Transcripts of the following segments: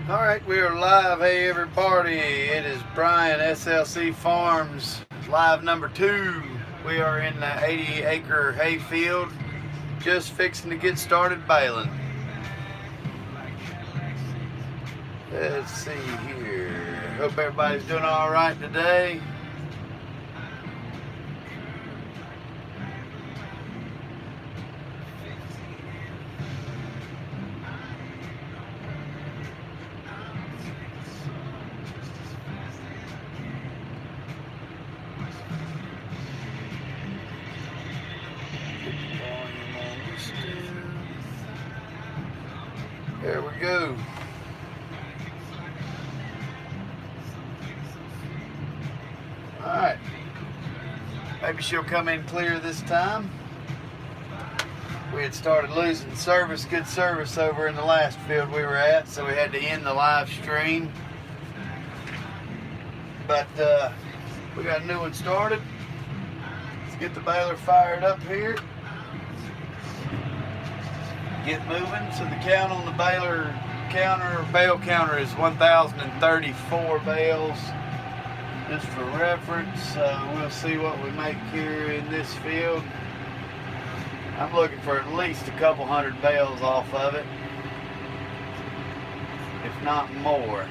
Alright, we are live. Hey everybody, it is Brian, SLC Farms, live number 2. We are in the 80-acre hay field, just fixing to get started baling. Let's see here. Hope everybody's doing alright today. There we go. Alright. Maybe she'll come in clear this time. We had started losing service, good service over in the last field we were at, so we had to end the live stream. But we got a new one started. Let's get the baler fired up here. Get moving. So the count on the bale counter is 1,034 bales. Just for reference, we'll see what we make here in this field. I'm looking for at least a couple hundred bales off of it, if not more.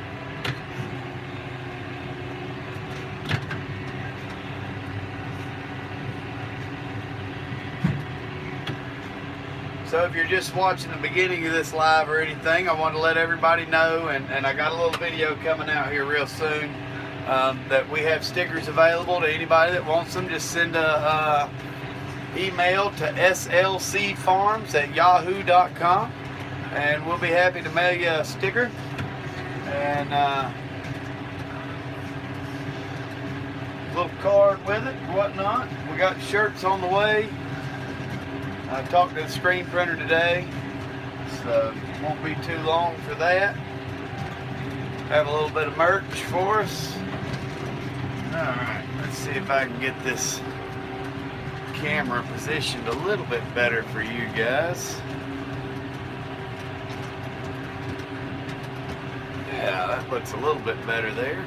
So if you're just watching the beginning of this live or anything, I want to let everybody know, and I got a little video coming out here real soon, that we have stickers available to anybody that wants them. Just send a email to slcfarms@yahoo.com and we'll be happy to mail you a sticker. And a little card with it and whatnot. We got shirts on the way. I talked to the screen printer today, so it won't be too long for that. Have a little bit of merch for us. Alright, let's see if I can get this camera positioned a little bit better for you guys. Yeah, that looks a little bit better there.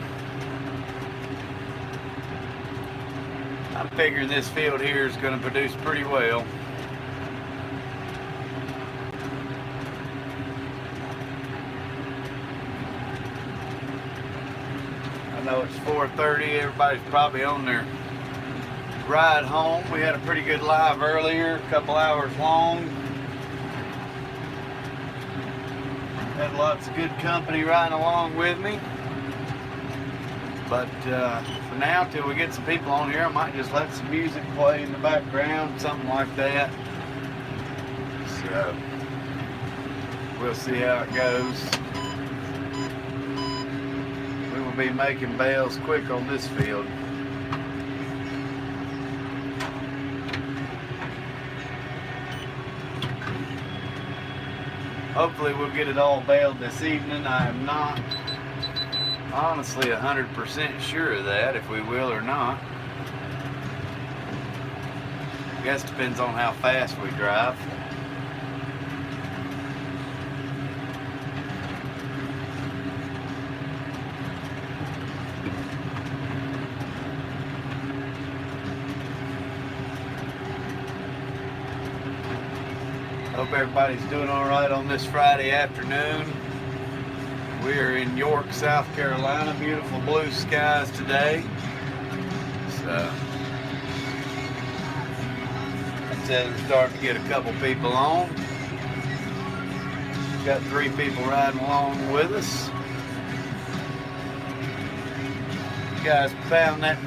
I'm figuring this field here is going to produce pretty well. I know it's 4:30, everybody's probably on their ride home. We had a pretty good live earlier, a couple hours long. Had lots of good company riding along with me. But for now, till we get some people on here, I might just let some music play in the background, something like that. So we'll see how it goes. We will be making bales quick on this field. Hopefully we'll get it all baled this evening. I am not honestly 100% sure of that, if we will or not. I guess it depends on how fast we drive. Hope everybody's doing all right on this Friday afternoon. We are in York, South Carolina. Beautiful blue skies today. So, I said we're starting to get a couple people on. Got 3 people riding along with us. You guys pound that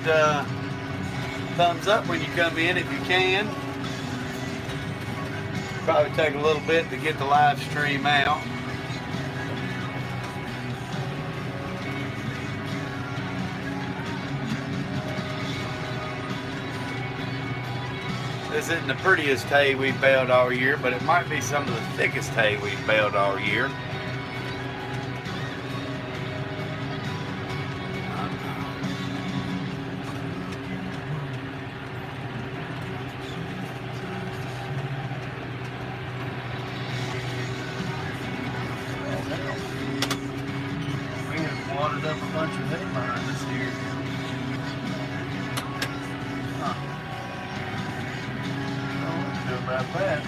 thumbs up when you come in if you can. Probably take a little bit to get the live stream out. This isn't the prettiest hay we've baled all year, but it might be some of the thickest hay we've baled all year. loaded up a bunch of hay behind us here. Huh. Well, what to do about that?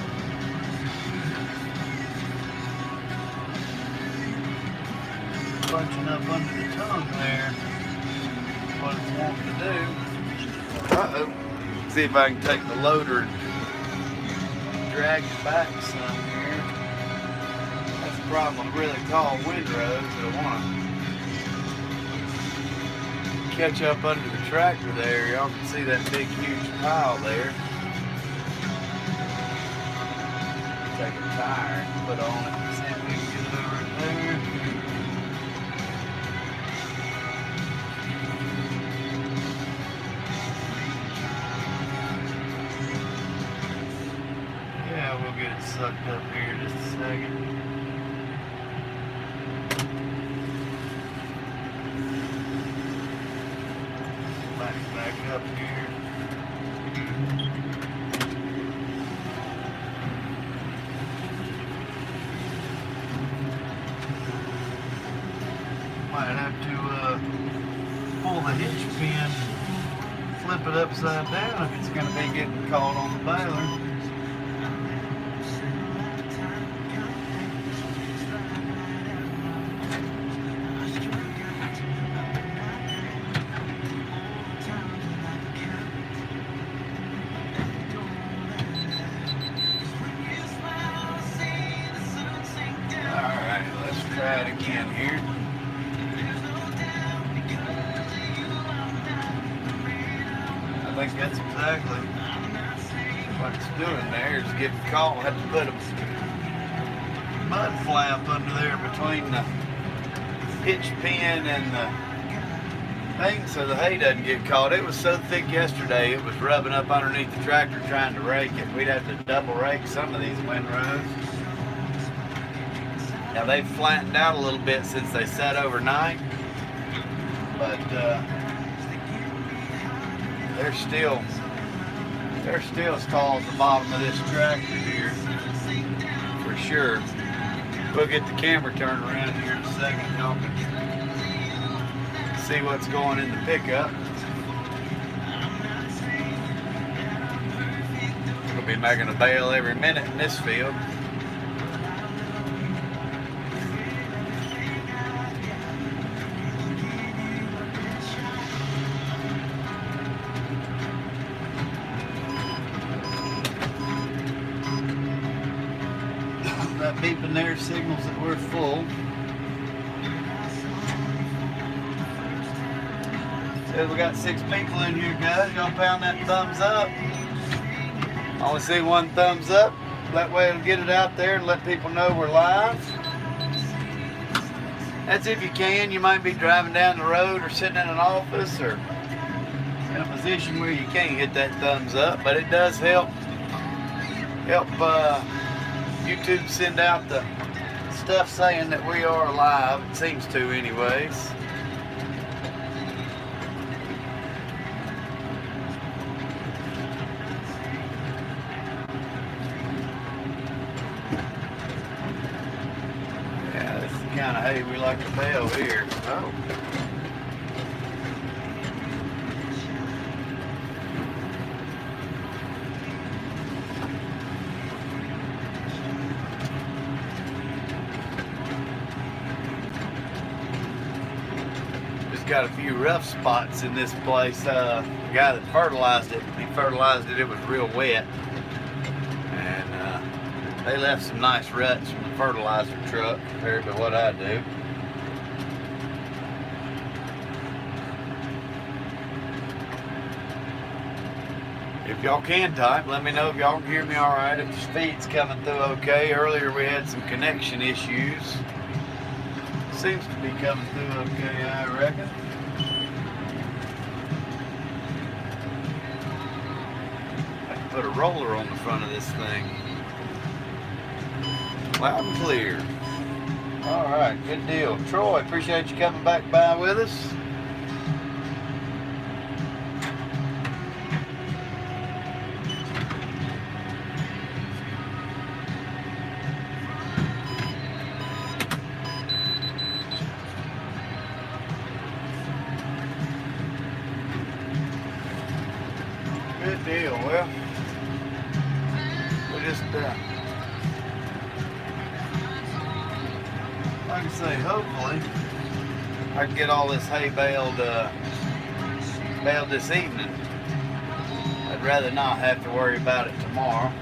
Bunching up under the tongue there. What it's wanting to do. Uh-oh. See if I can take the loader and drag it back some here. That's the problem with really tall windrows. I want to catch up under the tractor there. Y'all can see that big huge pile there. Take a tire and put on it and see if we can get it over there. Yeah, we'll get it sucked up here in just a second. Back up here. Might have to pull the hitch pin, flip it upside down if it's going to be getting caught on the baler. Try it again here. I think that's exactly what it's doing there, is getting caught. We'll have to put a mud flap under there between the hitch pin and the thing so the hay doesn't get caught. It was so thick yesterday it was rubbing up underneath the tractor trying to rake it. We'd have to double rake some of these windrows. Now they've flattened out a little bit since they sat overnight, but they're still as tall as the bottom of this tractor here, for sure. We'll get the camera turned around here in a second, y'all can see what's going in the pickup. We'll be making a bale every minute in this field. That beeping there signals that we're full. So we got 6 people in here, guys. Y'all pound that thumbs up. I only see one thumbs up. That way it'll get it out there and let people know we're live. That's if you can. You might be driving down the road or sitting in an office or in a position where you can't hit that thumbs up, but it does help YouTube send out the stuff saying that we are live. It seems to anyways. Yeah, this is the kind of hay we like to bale here. Oh. Got a few rough spots in this place. The guy that fertilized it, it was real wet, and they left some nice ruts from the fertilizer truck compared to what I do. If y'all can type, let me know if y'all can hear me all right, if the speed's coming through okay. Earlier we had some connection issues. Seems to be coming through okay, I reckon. I can put a roller on the front of this thing. Loud and clear. All right, good deal. Troy, appreciate you coming back by with us. well, we just, like I say, hopefully I can get all this hay baled this evening. I'd rather not have to worry about it tomorrow.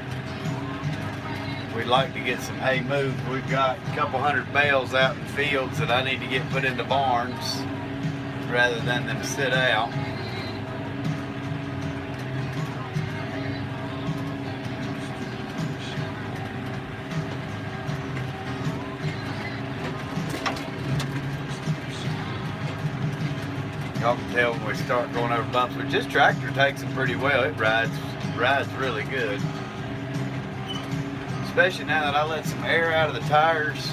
We'd like to get some hay moved. We've got a couple hundred bales out in fields that I need to get put into barns rather than them sit out. Y'all can tell when we start going over bumps, which this tractor takes them pretty well. It rides really good. Especially now that I let some air out of the tires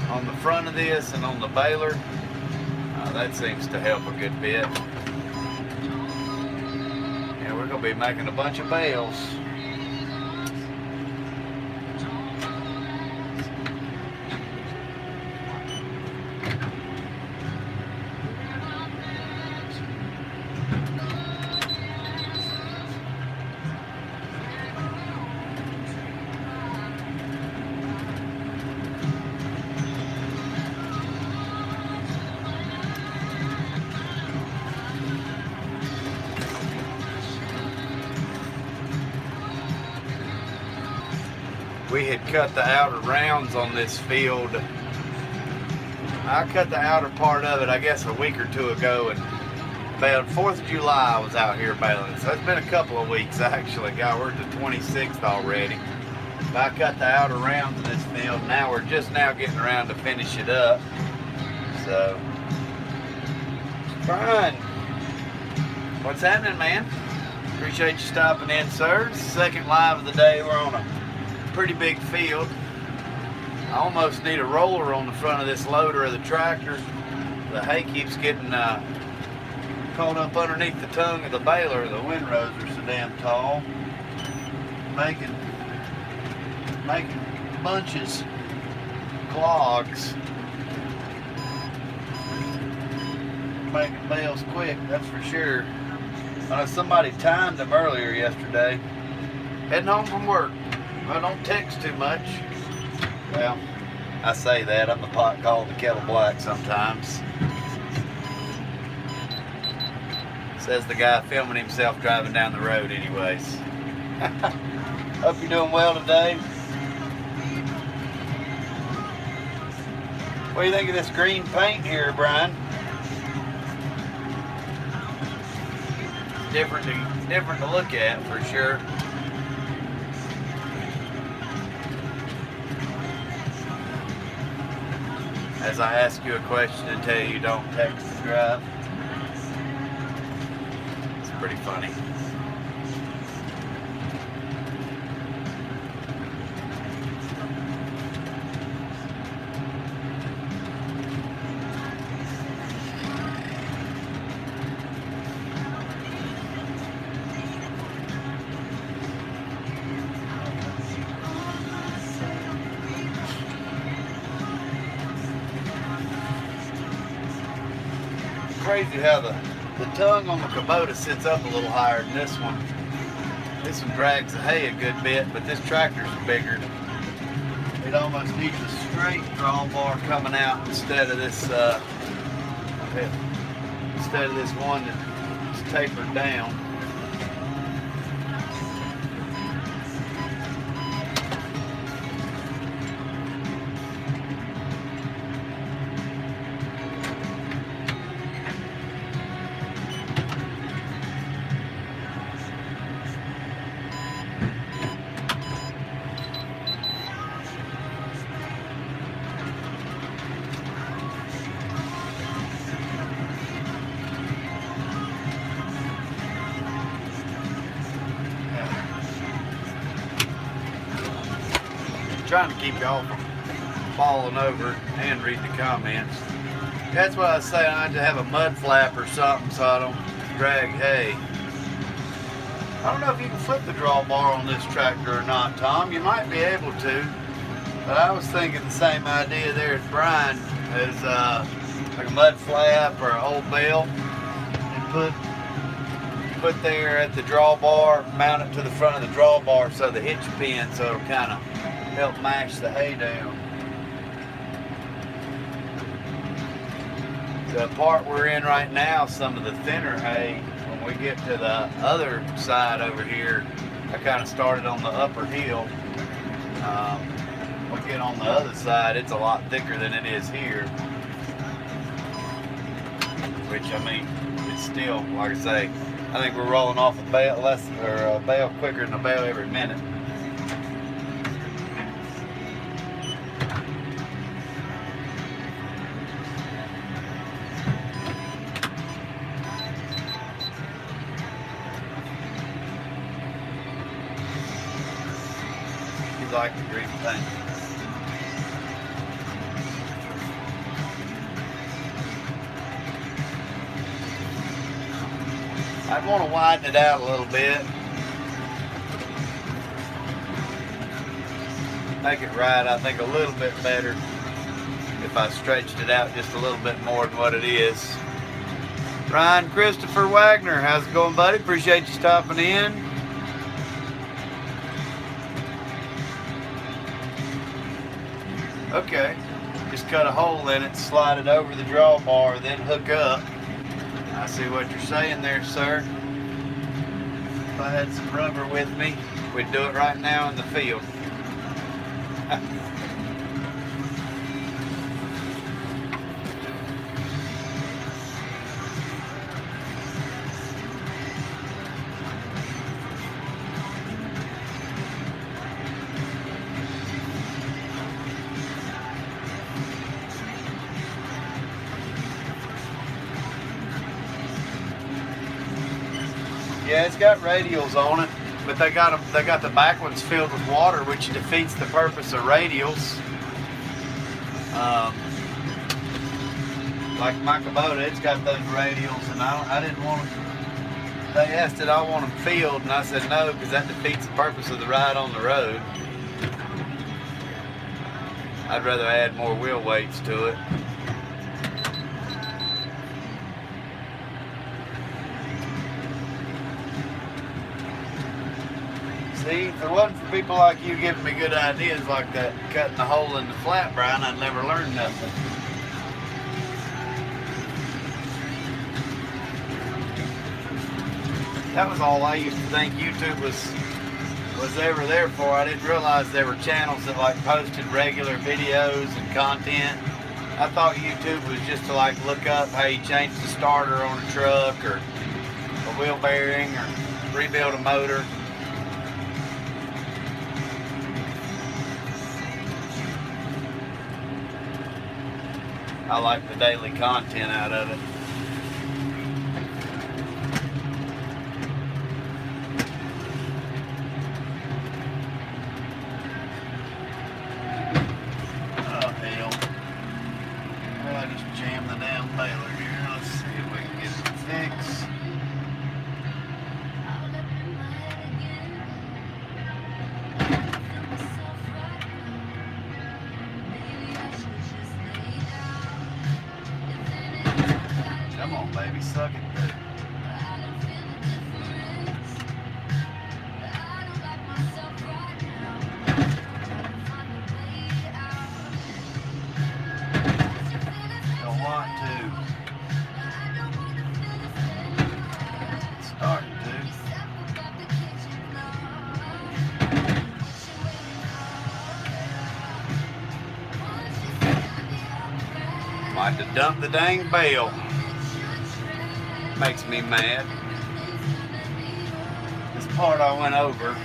on the front of this and on the baler. That seems to help a good bit. And we're going to be making a bunch of bales. We had cut the outer rounds on this field. I cut the outer part of it, I guess, a week or two ago, and baled 4th of July I was out here baling. So it's been a couple of weeks actually. God, we're at the 26th already. But I cut the outer rounds of this field. Now we're just now getting around to finish it up. So, Brian, what's happening, man? Appreciate you stopping in, sir. It's the second live of the day. We're on a pretty big field. I almost need a roller on the front of this loader of the tractor. The hay keeps getting caught up underneath the tongue of the baler. The windrows are so damn tall, making bunches, clogs, making bales quick, that's for sure. I know somebody timed them earlier yesterday, heading home from work. I don't text too much. Well, I say that. I'm the pot called the kettle black sometimes. Says the guy filming himself driving down the road anyways. Hope you're doing well today. What do you think of this green paint here, Brian? Different to look at for sure. As I ask you a question and tell you don't text and drive. It's pretty funny. Crazy how the tongue on the Kubota sits up a little higher than this one. This one drags the hay a good bit, but this tractor's bigger. It almost needs a straight drawbar coming out instead of this one that's tapered down. Trying to keep y'all from falling over and read the comments. That's what I was saying. I had to have a mud flap or something so I don't drag hay. I don't know if you can flip the drawbar on this tractor or not, Tom. You might be able to, but I was thinking the same idea there as Brian, as like a mud flap or an old bale, and put there at the drawbar, mount it to the front of the drawbar so the hitch pin, so it'll kind of help mash the hay down. The part we're in right now, some of the thinner hay, when we get to the other side over here, I kind of started on the upper hill. We get on the other side, it's a lot thicker than it is here. Which, I mean, it's still, like I say, I think we're rolling off a bale a bale quicker than a bale every minute. You like the green thing. I'd want to widen it out a little bit. Make it right, I think, a little bit better if I stretched it out just a little bit more than what it is. Ryan Christopher Wagner, how's it going, buddy? Appreciate you stopping in. Okay, just cut a hole in it, slide it over the drawbar, then hook up. I see what you're saying there, sir. If I had some rubber with me, we'd do it right now in the field. Yeah, it's got radials on it, but they got the back ones filled with water, which defeats the purpose of radials. Like my Kubota, it's got those radials, and I didn't want them. They asked did I want them filled, and I said no, because that defeats the purpose of the ride on the road. I'd rather add more wheel weights to it. See, if it wasn't for people like you giving me good ideas like that, cutting the hole in the flat brine, I'd never learn nothing. That was all I used to think YouTube was ever there for. I didn't realize there were channels that like posted regular videos and content. I thought YouTube was just to like look up how you change the starter on a truck or a wheel bearing or rebuild a motor. I like the daily content out of it. Oh hell. Well, I just jammed the damn baler here. Let's see if we can get it fixed. Come on, baby, suck it. Don't want to. Starting to. Like to dump the dang bale. Makes me mad. This part I went over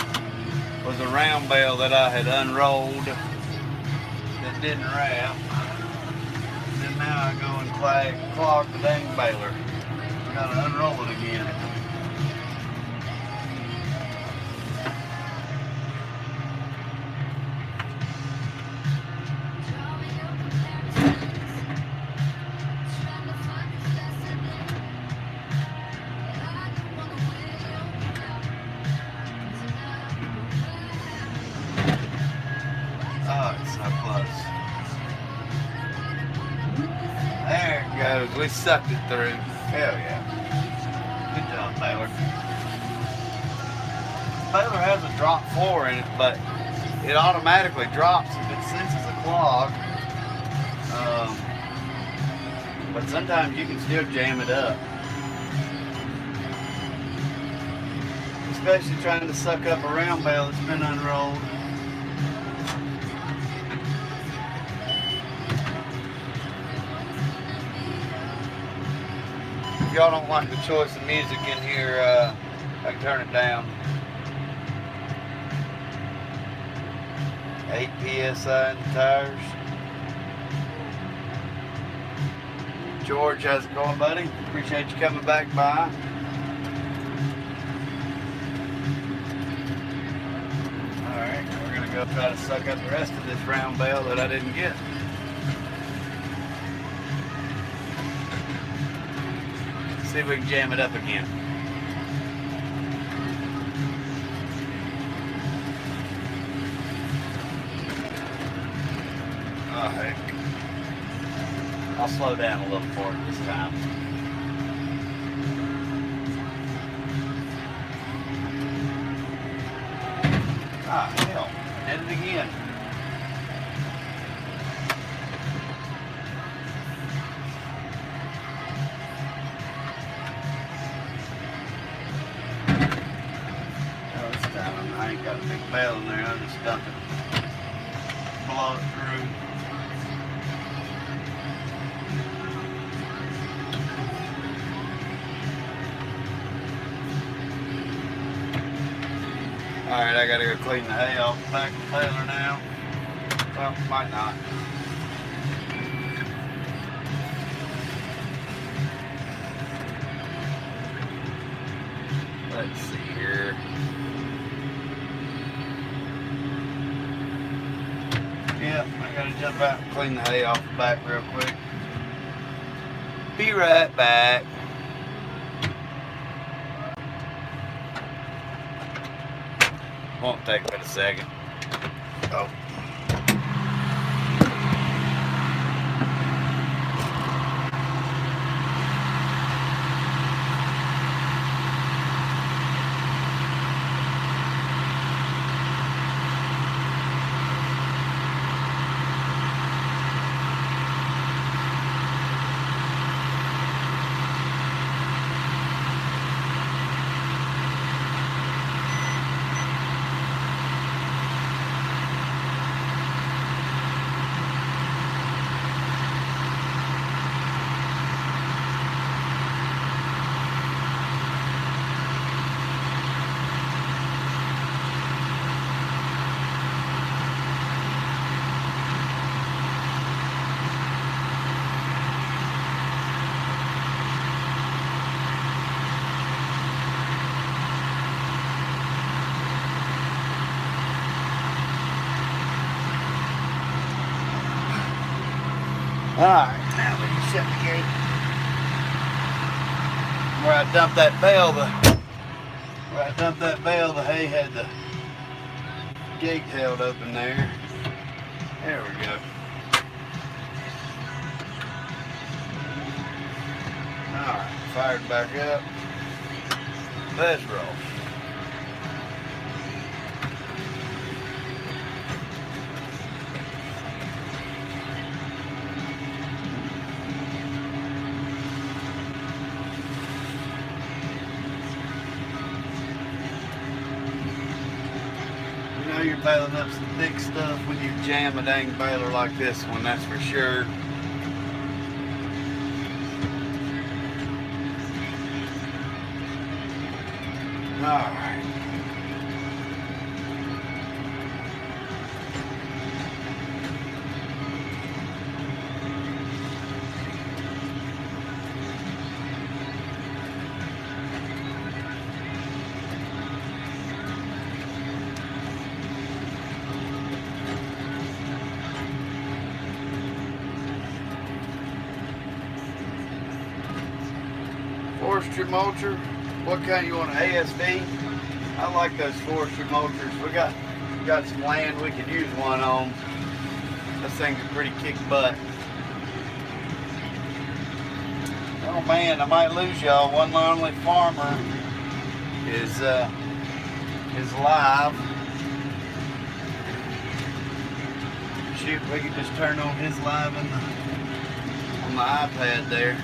was a round bale that I had unrolled that didn't wrap. Then now I go and clog the dang baler. I gotta unroll it again. Oh, it's so close. There it goes. We sucked it through. Hell yeah. Good job, Baylor. baler has a drop floor in it, but it automatically drops if it senses a clog. But sometimes you can still jam it up. Especially trying to suck up a round bale that's been unrolled. If y'all don't like the choice of music in here, I can turn it down. 8 PSI in the tires. George, how's it going, buddy? Appreciate you coming back by. Alright, we're going to go try to suck up the rest of this round bale that I didn't get. See if we can jam it up again. Oh, heck. I'll slow down a little for it this time. Ah, hell. Did it again. Oh, this time I ain't got a big bale in there. I'll just dump it. Blow it through. Alright, I gotta go clean the hay off the back of the baler now. Well, might not. Let's see here. Yep, I gotta jump out and clean the hay off the back real quick. Be right back. Won't take but a second. Oh. Alright, now we can shut the gate. Where I dumped that bale, the hay had the gate held open there. There we go. Alright, fired back up. Let's roll. You're baling up some thick stuff when you jam a dang baler like this one, that's for sure. Alright. Forestry mulcher, what kind you want, ASV? I like those forestry mulchers. We got some land we could use one on. This thing's pretty kick butt. Oh man, I might lose y'all. One lonely farmer is is live. Shoot, we can just turn on his live on the iPad there.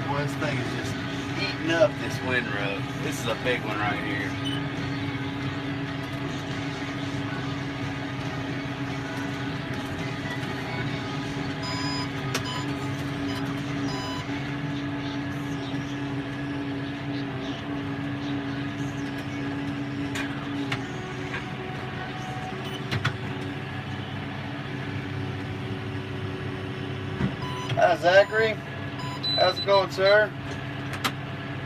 Boy, this thing is just eating up this windrow. This is a big one right here. Hi Zachary, how's it going, sir?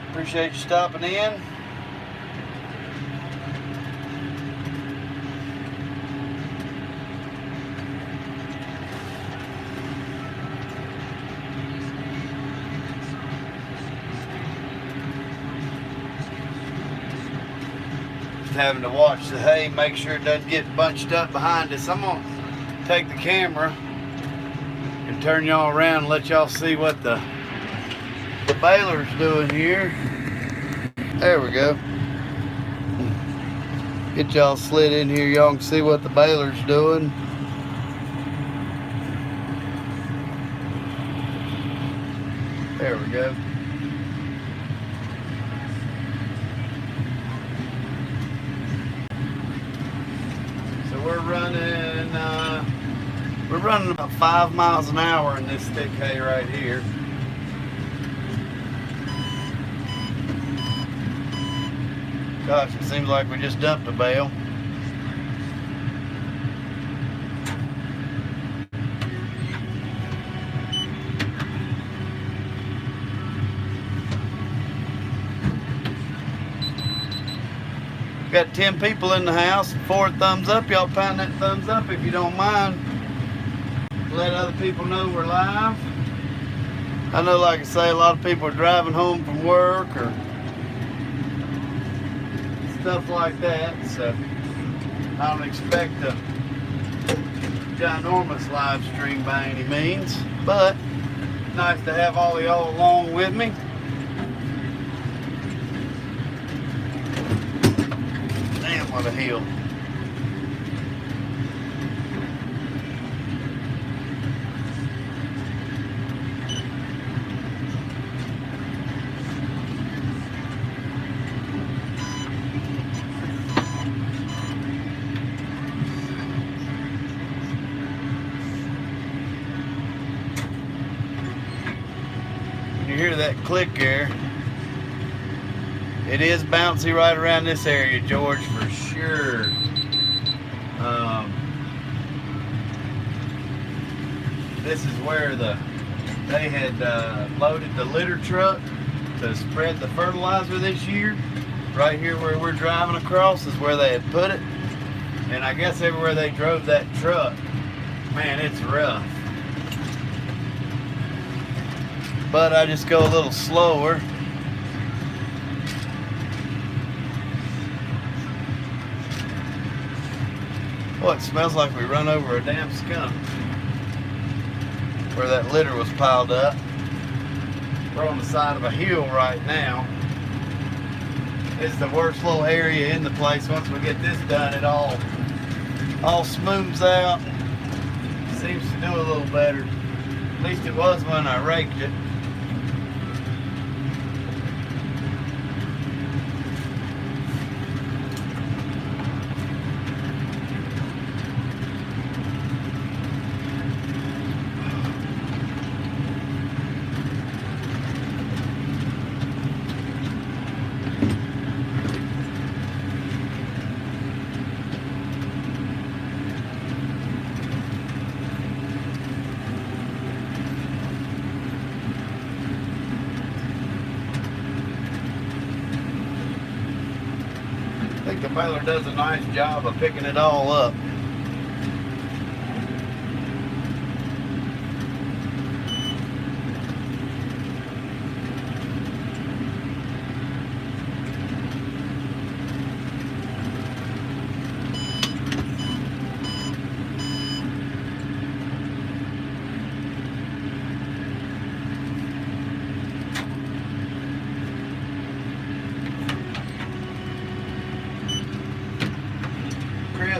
Appreciate you stopping in. Just having to watch the hay, make sure it doesn't get bunched up behind us. I'm gonna take the camera and turn y'all around and let y'all see what the baler's doing here. There we go. Get y'all slid in here, y'all can see what the baler's doing. There we go. So we're running about 5 miles an hour in this thick hay right here. Gosh, it seems like we just dumped a bale. Got 10 people in the house, 4 thumbs up. Y'all pound that thumbs up if you don't mind. Let other people know we're live. I know, like I say, a lot of people are driving home from work or stuff like that, so I don't expect a ginormous live stream by any means, but nice to have all of y'all along with me. Damn, what a hill. You hear that click there? It is bouncy right around this area, George, for sure. This is where they had loaded the litter truck to spread the fertilizer this year. Right here where we're driving across is where they had put it. And I guess everywhere they drove that truck, man, it's rough. But I just go a little slower. Oh, it smells like we run over a damn skunk. Where that litter was piled up. We're on the side of a hill right now. It's the worst little area in the place. Once we get this done, it all smooths out. Seems to do a little better. At least it was when I raked it. I think the baler does a nice job of picking it all up.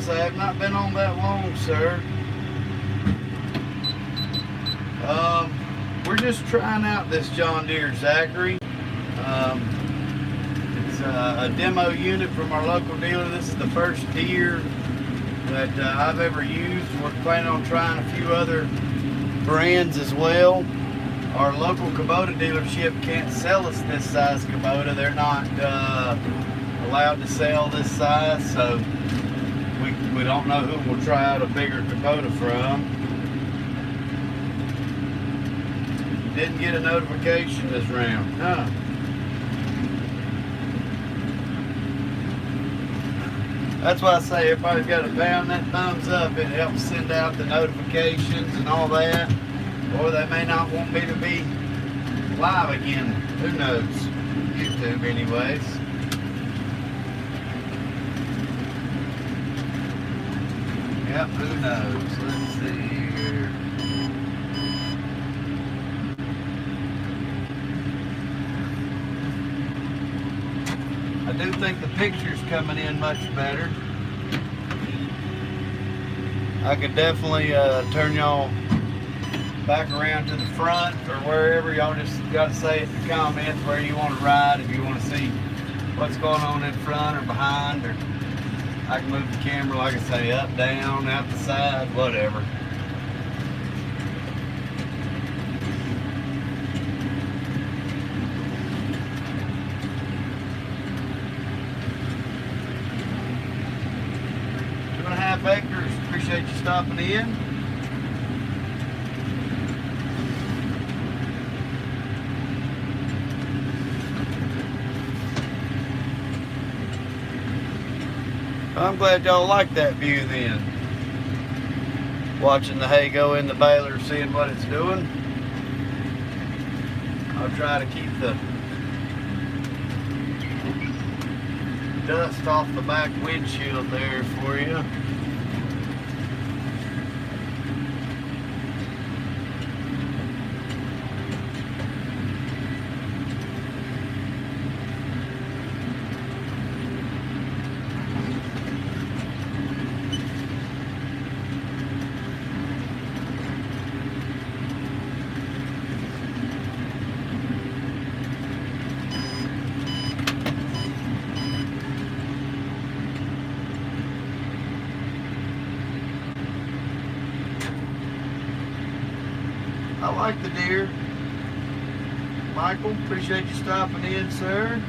honest, I have not been on that long, sir. We're just trying out this John Deere Zachary. It's a demo unit from our local dealer. This is the first Deere that I've ever used. We're planning on trying a few other brands as well. Our local Kubota dealership can't sell us this size Kubota. They're not allowed to sell this size, so we don't know who we'll try out a bigger Kubota from. Didn't get a notification this round, huh? That's why I say everybody's got to pound that thumbs up. It helps send out the notifications and all that. Or they may not want me to be live again. Who knows? YouTube anyways. Yep, who knows? Let's see here. I do think the picture's coming in much better. I could definitely turn y'all back around to the front or wherever. Y'all just got to say in the comments where you want to ride, if you want to see what's going on in front or behind, or I can move the camera, like I say, up, down, out the side, whatever. Acres. Appreciate you stopping in. I'm glad y'all like that view then. Watching the hay go in the baler, seeing what it's doing. I'll try to keep the dust off the back windshield there for you. I like the Deere. Michael, appreciate you stopping in, sir.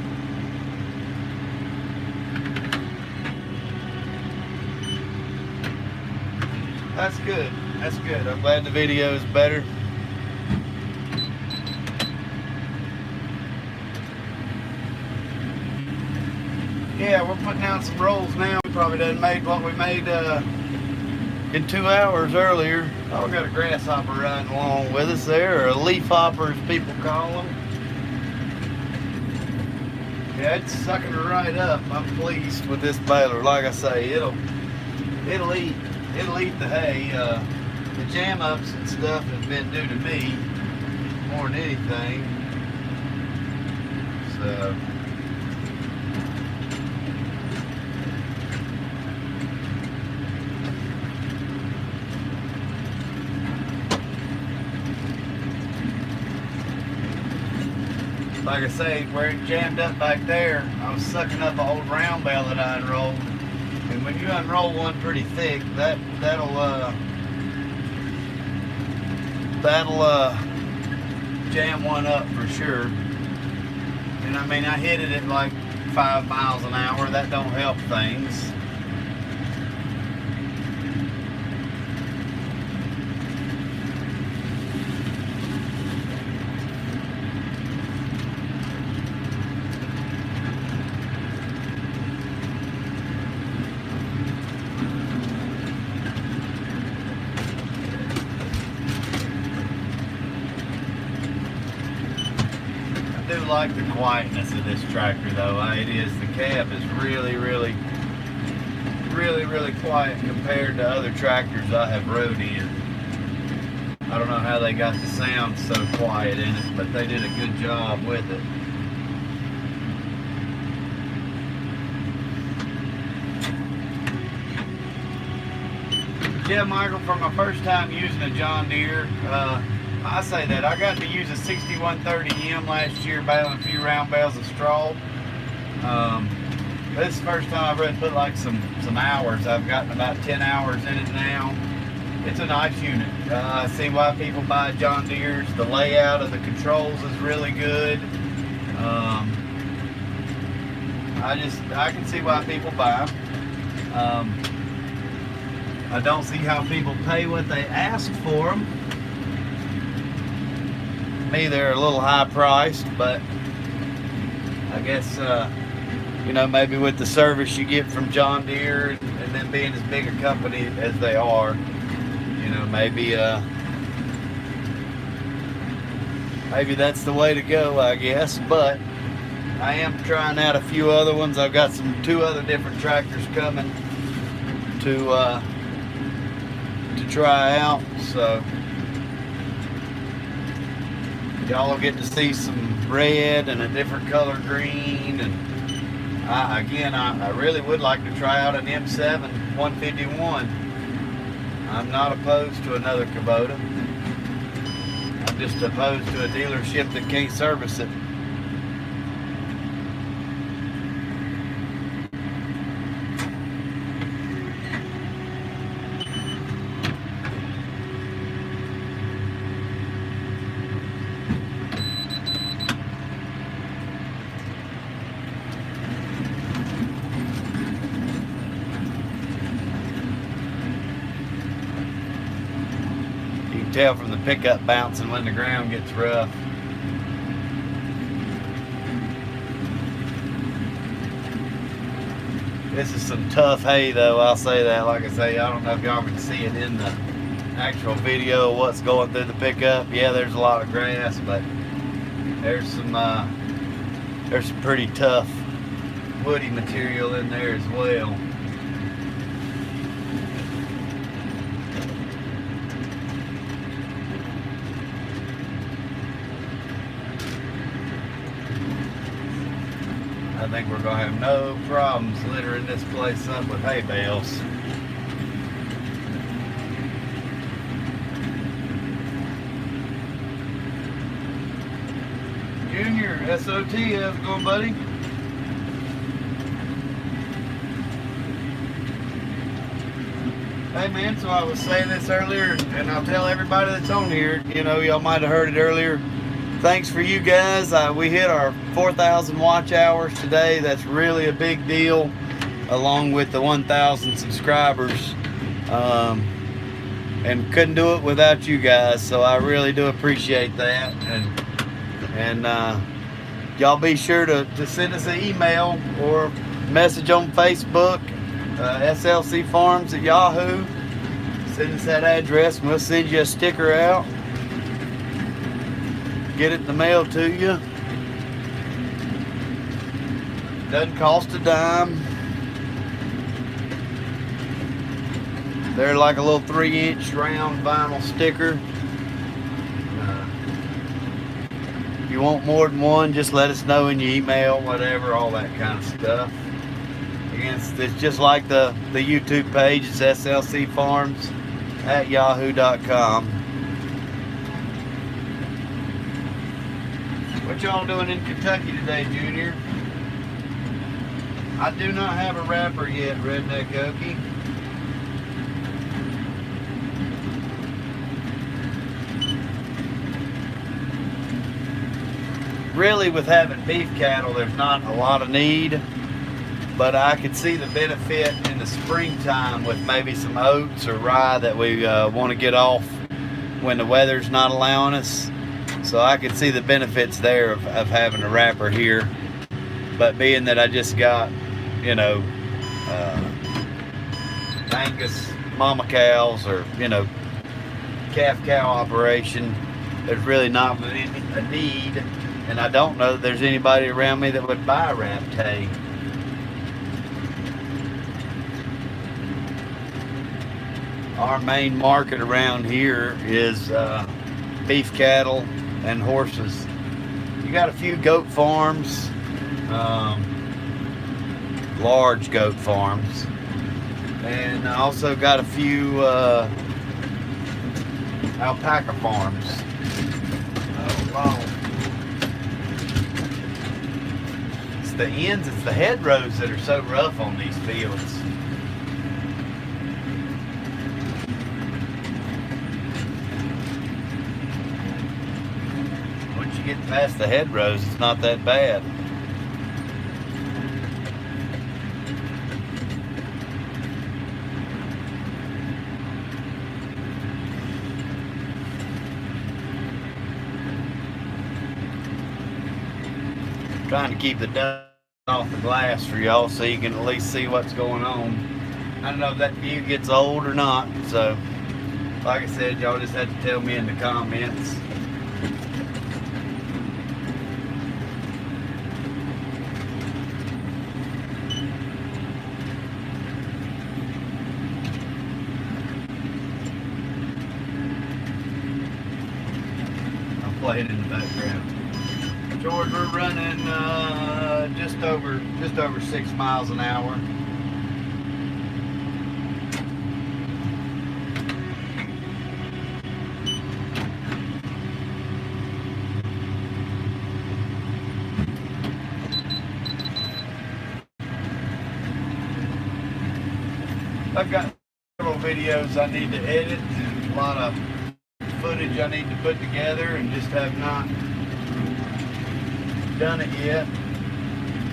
That's good. That's good. I'm glad the video is better. Yeah, we're putting out some rolls now. We probably done made what we made in 2 hours earlier. Oh, we got a grasshopper riding along with us there, or a leaf hopper as people call them. Yeah, it's sucking her right up. I'm pleased with this baler. Like I say, it'll eat the hay. The jam ups and stuff have been due to me more than anything. So like I say, where it jammed up back there, I was sucking up an old round bale that I unrolled. And when you unroll one pretty thick, that'll jam one up for sure. And I mean, I hit it at like 5 miles an hour. That don't help things. I do like the quietness of this tractor though. It is. The cab is really quiet compared to other tractors I have rode in. I don't know how they got the sound so quiet in it, but they did a good job with it. Yeah, Michael, for my first time using a John Deere, I say that. I got to use a 6130M last year, baling a few round bales of straw. This is the first time I've really put like some hours. I've gotten about 10 hours in it now. It's a nice unit. I see why people buy John Deere's. The layout of the controls is really good. I can see why people buy them. I don't see how people pay what they ask for them. To me, they're a little high priced, but I guess you know, maybe with the service you get from John Deere and them being as big a company as they are, you know, maybe that's the way to go, I guess. But I am trying out a few other ones. I've got two other different tractors coming to try out, so y'all will get to see some red and a different color green. And I really would like to try out an M7 151. I'm not opposed to another Kubota. I'm just opposed to a dealership that can't service it. Tell from the pickup bouncing when the ground gets rough. This is some tough hay though, I'll say that. Like I say, I don't know if y'all can see it in the actual video, what's going through the pickup. Yeah, there's a lot of grass, but there's some pretty tough woody material in there as well. I think we're going to have no problems littering this place up with hay bales. Junior, SOT, how's it going, buddy? Hey man, so I was saying this earlier, and I'll tell everybody that's on here, you know, y'all might have heard it earlier. Thanks for you guys. We hit our 4,000 watch hours today. That's really a big deal, along with the 1,000 subscribers. And couldn't do it without you guys, so I really do appreciate that. And y'all be sure to send us an email or message on Facebook, SLC Farms at Yahoo. Send us that address and we'll send you a sticker out. Get it in the mail to you. Doesn't cost a dime. They're like a little 3-inch round vinyl sticker. If you want more than one, just let us know in your email, whatever, all that kind of stuff. Again, it's just like the YouTube page. It's SLC Farms at yahoo.com. What y'all doing in Kentucky today, Junior? I do not have a wrapper yet, Redneck Okie. Really, with having beef cattle, there's not a lot of need, but I could see the benefit in the springtime with maybe some oats or rye that we want to get off when the weather's not allowing us. So I could see the benefits there of having a wrapper here. But being that I just got, you know, Angus mama cows or, you know, calf cow operation, there's really not a need. And I don't know that there's anybody around me that would buy wrapped hay. Our main market around here is beef cattle and horses. You got a few goat farms, large goat farms, And I also got a few alpaca farms. Oh, wow. It's the ends, it's the hedgerows that are so rough on these fields. Once you get past the hedgerows, it's not that bad. Trying to keep the dust off the glass for y'all so you can at least see what's going on. I don't know if that view gets old or not, so like I said, y'all just have to tell me in the comments. I'll play it in the background. George, we're running just over 6 miles an hour. I've got several videos I need to edit and a lot of footage I need to put together and just have not done it yet.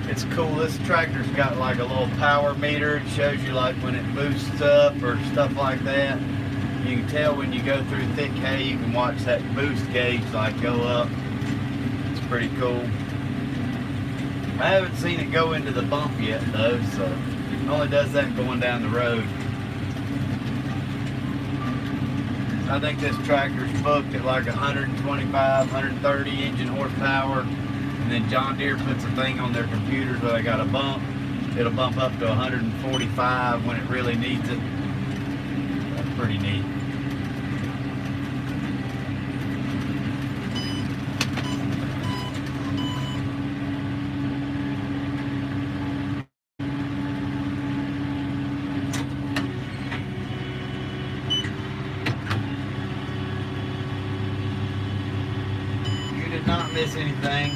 It's cool. This tractor's got like a little power meter. It shows you like when it boosts up or stuff like that. You can tell when you go through thick hay, you can watch that boost gauge like go up. It's pretty cool. I haven't seen it go into the bump yet though, so it only does that going down the road. I think this tractor's booked at like 125, 130 engine horsepower. And then John Deere puts a thing on their computers where they got a bump. It'll bump up to 145 when it really needs it. That's pretty neat. You did not miss anything,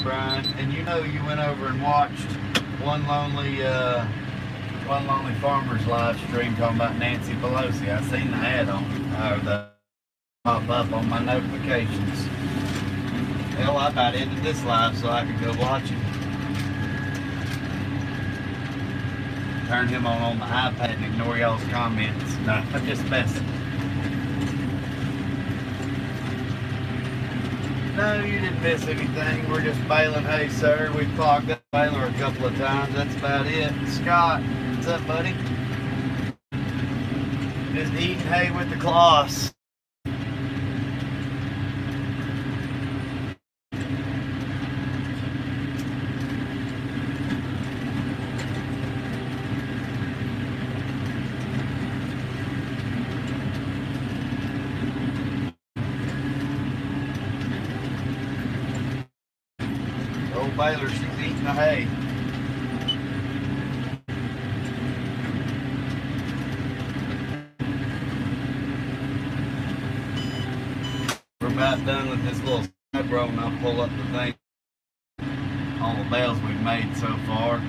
Brian, and you know you went over and watched one lonely farmer's live stream talking about Nancy Pelosi. I seen the ad on the pop up on my notifications. Hell, I about ended this live so I could go watch it. Turn him on the iPad and ignore y'all's comments. No, I'm just messing. No, you didn't miss anything. We're just baling hay, sir. We've clogged that baler a couple of times. That's about it. Scott, what's up, buddy? Just eating hay with the cloths. Old baler, she's eating the hay. We're about done with this little side row and I'll pull up the thing. All the bales we've made so far.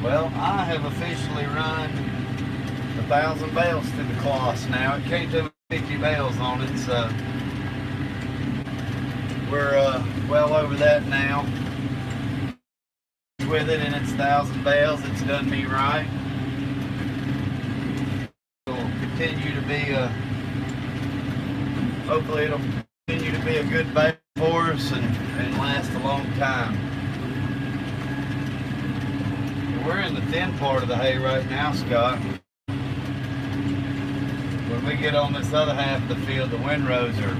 Well, I have officially run 1,000 bales through the cloths now. It came to 50 bales on it, so we're well over that now. With it and it's 1,000 bales, it's done me right. It'll continue to be hopefully it'll continue to be a good bale for us and last a long time. We're in the thin part of the hay right now, Scott. When we get on this other half of the field, the windrows are,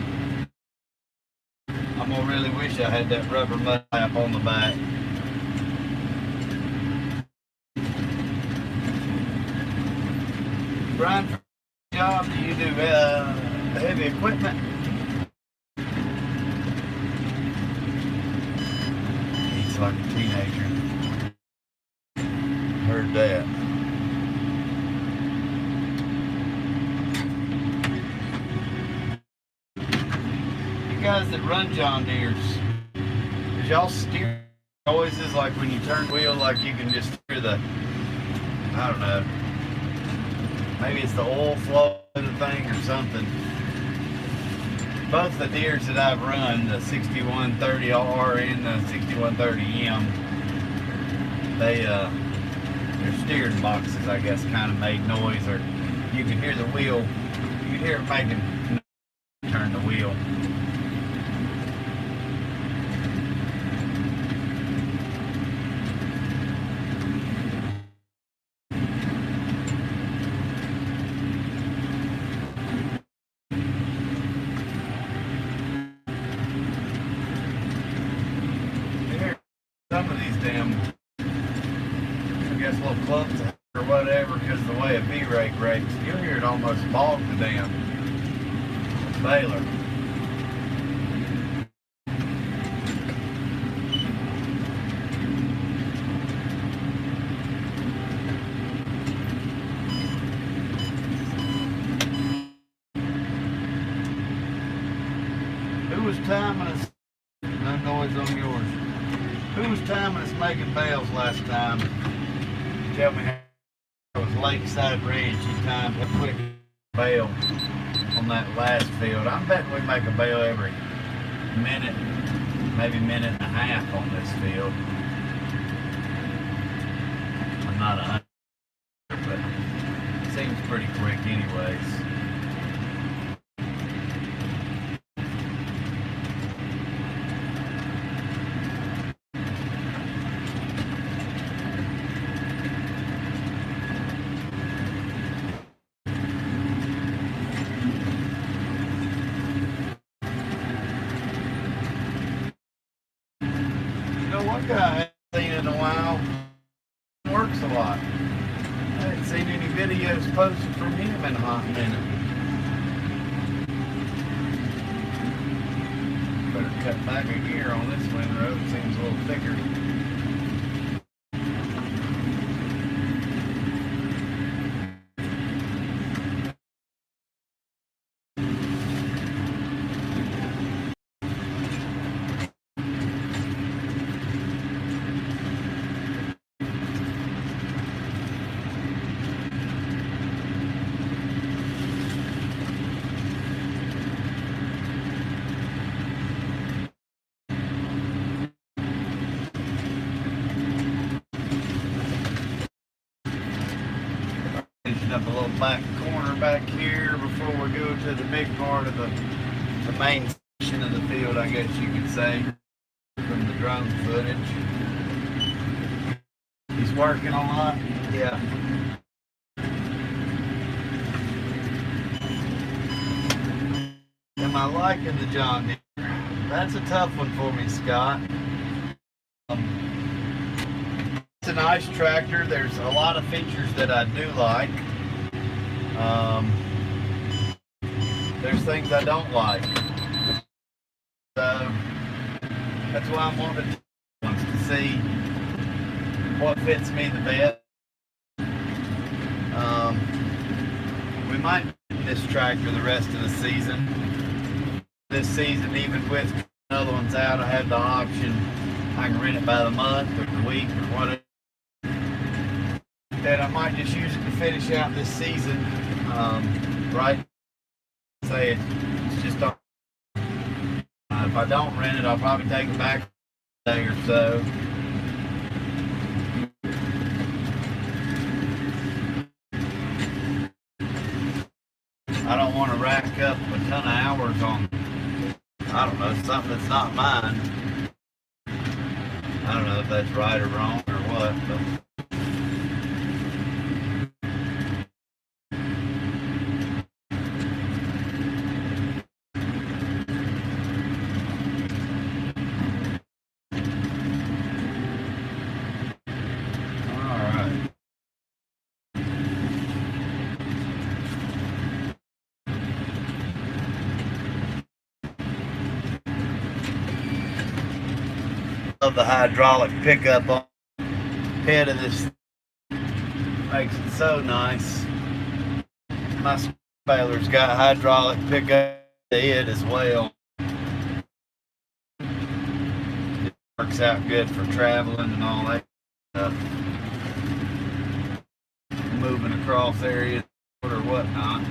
I'm gonna really wish I had that rubber mud flap on the back. Brian, for your job, do you do heavy equipment? He's like a teenager. Heard that. You guys that run John Deeres, does y'all steer noises like when you turn the wheel, like you can just hear the, I don't know, maybe it's the oil flow in the thing or something. Both the Deeres that I've run, the 6130R and the 6130M, their steering boxes, I guess, kind of made noise, or you could hear the wheel, you could hear it making turn the wheel. Some of these damn, I guess, little clumps or whatever, because of the way a B-rake rakes, you'll hear it almost bog the damn baler. Who was timing us? No noise on yours. Who was timing us making bales last time? Tell me how it was Lakeside Ranch. You timed a quick bale on that last field. I'm betting we make a bale every minute, maybe minute and a half on this field. I'm not 100, but it seems pretty quick anyways. One guy I haven't seen in a while, works a lot. I haven't seen any videos posted from him in a hot minute. Better cut back a gear on this windrow, it seems a little thicker. Up a little back corner back here before we go to the big part of the main section of the field, I guess you could say, from the drone footage. He's working a lot. Yeah. Am I liking the John Deere? That's a tough one for me, Scott. It's a nice tractor. There's a lot of features that I do like. There's things I don't like. So that's why I'm wanting to see what fits me the best. We might run this tractor the rest of the season. This season, even with another one's out, I have the option. I can rent it by the month or the week or whatever. That I might just use it to finish out this season. Right? Say it's just if I don't rent it, I'll probably take it back a day or so. I don't want to rack up a ton of hours on, I don't know, something that's not mine. I don't know if that's right or wrong or what, but Love the hydraulic pickup on the head of this. Makes it so nice. My baler's got hydraulic pickup on the head as well. It works out good for traveling and all that stuff. Moving across areas or whatnot.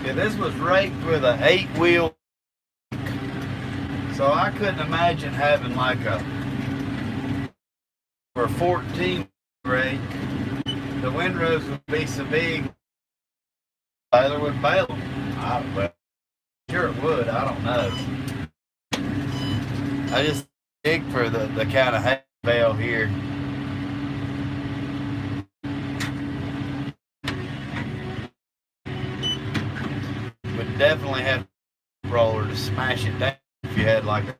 Yeah, this was raked with an 8-wheel, so I couldn't imagine having like a 14 rake. The windrows would be so big, baler would bail them. Well, sure it would. I don't know. I just dig for the kind of hay bale here. Would definitely have a roller to smash it down if you had like a.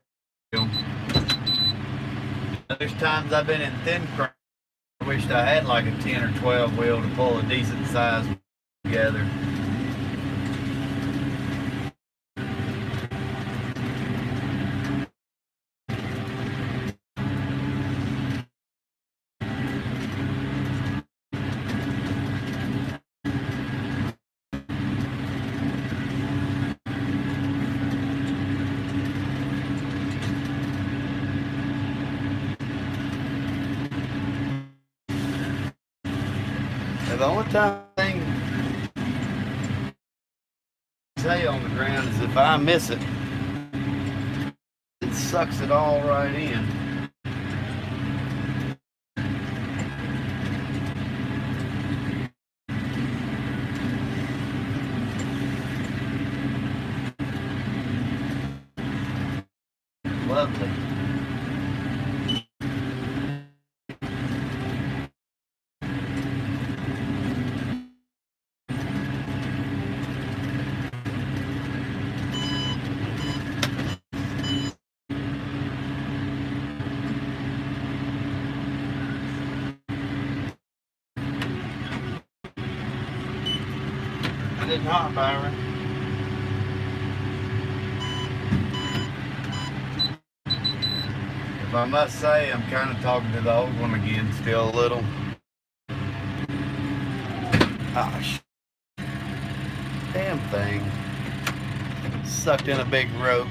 There's times I've been in thin crank. I wished I had like a 10 or 12 wheel to pull a decent size together. The only time thing hay on the ground is if I miss it, it sucks it all right in. Lovely. Didn't hot, Byron. If I must say, I'm kind of talking to the old one again, still a little. Gosh. Damn thing. Sucked in a big rope.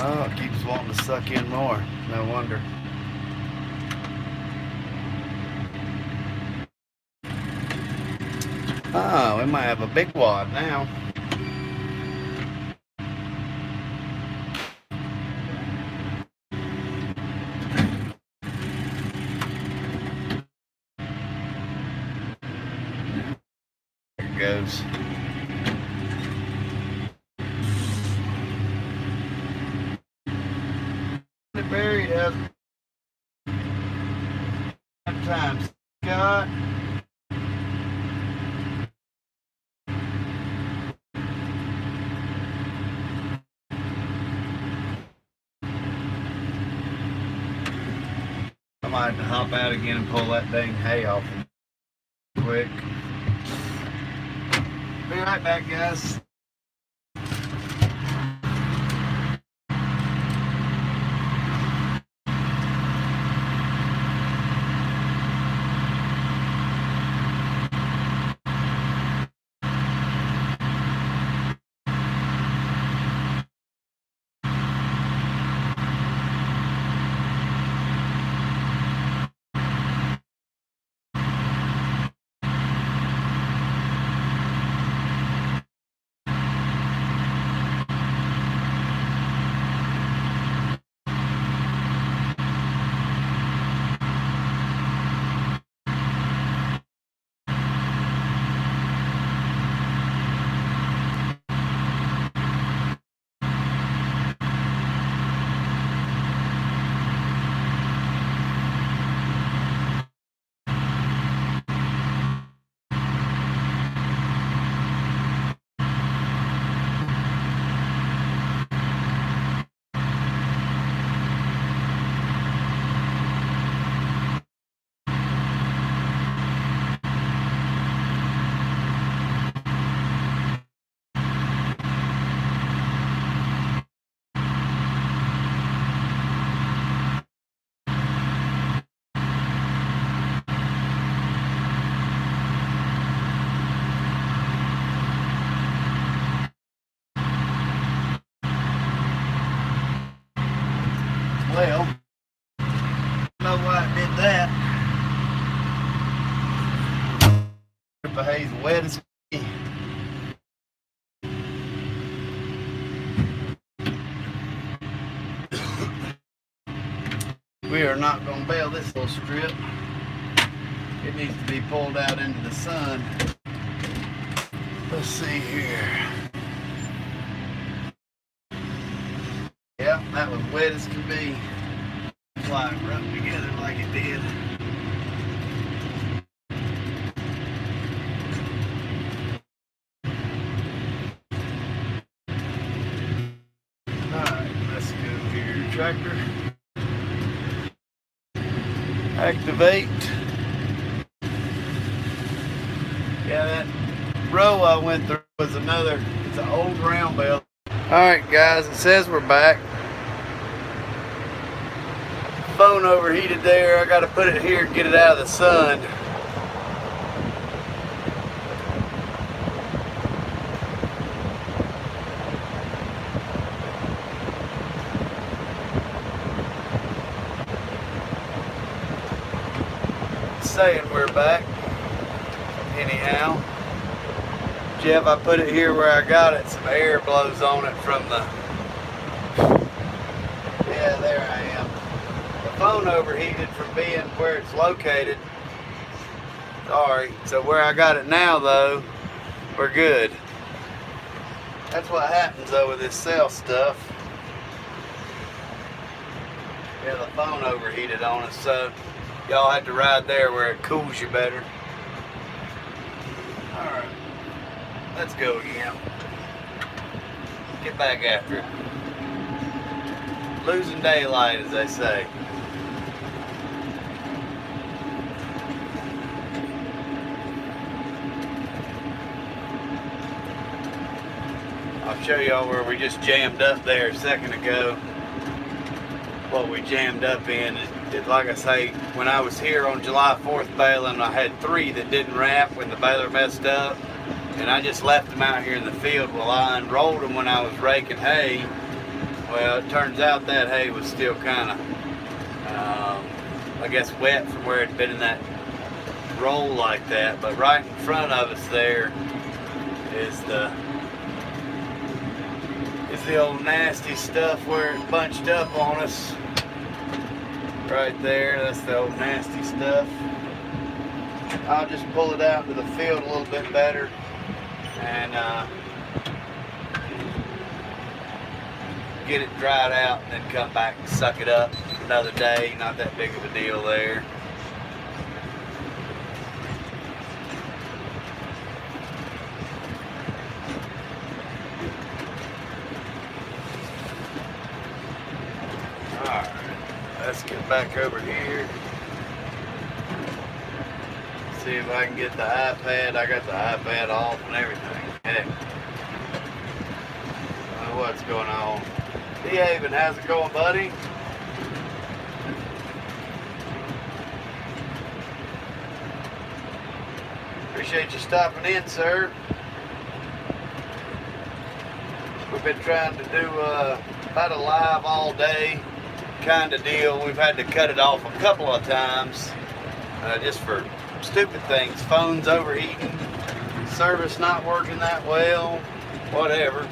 Oh, it keeps wanting to suck in more. No wonder. Oh, we might have a big wad now. There it goes. Buried up times, Scott. I might have to hop out again and pull that dang hay off quick. Be right back, guys. Well, I don't know why it did that. The hay's wet as we are not going to bale this little strip. It needs to be pulled out into the sun. Let's see here. Yeah, that was wet as can be. Fly rubbed together like it did. Alright, let's go here. Tractor. Activate. Yeah, that row I went through was it's an old round bale. Alright guys, it says we're back. Phone overheated there. I gotta put it here and get it out of the sun. Saying we're back. Anyhow, Jeff, I put it here where I got it. Some air blows on it from the. Yeah, there I am. The phone overheated from being where it's located. Sorry. So where I got it now, though, we're good. That's what happens though with this cell stuff. Yeah, the phone overheated on us, so y'all have to ride there where it cools you better. Alright, let's go again. Get back after it. Losing daylight, as they say. I'll show y'all where we just jammed up there a second ago. What we jammed up in. Like I say, when I was here on July 4th baling, I had 3 that didn't wrap when the baler messed up, and I just left them out here in the field while I unrolled them when I was raking hay. Well, it turns out that hay was still kind of, I guess, wet from where it had been in that roll like that. But right in front of us there is the old nasty stuff where it bunched up on us. Right there, that's the old nasty stuff. I'll just pull it out into the field a little bit better and get it dried out and then come back and suck it up another day. Not that big of a deal there. Alright. Let's get back over here. See if I can get the iPad. I got the iPad off and everything. Heck. I don't know what's going on. D-Haven, how's it going, buddy? Appreciate you stopping in, sir. We've been trying to do about a live all day kind of deal. We've had to cut it off a couple of times just for stupid things. Phones overheating, service not working that well, whatever.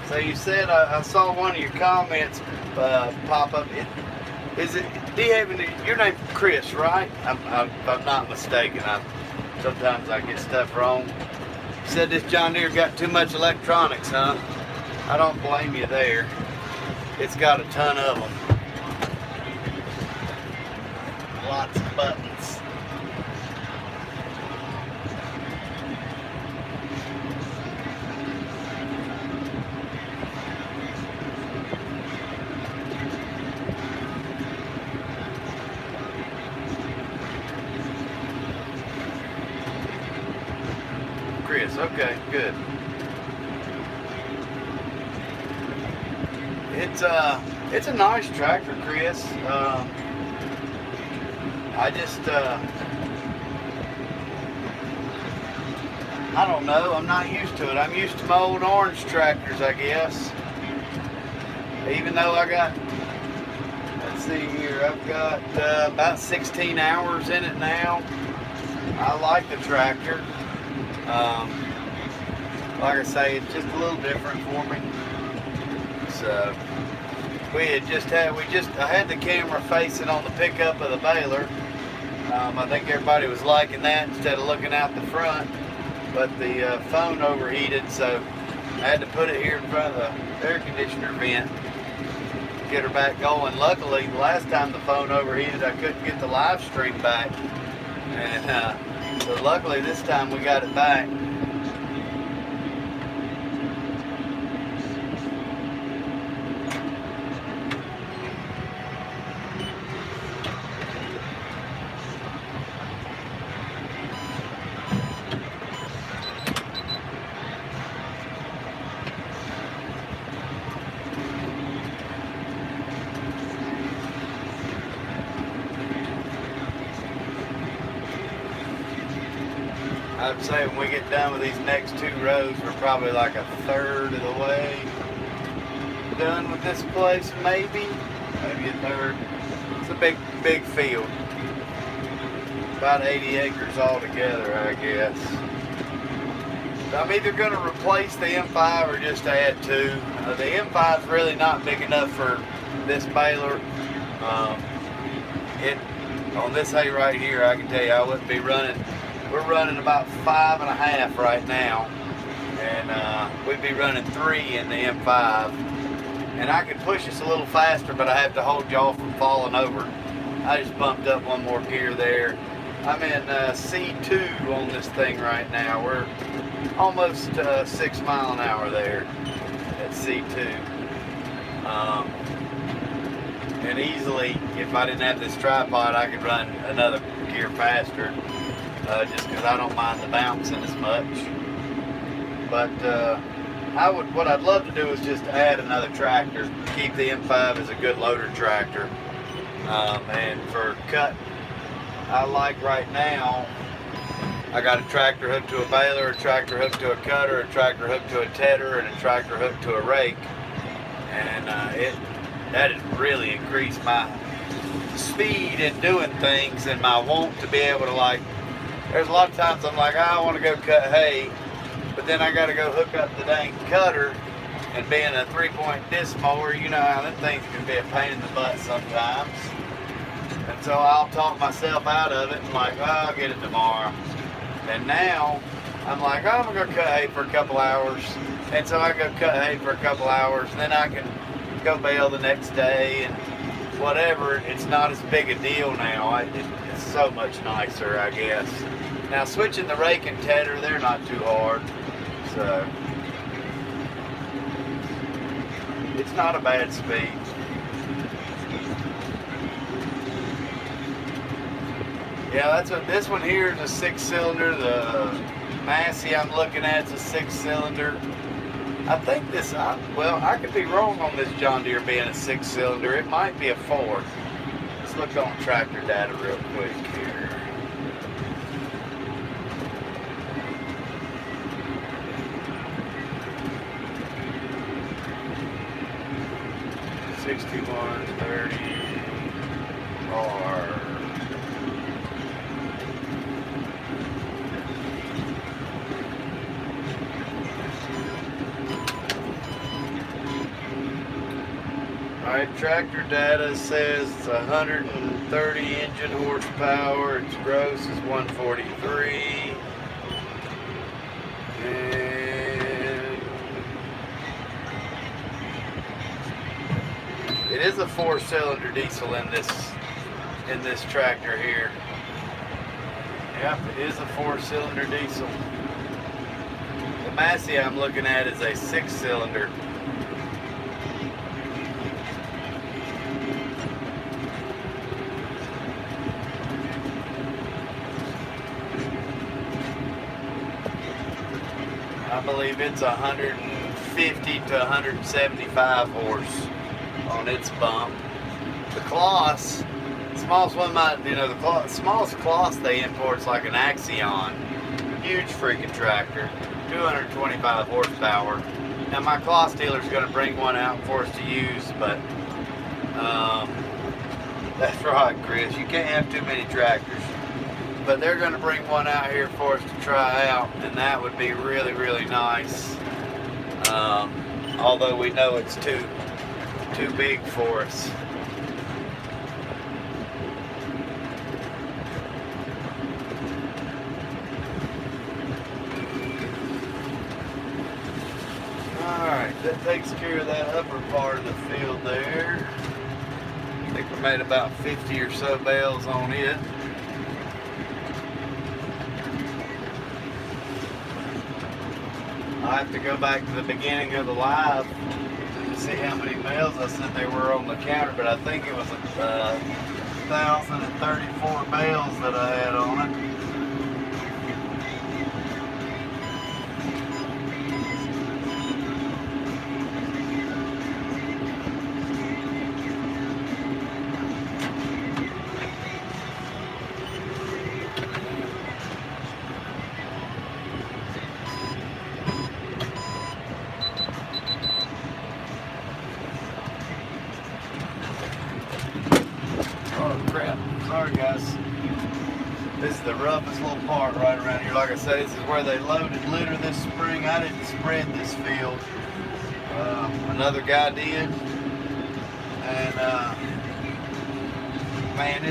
So you said, I saw one of your comments pop up. Is it D-Haven? Your name's Chris, right? If I'm not mistaken. Sometimes I get stuff wrong. You said this John Deere got too much electronics, huh? I don't blame you there. It's got a ton of them. Lots of buttons. Chris, okay, good. It's a nice tractor, Chris. I just I don't know. I'm not used to it. I'm used to my old orange tractors, I guess. Even though I got, let's see here, I've got about 16 hours in it now. I like the tractor. Like I say, it's just a little different for me. So I had the camera facing on the pickup of the baler. I think everybody was liking that instead of looking out the front. But the phone overheated, so I had to put it here in front of the air conditioner vent to get her back going. Luckily, the last time the phone overheated, I couldn't get the live stream back. And so luckily this time we got it back. I'd say when we get done with these next 2 rows, we're probably like a third of the way done with this place, maybe a third. It's a big field, about 80 acres altogether, I guess. I'm either going to replace the M5 or just add 2. The M5 is really not big enough for this baler. On this hay right here, I can tell you I wouldn't be running. We're running about 5.5 right now, and we'd be running 3 in the M5. And I could push this a little faster, but I have to hold y'all from falling over. I just bumped up one more gear there. I'm in C2 on this thing right now. We're almost 6 mile an hour there at C2. And easily, if I didn't have this tripod, I could run another gear faster. Just because I don't mind the bouncing as much. But what I'd love to do is just add another tractor, keep the M5 as a good loader tractor. And for cut, I like right now, I got a tractor hooked to a baler, a tractor hooked to a cutter, a tractor hooked to a tedder, and a tractor hooked to a rake. And that has really increased my speed in doing things and my want to be able to there's a lot of times I'm like, I want to go cut hay, but then I got to go hook up the dang cutter, and being a 3-point disc mower, you know how them things can be a pain in the butt sometimes. And so I'll talk myself out of it and I'll get it tomorrow. And now I'm like, I'm going to go cut hay for a couple hours. And so I go cut hay for a couple hours, and then I can go bale the next day and whatever. It's not as big a deal now. It's so much nicer, I guess. Now switching the rake and tedder, they're not too hard, so it's not a bad speed. Yeah, that's what this one here is, a 6-cylinder. The Massey I'm looking at is a 6-cylinder. I think this, well, I could be wrong on this John Deere being a 6-cylinder. It might be a 4. Let's look on tractor data real quick here. R. Alright, tractor data says it's 130 engine horsepower, its gross is 143. And it is a 4-cylinder diesel in this tractor here. Yep, it is a 4-cylinder diesel. The Massey I'm looking at is a 6-cylinder. I believe it's 150 to 175 horse. on its bump. The Kloss, smallest one the smallest Kloss they import is like an Axion. Huge freaking tractor, 225 horsepower. Now my Kloss dealer's going to bring one out for us to use, but that's right, Chris, you can't have too many tractors. But they're going to bring one out here for us to try out, and that would be really, really nice. Although we know it's too big for us. Alright, that takes care of that upper part of the field there. I think we made about 50 or so bales on it. I have to go back to the beginning of the live to see how many bales I said they were on the counter, but I think it was 1,034 bales that I had on it. Sorry guys, this is the roughest little part right around here. Like I said, this is where they loaded litter this spring. I didn't spread this field. Another guy did. And man,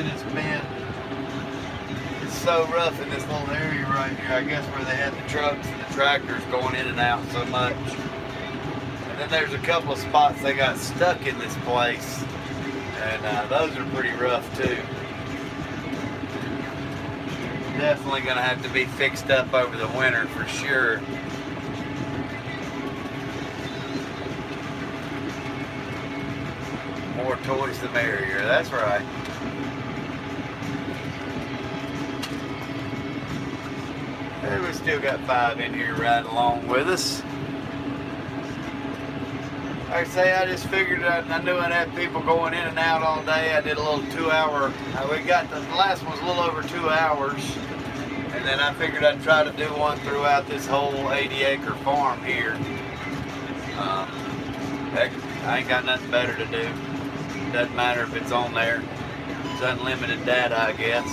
it's so rough in this little area right here. I guess where they had the trucks and the tractors going in and out so much. And then there's a couple of spots they got stuck in this place. And those are pretty rough too. Definitely going to have to be fixed up over the winter for sure. More toys the merrier, that's right. And we still got 5 in here riding along with us. Like I say, I just figured I knew I'd have people going in and out all day. I did a little 2-hour, we got the last one was a little over 2 hours. And then I figured I'd try to do one throughout this whole 80-acre farm here. Heck, I ain't got nothing better to do. Doesn't matter if it's on there. It's unlimited data, I guess.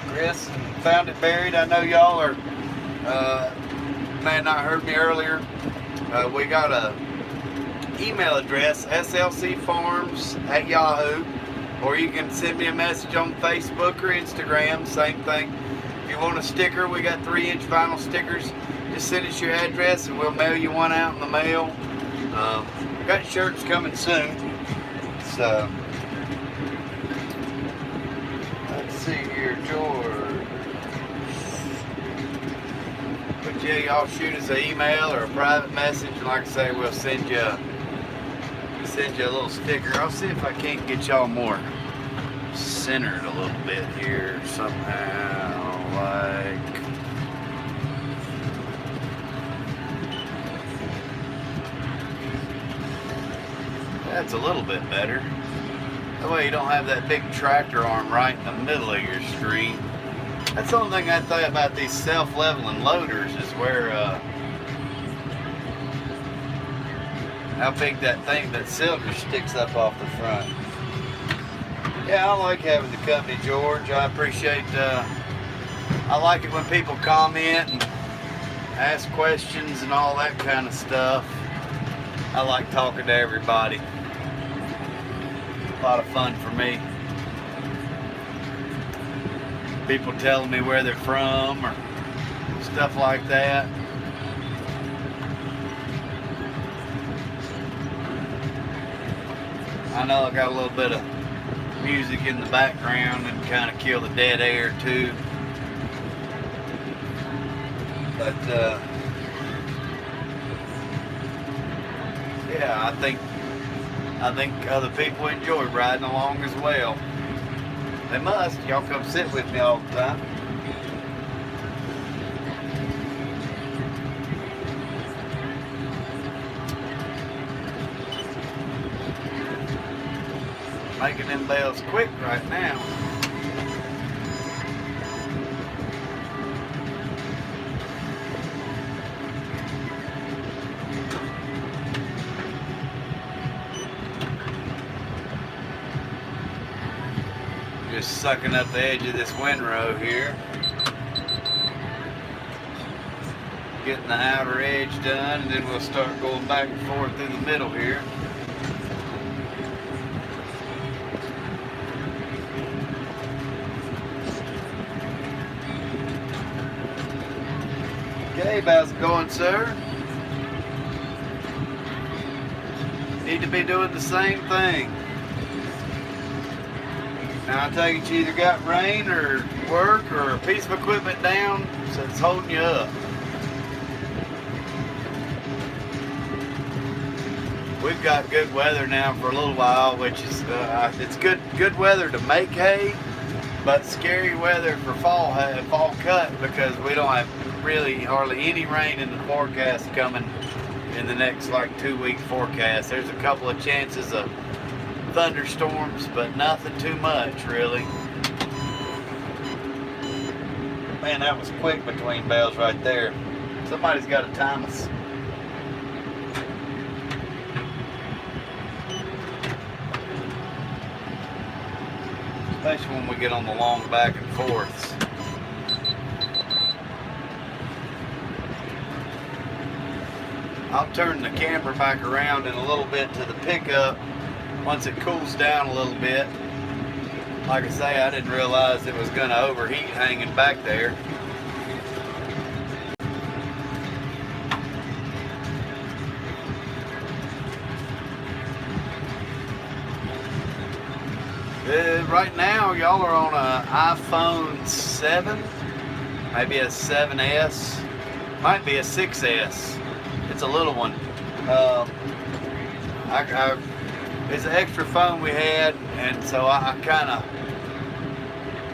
Chris, Found It Buried. I know y'all are may have not heard me earlier. We got a email address, slcfarms@yahoo, or you can send me a message on Facebook or Instagram, same thing. If you want a sticker, we got 3-inch vinyl stickers. Just send us your address and we'll mail you one out in the mail. We got shirts coming soon, so let's see here, George. But yeah, y'all shoot us an email or a private message, and like I say, we'll send you a little sticker. I'll see if I can't get y'all more centered a little bit here somehow, like. That's a little bit better. That way you don't have that big tractor arm right in the middle of your screen. That's the only thing I thought about these self-leveling loaders is where, how big that thing, that cylinder sticks up off the front. Yeah, I like having the company, George. I appreciate, I like it when people comment and ask questions and all that kind of stuff. I like talking to everybody. A lot of fun for me. People telling me where they're from or stuff like that. I know I got a little bit of music in the background and kind of kill the dead air too. But yeah, I think other people enjoy riding along as well. They must. Y'all come sit with me all the time. Making them bales quick right now. Just sucking up the edge of this windrow here. Getting the outer edge done, and then we'll start going back and forth through the middle here. Gabe, how's it going, sir? Need to be doing the same thing. Now I take it you either got rain or work or a piece of equipment down, so it's holding you up. We've got good weather now for a little while, which is it's good weather to make hay, but scary weather for fall cut, because we don't have really hardly any rain in the forecast coming in the next like 2-week forecast. There's a couple of chances of thunderstorms, but nothing too much really. Man, that was quick between bales right there. Somebody's got to time us. Especially when we get on the long back and forths. I'll turn the camera back around in a little bit to the pickup once it cools down a little bit. Like I say, I didn't realize it was going to overheat hanging back there. Right now, y'all are on an iPhone 7, maybe a 7S, might be a 6S. It's a little one. It's an extra phone we had, and so I kind of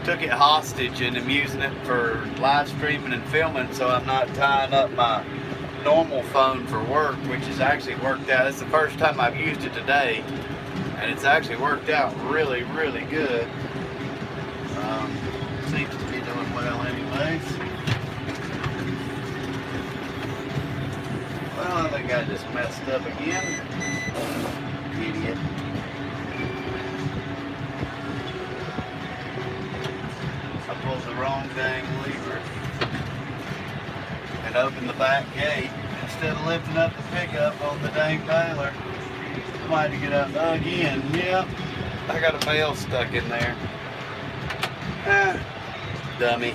took it hostage and am using it for live streaming and filming, so I'm not tying up my normal phone for work, which has actually worked out. It's the first time I've used it today, and it's actually worked out really, really good. Seems to be doing well anyways. Well, I think I just messed up again. Idiot. I pulled the wrong dang lever and opened the back gate instead of lifting up the pickup on the dang baler. I might have to get out again. Yep, I got a bale stuck in there. Dummy.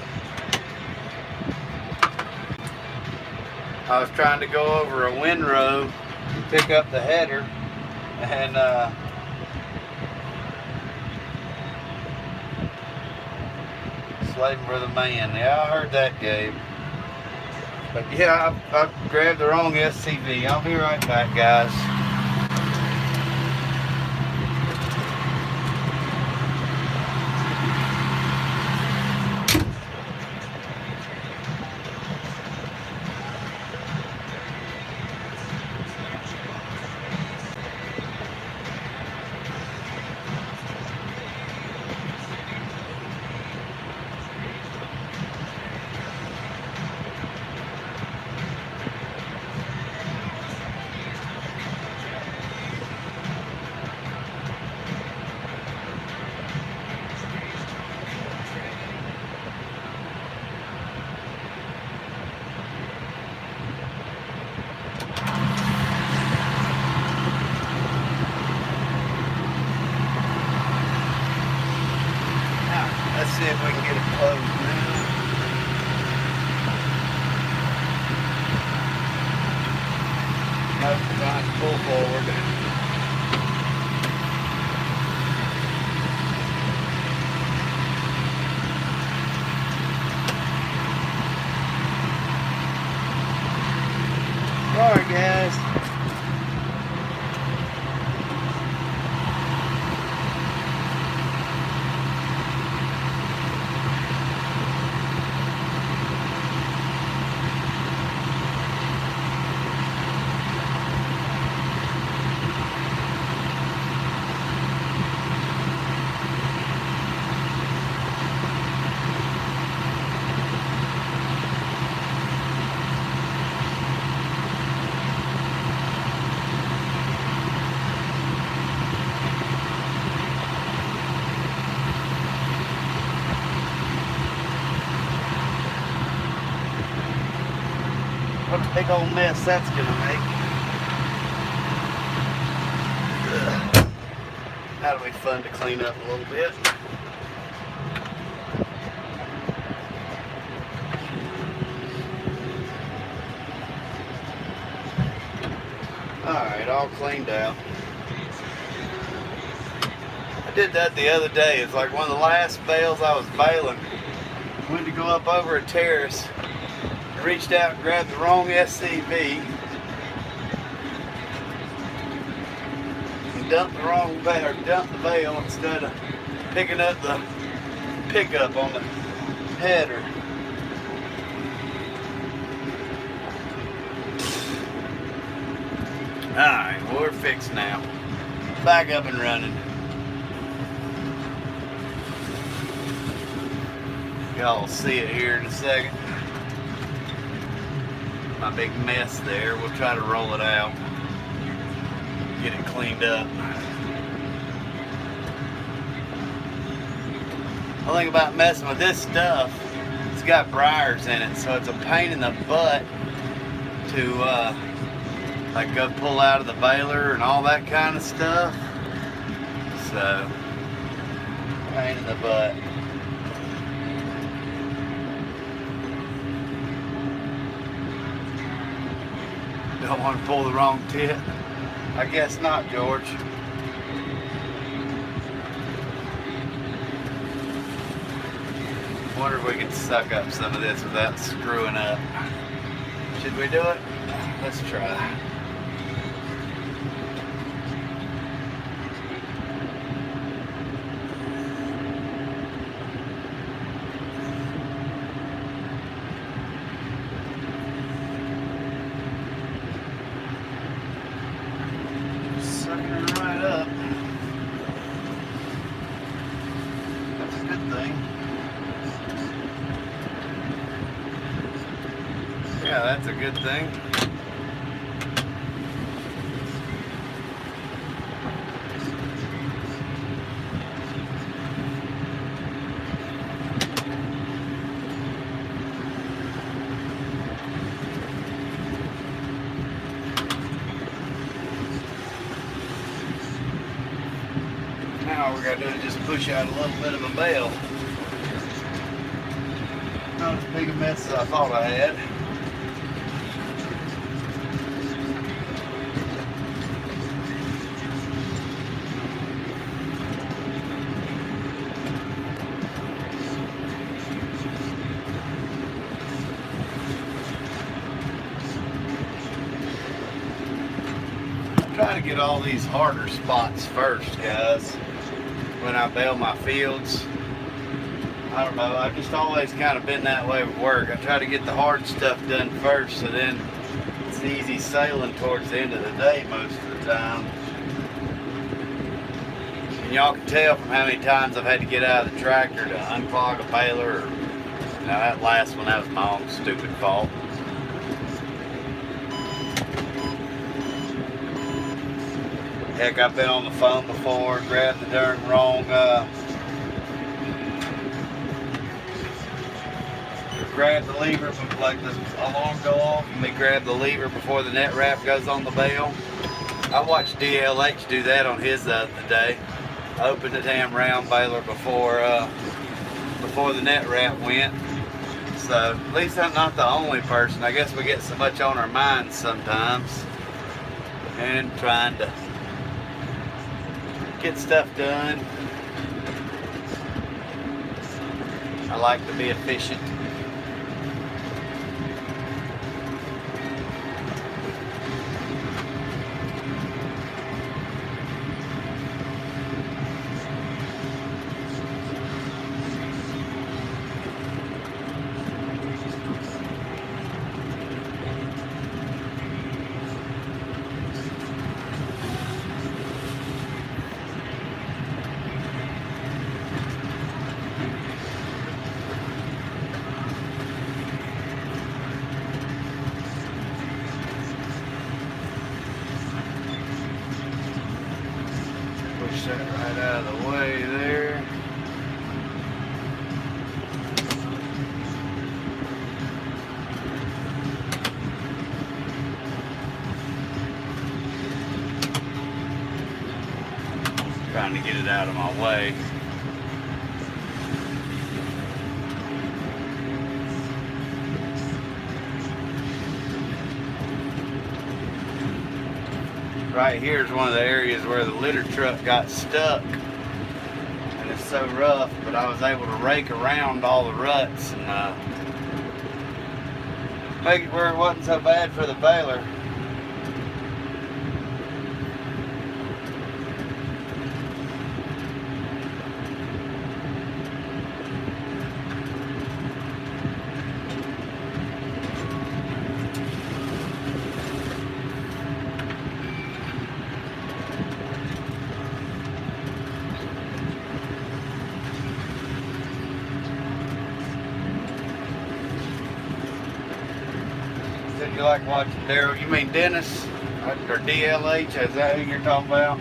I was trying to go over a windrow and pick up the header, and slaving for the man. Yeah, I heard that, Gabe. But yeah, I grabbed the wrong SCV. I'll be right back, guys. Let's see if we can get it closed now. Nope, trying to pull forward. Sorry, guys. What a big old mess that's gonna make. Ugh. That'll be fun to clean up a little bit. Alright, all cleaned out. I did that the other day. It's like one of the last bales I was baling. Went to go up over a terrace. I reached out and grabbed the wrong SCV. And dumped the wrong bale, or dumped the bale instead of picking up the pickup on the header. Alright, well, we're fixed now. Back up and running. Y'all will see it here in a second. My big mess there. We'll try to roll it out. Get it cleaned up. The thing about messing with this stuff, it's got briars in it, so it's a pain in the butt to like go pull out of the baler and all that kind of stuff. So, pain in the butt. Don't want to pull the wrong tit? I guess not, George. Wonder if we can suck up some of this without screwing up. Should we do it? Let's try. Sucking it right up. That's a good thing. Yeah, that's a good thing. Now all we gotta do is just push out a little bit of a bale. Not as big a mess as I thought I had. Try to get all these harder spots first, guys, when I bale my fields. I don't know, I've just always kind of been that way with work. I try to get the hard stuff done first, so then it's easy sailing towards the end of the day most of the time. And y'all can tell from how many times I've had to get out of the tractor to unclog a baler. Now that last one, that was my own stupid fault. Heck, I've been on the phone before, grabbed the darn wrong, grab the lever, like the alarm go off, and we grab the lever before the net wrap goes on the bale. I watched DLH do that on his the other day. Opened the damn round baler before the net wrap went. So, at least I'm not the only person. I guess we get so much on our minds sometimes. And trying to get stuff done. I like to be efficient. Push that right out of the way there. trying to get it out of my way. Right here is one of the areas where the litter truck got stuck, and it's so rough, but I was able to rake around all the ruts and make it where it wasn't so bad for the baler. You like watching Daryl? You mean Dennis? Or DLH? Is that who you're talking about?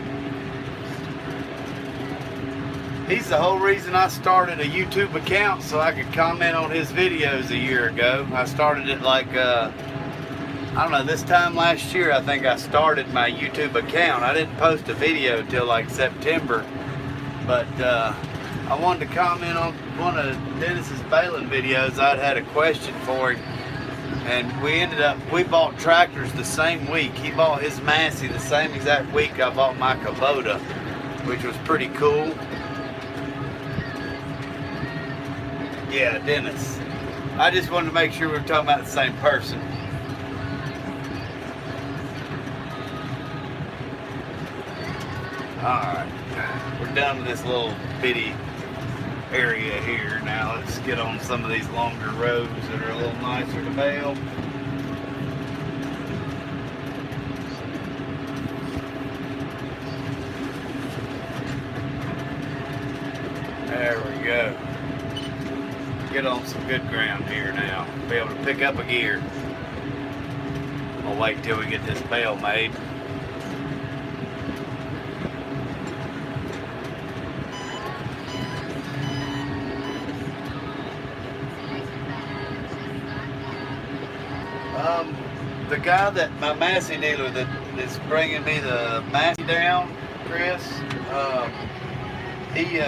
He's the whole reason I started a YouTube account, so I could comment on his videos a year ago. I started it like, I don't know, this time last year I think I started my YouTube account. I didn't post a video till like September, but I wanted to comment on one of Dennis's baling videos. I'd had a question for him. And we bought tractors the same week. He bought his Massey the same exact week I bought my Kubota, which was pretty cool. Yeah, Dennis. I just wanted to make sure we were talking about the same person. Alright, we're done with this little bitty area here. Now let's get on some of these longer roads that are a little nicer to bale. There we go. Get on some good ground here now. Be able to pick up a gear. We'll wait till we get this bale made. The guy that, my Massey dealer that is bringing me the Massey down, Chris, he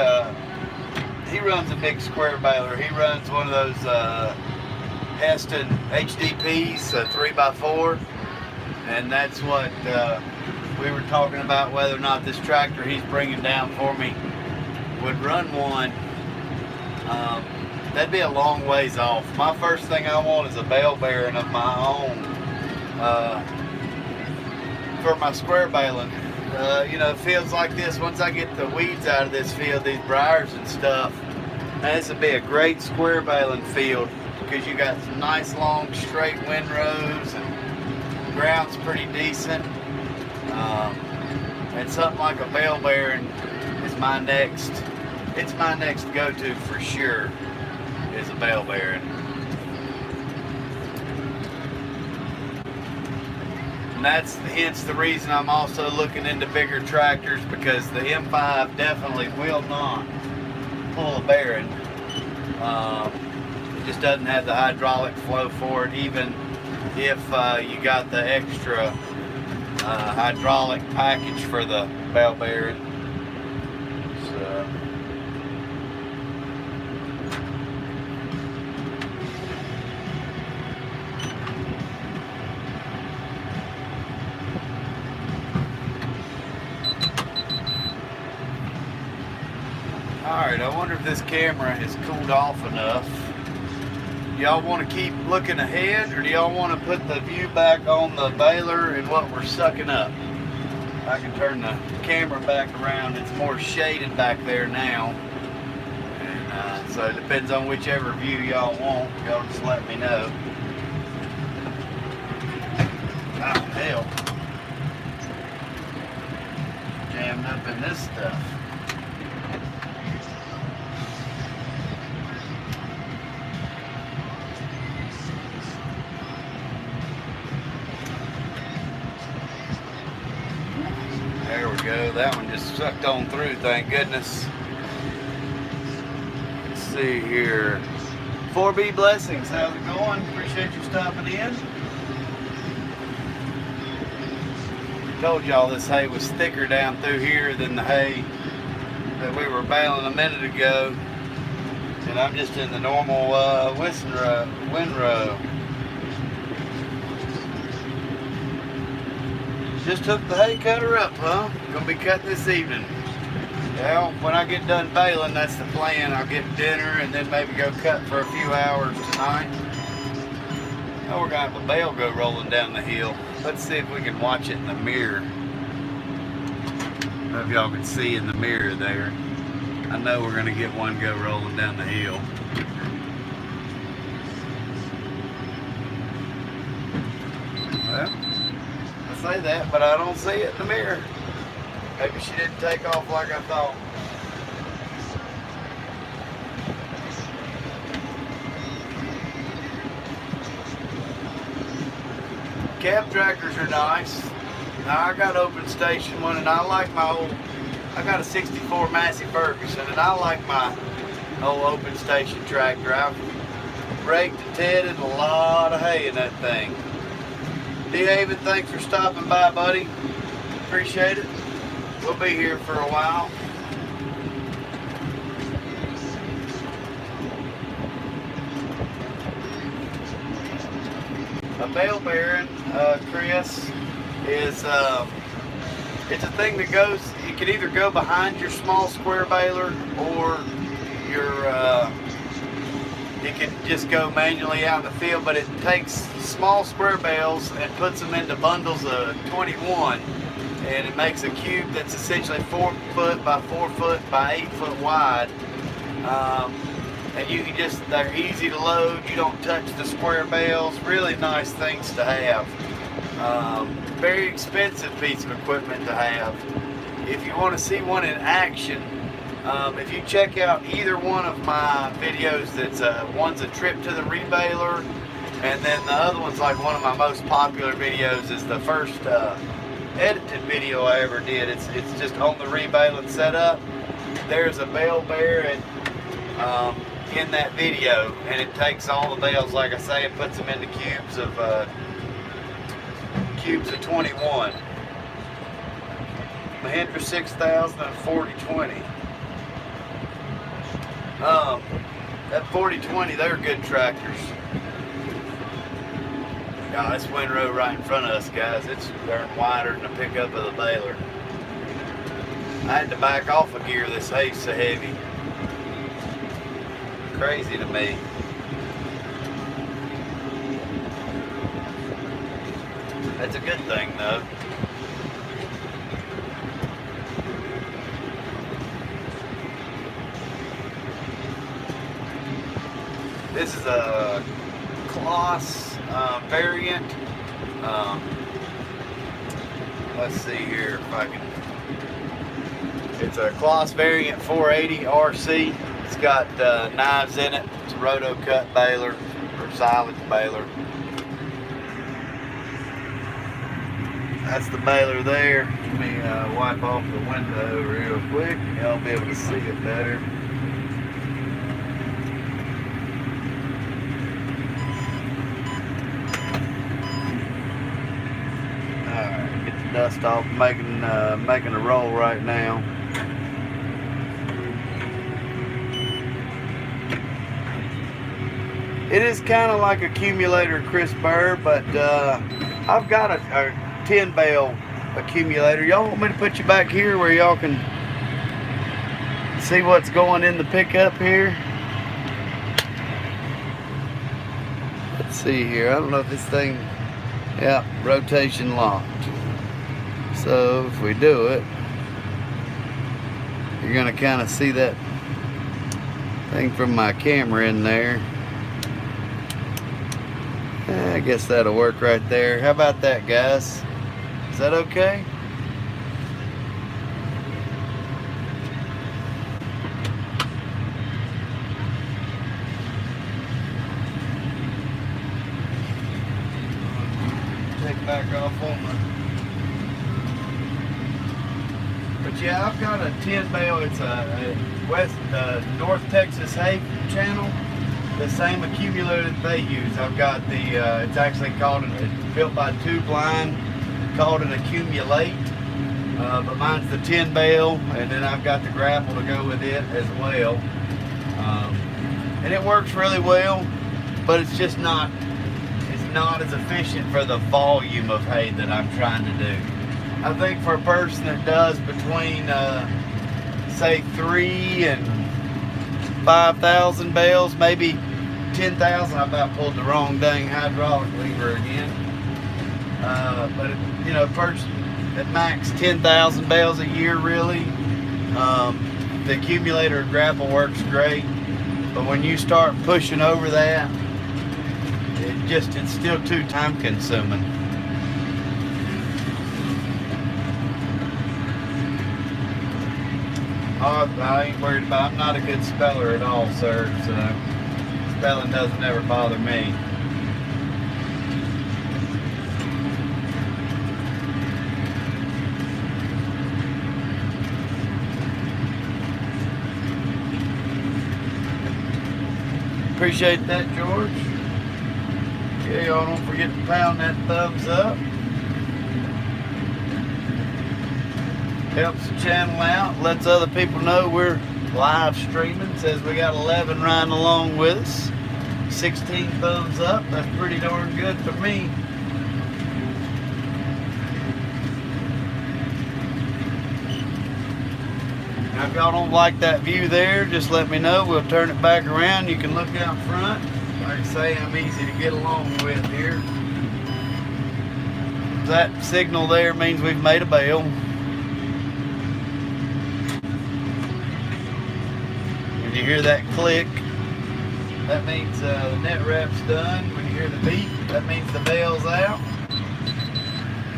runs a big square baler. He runs one of those Heston HDPs, 3x4, and that's what we were talking about, whether or not this tractor he's bringing down for me would run one. That'd be a long ways off. My first thing I want is a bale bearing of my own for my square baling. You know, fields like this, once I get the weeds out of this field, these briars and stuff, man, this would be a great square baling field because you got some nice long straight windrows and the ground's pretty decent. And something like a bale bearing is my next go-to for sure, is a bale bearing. And that's hence the reason I'm also looking into bigger tractors, because the M5 definitely will not pull a bearing. It just doesn't have the hydraulic flow for it, even if you got the extra hydraulic package for the bale bearing. So alright, I wonder if this camera has cooled off enough. Y'all want to keep looking ahead, or do y'all want to put the view back on the baler and what we're sucking up? I can turn the camera back around. It's more shaded back there now. And so it depends on whichever view y'all want. Y'all just let me know. Oh, hell. Jammed up in this stuff. There we go. That one just sucked on through, thank goodness. Let's see here. 4B Blessings, how's it going? Appreciate you stopping in. Told y'all this hay was thicker down through here than the hay that we were baling a minute ago, and I'm just in the normal windrow. Just took the hay cutter up, huh? Gonna be cutting this evening. Well, when I get done baling, that's the plan. I'll get dinner and then maybe go cut for a few hours tonight. Now we're gonna have a bale go rolling down the hill. Let's see if we can watch it in the mirror. I hope y'all can see in the mirror there. I know we're gonna get one go rolling down the hill. Well, I say that, but I don't see it in the mirror. Maybe she didn't take off like I thought. Cab tractors are nice. Now I got open station one, and I like my old, I got a 64 Massey Ferguson, and I like my old open station tractor. I've raked and tedded a lot of hay in that thing. D-Haven, thanks for stopping by, buddy. Appreciate it. We'll be here for a while. A bale bearing, Chris, is it's a thing that goes, you can either go behind your small square baler, or you can just go manually out in the field, but it takes small square bales and puts them into bundles of 21, and it makes a cube that's essentially 4 foot by 4 foot by 8 foot wide. And you can just, they're easy to load, you don't touch the square bales. Really nice things to have. Very expensive piece of equipment to have. If you want to see one in action, if you check out either one of my videos, that's one's a trip to the rebaler, and then the other one's like one of my most popular videos, is the first edited video I ever did. It's just on the rebaling setup. There's a bale bearing in that video, and it takes all the bales, like I say, and puts them into cubes of 21. Mahindra 6000 and 4020. That 4020, they're good tractors. God, this windrow right in front of us, guys, it's darn wider than the pickup of the baler. I had to back off a gear, this hay's so heavy. Crazy to me. That's a good thing, though. This is a Kloss variant. Let's see here if I can. It's a Kloss variant 480 RC. It's got knives in it. It's a roto cut baler or silage baler. That's the baler there. Let me wipe off the window real quick. Y'all be able to see it better. Alright, get the dust off. Making a roll right now. It is kind of like accumulator Chris Burr, but I've got a 10 bale accumulator. Y'all want me to put you back here where y'all can see what's going in the pickup here? Let's see here. I don't know if this thing, yeah, rotation locked. So if we do it, you're gonna kind of see that thing from my camera in there. I guess that'll work right there. How about that, guys? Is that okay? Take back off on the... But yeah, I've got a 10 bale. It's a North Texas hay channel. The same accumulator that they use. I've got the, it's actually called, it's built by Tube Line, called an Accumulate. but mine's the 10 bale, and then I've got the grapple to go with it as well. And it works really well, but it's just not as efficient for the volume of hay that I'm trying to do. I think for a person that does between say 3 and 5,000 bales, maybe 10,000. I about pulled the wrong dang hydraulic lever again. But you know, first at max 10,000 bales a year, really. The accumulator grapple works great, but when you start pushing over that, it's still too time consuming. Oh, I ain't worried about. I'm not a good speller at all, sir. So spelling doesn't ever bother me. Appreciate that, George. Yeah, y'all don't forget to pound that thumbs up. Helps the channel out, lets other people know we're live streaming. Says we got 11 riding along with us. 16 thumbs up, that's pretty darn good for me. Now if y'all don't like that view there, just let me know. We'll turn it back around. You can look out front. Like I say, I'm easy to get along with here. That signal there means we've made a bale. When you hear that click, that means the net wrap's done. When you hear the beep, that means the bale's out.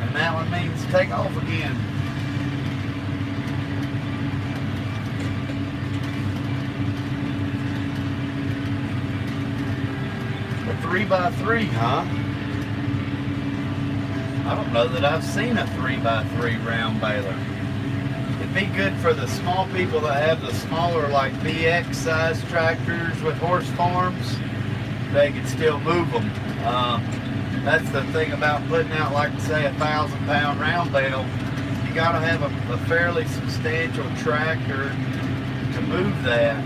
And that one means take off again. A 3x3, huh? I don't know that I've seen a 3x3 round baler. It'd be good for the small people that have the smaller, like BX size tractors with horse farms. They can still move them. That's the thing about putting out, like say, a 1,000-pound round bale. You got to have a fairly substantial tractor to move that.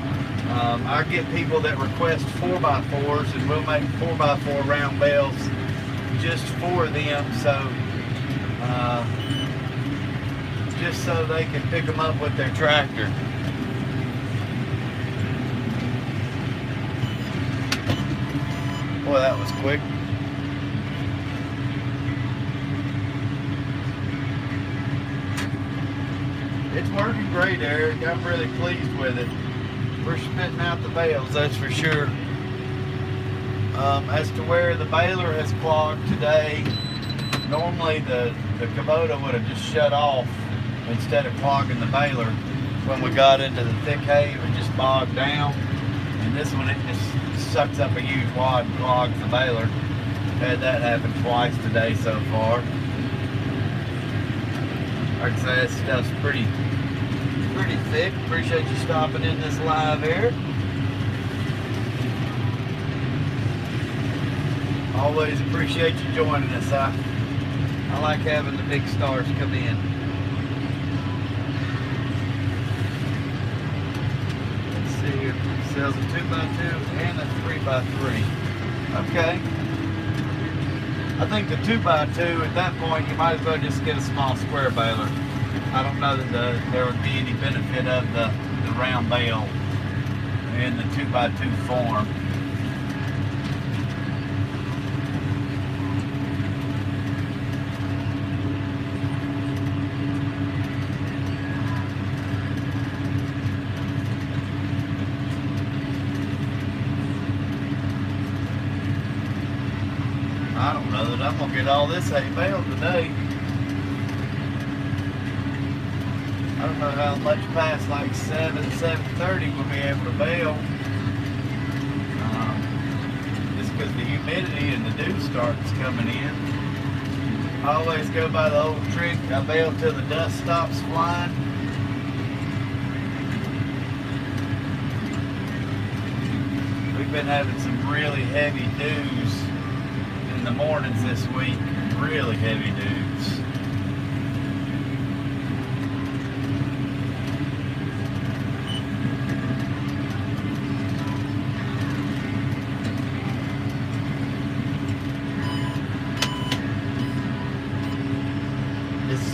I get people that request 4x4s, and we'll make 4x4 round bales just for them, so just so they can pick them up with their tractor. Boy, that was quick. It's working great, Eric. I'm really pleased with it. We're spitting out the bales, that's for sure. As to where the baler has clogged today, normally the Kubota would have just shut off instead of clogging the baler. When we got into the thick hay, it would just bog down. And this one, it just sucks up a huge wad and clogs the baler. Had that happen twice today so far. Like I say, this stuff's pretty thick. Appreciate you stopping in this live here. Always appreciate you joining us. I like having the big stars come in. Let's see here. It sells a 2x2 and a 3x3. Okay. I think the 2x2, at that point, you might as well just get a small square baler. I don't know that there would be any benefit of the round bale in the 2x2 form. I don't know that I'm going to get all this hay baled today. I don't know how much past like 7:30 we'll be able to bale. Just because the humidity and the dew starts coming in. I always go by the old trick. I bale till the dust stops flying. We've been having some really heavy dews in the mornings this week. Really heavy dews.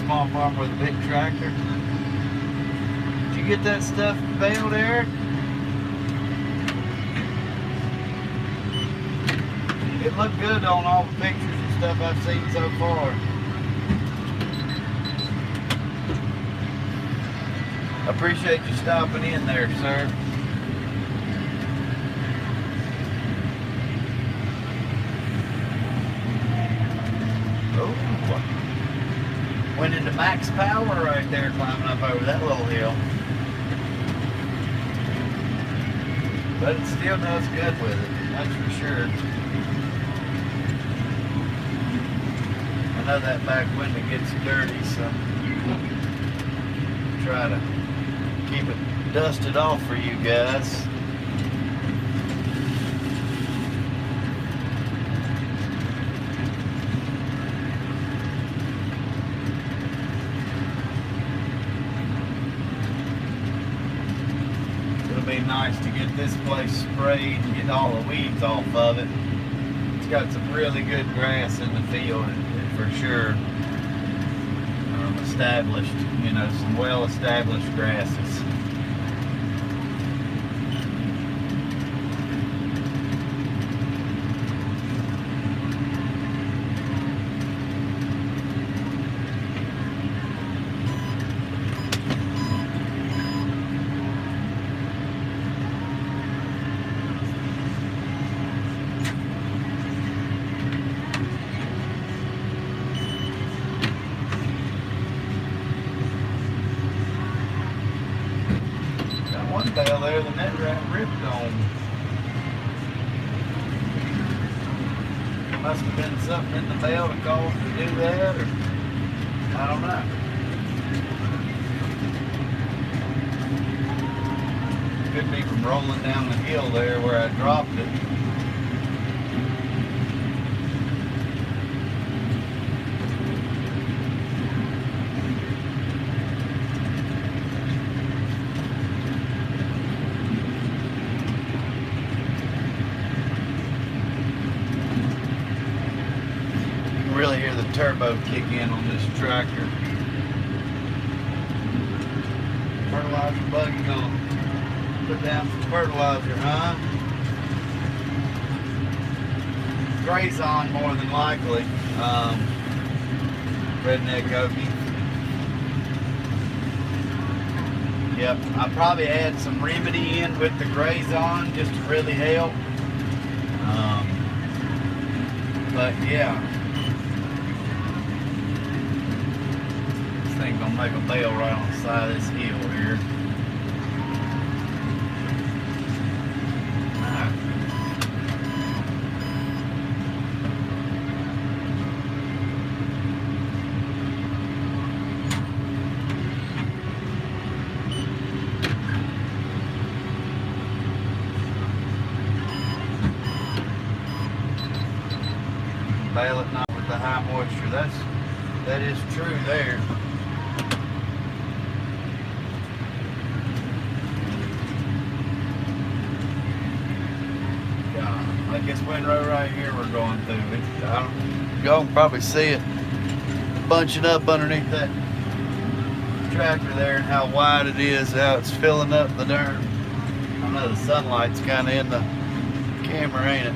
small farm with a big tractor. Did you get that stuff baled, Eric? It looked good on all the pictures and stuff I've seen so far. I appreciate you stopping in there, sir. Oh, went into max power right there climbing up over that little hill. But it still does good with it, that's for sure. I know that back window gets dirty, so try to keep it dusted off for you guys. It'll be nice to get this place sprayed and get all the weeds off of it. It's got some really good grass in the field, for sure. Established, you know, some well-established grasses. One bale there, the net rat ripped on. Must have been something in the bale to cause to do that, or I don't know. Could be from rolling down the hill there where I dropped it. Really hear the turbo kick in on this tractor. Fertilizer buggy gonna put down some fertilizer, huh? Graze on more than likely. Redneck Okie. Yep, I probably add some remedy in with the graze on just to really help. But yeah. Thing gonna make a bale right on the side of this hill here. Alright. Bale it not with the high moisture. That is true there. Like this windrow right here we're going through. Y'all can probably see it bunching up underneath that tractor there and how wide it is, how it's filling up the dirt. I know the sunlight's kind of in the camera, ain't it?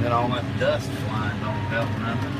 Then all that dust flying don't help nothing.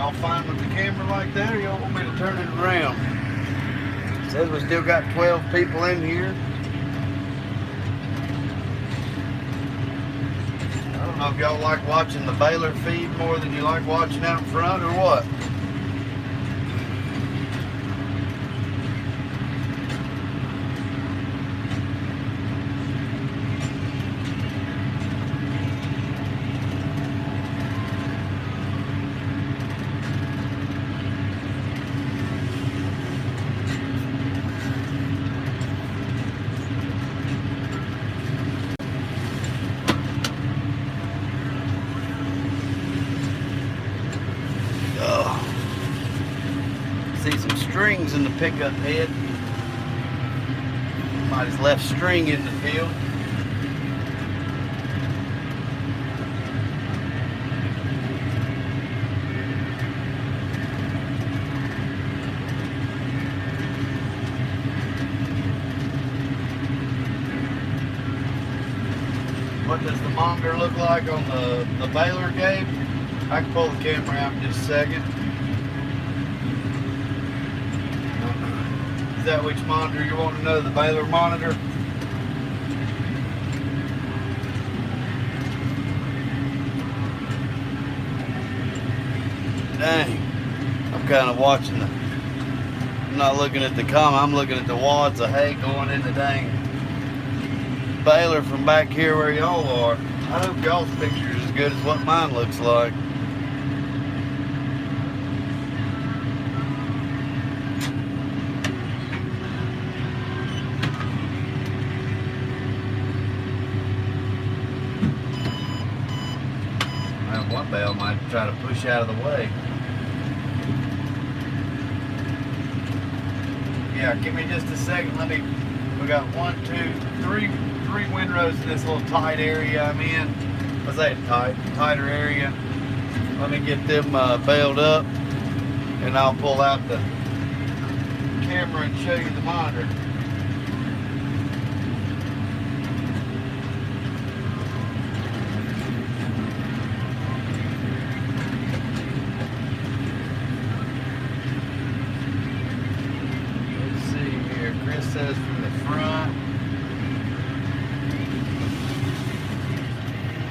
Y'all fine with the camera like that, or y'all want me to turn it around? It says we still got 12 people in here. I don't know if y'all like watching the baler feed more than you like watching out front or what. See some strings in the pickup head. Somebody's left string in the field. What does the monitor look like on the baler, Gabe? I can pull the camera out in just a second. Is that which monitor you want to know? The baler monitor? Dang. I'm kind of watching I'm not looking at the comment, I'm looking at the wads of hay going in the dang baler from back here where y'all are. I hope y'all's picture is as good as what mine looks like. One bale might try to push out of the way. Yeah, give me just a second. We got 1, 2, 3 windrows in this little tight area I'm in. What's that, tighter area? Let me get them bailed up, and I'll pull out the camera and show you the monitor. Says from the front.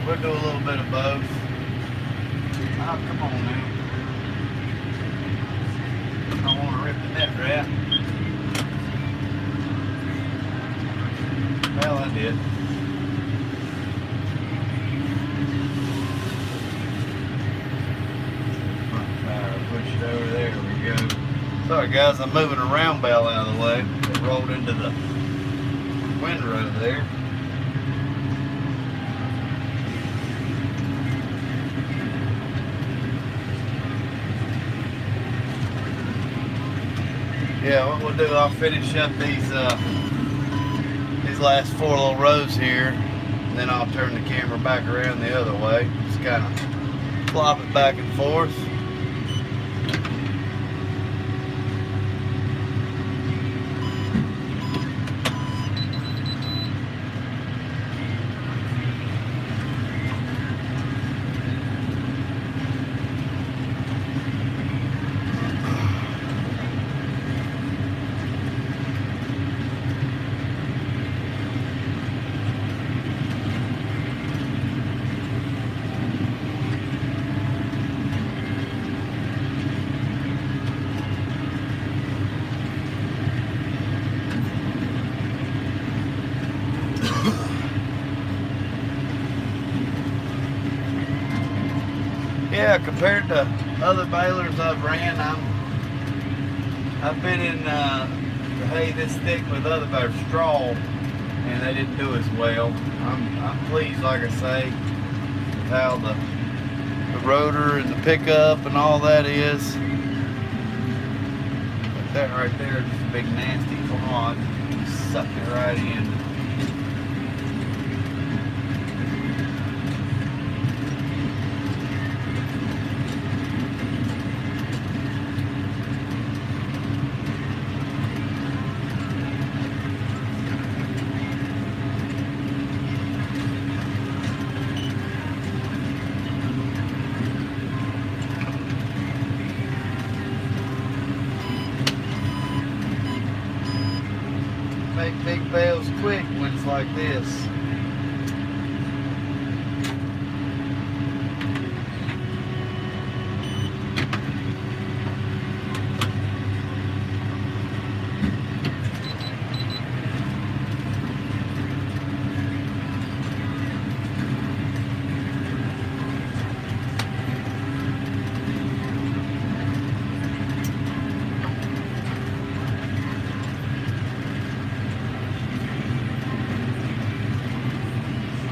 We'll do a little bit of both. Oh, come on now. I don't want to rip the net wrap. Well, I did. Front tire, push it over there. There we go. Sorry guys, I'm moving a round bale out of the way. It rolled into the windrow there. Yeah, what we'll do, I'll finish up these last 4 little rows here, and then I'll turn the camera back around the other way. Just kind of flop it back and forth. Yeah, compared to other balers I've ran, I've been in hay this thick with other balers, straw, and they didn't do as well. I'm pleased, like I say, with how the rotor and the pickup and all that is. But that right there is just a big nasty clod. Suck it right in. big bales quick when it's like this.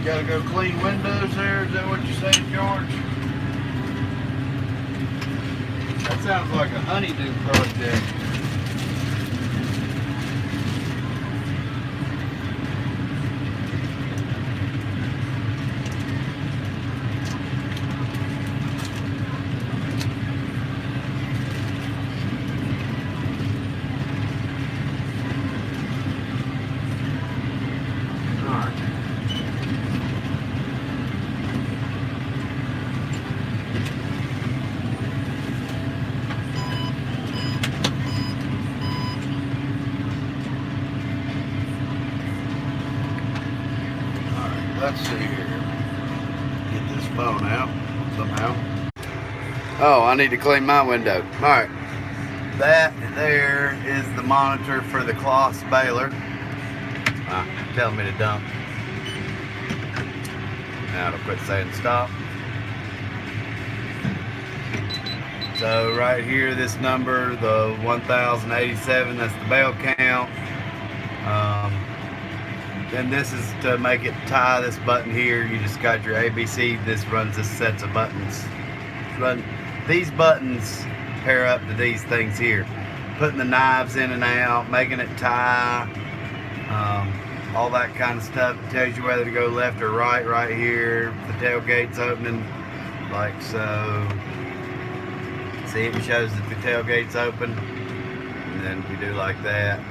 Gotta go clean windows there, is that what you're saying, George? That sounds like a honeydew project. Let's see here. Get this phone out somehow. Oh, I need to clean my window. Alright. That there is the monitor for the cloth baler. Telling me to dump. Now it'll quit saying stop. So right here, this number, the 1087, that's the bale count. Then this is to make it tie this button here. You just got your ABC. This runs this sets of buttons. These buttons pair up to these things here. Putting the knives in and out, making it tie, all that kind of stuff. It tells you whether to go left or right here. The tailgate's opening like so. See, it shows that the tailgate's open. And then we do like that.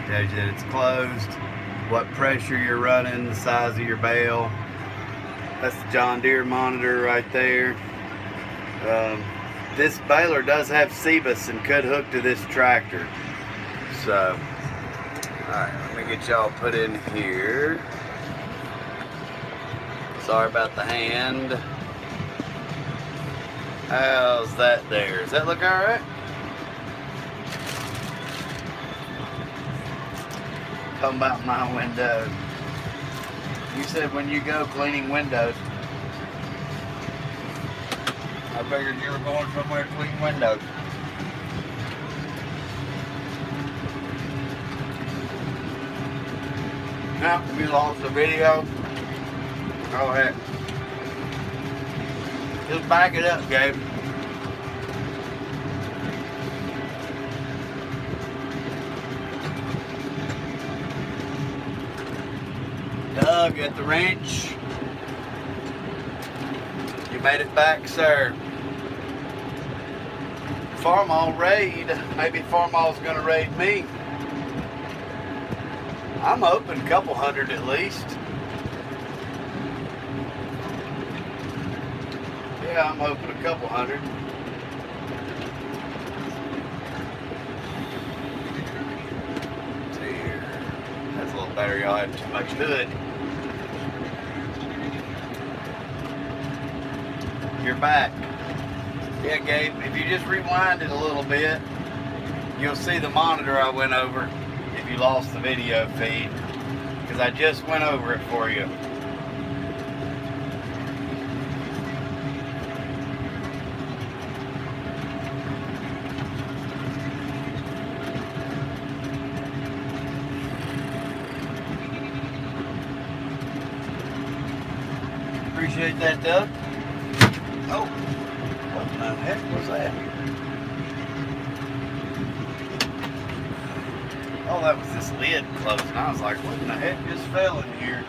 Tells you that it's closed, what pressure you're running, the size of your bale. That's the John Deere monitor right there. This baler does have CBUS and could hook to this tractor. So, alright, let me get y'all put in here. Sorry about the hand. How's that there? Does that look alright? Talking about my window. You said when you go cleaning windows. I figured you were going somewhere to clean windows. Now, we lost the video. Go ahead. Just back it up, Gabe. Doug at the wrench. You made it back, sir. Farmall raid. Maybe Farmall's gonna raid me. I'm hoping a couple hundred at least. Yeah, I'm hoping a couple hundred. Let's see here. That's a little better. Y'all had too much hood. You're back. Yeah, Gabe, if you just rewind it a little bit, you'll see the monitor I went over if you lost the video feed, because I just went over it for you. Appreciate that, Doug. Oh, what the heck was that? Oh, that was this lid closing. I was like, what in the heck just fell in here?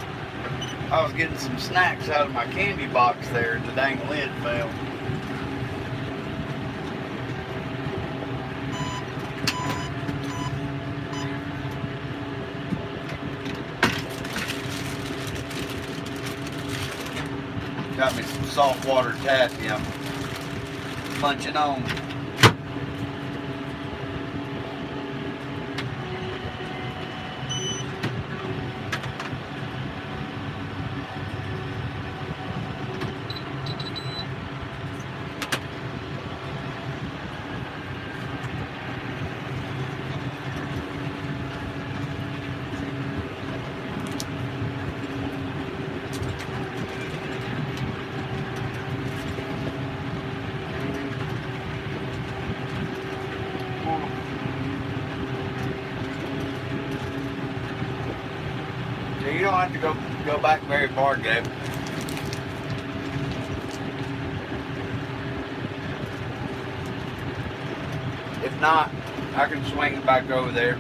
I was getting some snacks out of my candy box there and the dang lid fell. Got me some saltwater taffy I'm munching on. So you don't have to go back very far, Gabe. If not, I can swing it back over there.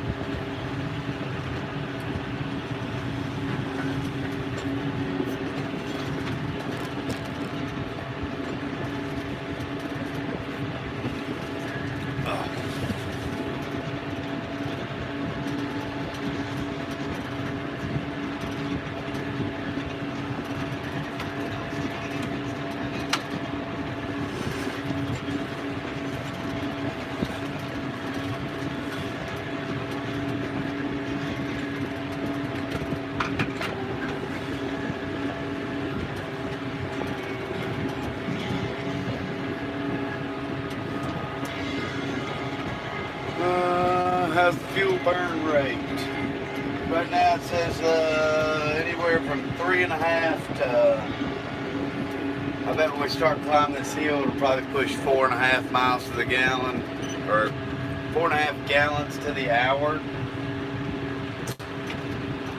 How's the fuel burn rate? Right now it says anywhere from 3.5 to, I bet when we start climbing this hill it'll probably push 4.5 miles to the gallon, or 4.5 gallons to the hour.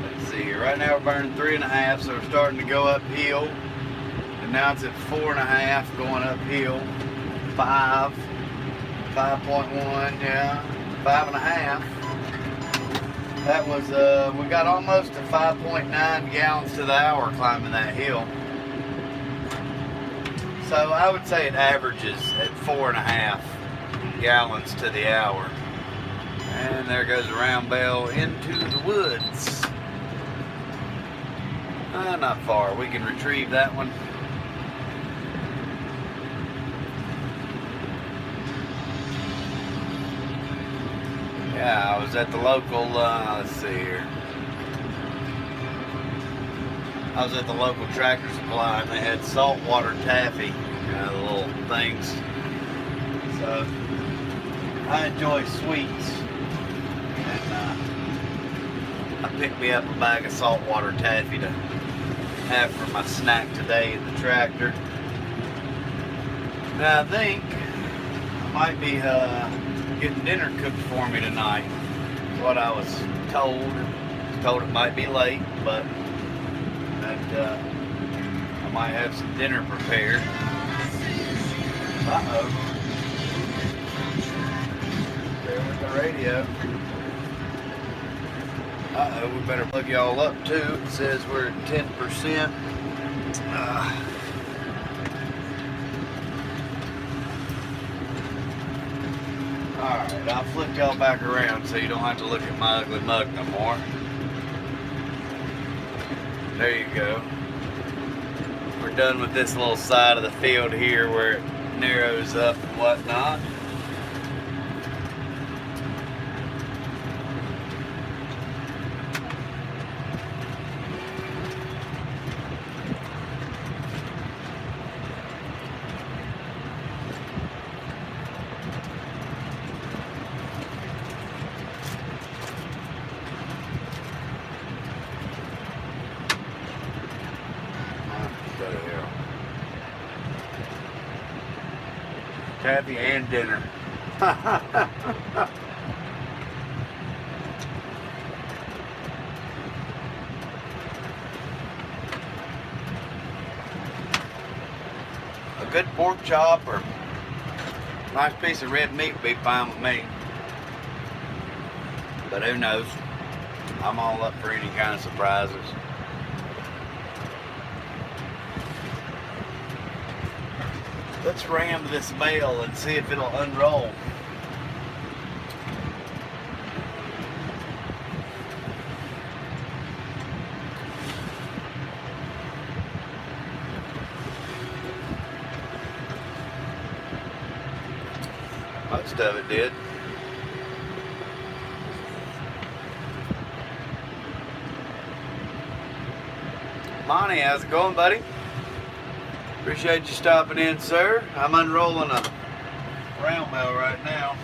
Let's see here, right now we're burning 3.5, so we're starting to go uphill, and now it's at 4.5 going uphill. 5.1, yeah. 5.5. That was, we got almost to 5.9 gallons to the hour climbing that hill. So I would say it averages at 4.5 gallons to the hour. And there goes the round bell into the woods. Not far. We can retrieve that one. Yeah, I was at the local, let's see here. I was at the local Tractor Supply and they had saltwater taffy, the little things. So, I enjoy sweets. And I picked me up a bag of saltwater taffy to have for my snack today at the tractor. Now I think I might be getting dinner cooked for me tonight. That's what I was told. I was told it might be late, but that I might have some dinner prepared. Uh-oh. There went the radio. Uh-oh, we better plug y'all up too. It says we're at 10%. Alright, I'll flip y'all back around so you don't have to look at my ugly mug no more. There you go. We're done with this little side of the field here where it narrows up and whatnot. Taffy and dinner. A good pork chop or a nice piece of red meat would be fine with me. But who knows? I'm all up for any kind of surprises. Let's ram this bale and see if it'll unroll. Most of it did. Monty, how's it going, buddy? Appreciate you stopping in, sir. I'm unrolling a round bell right now.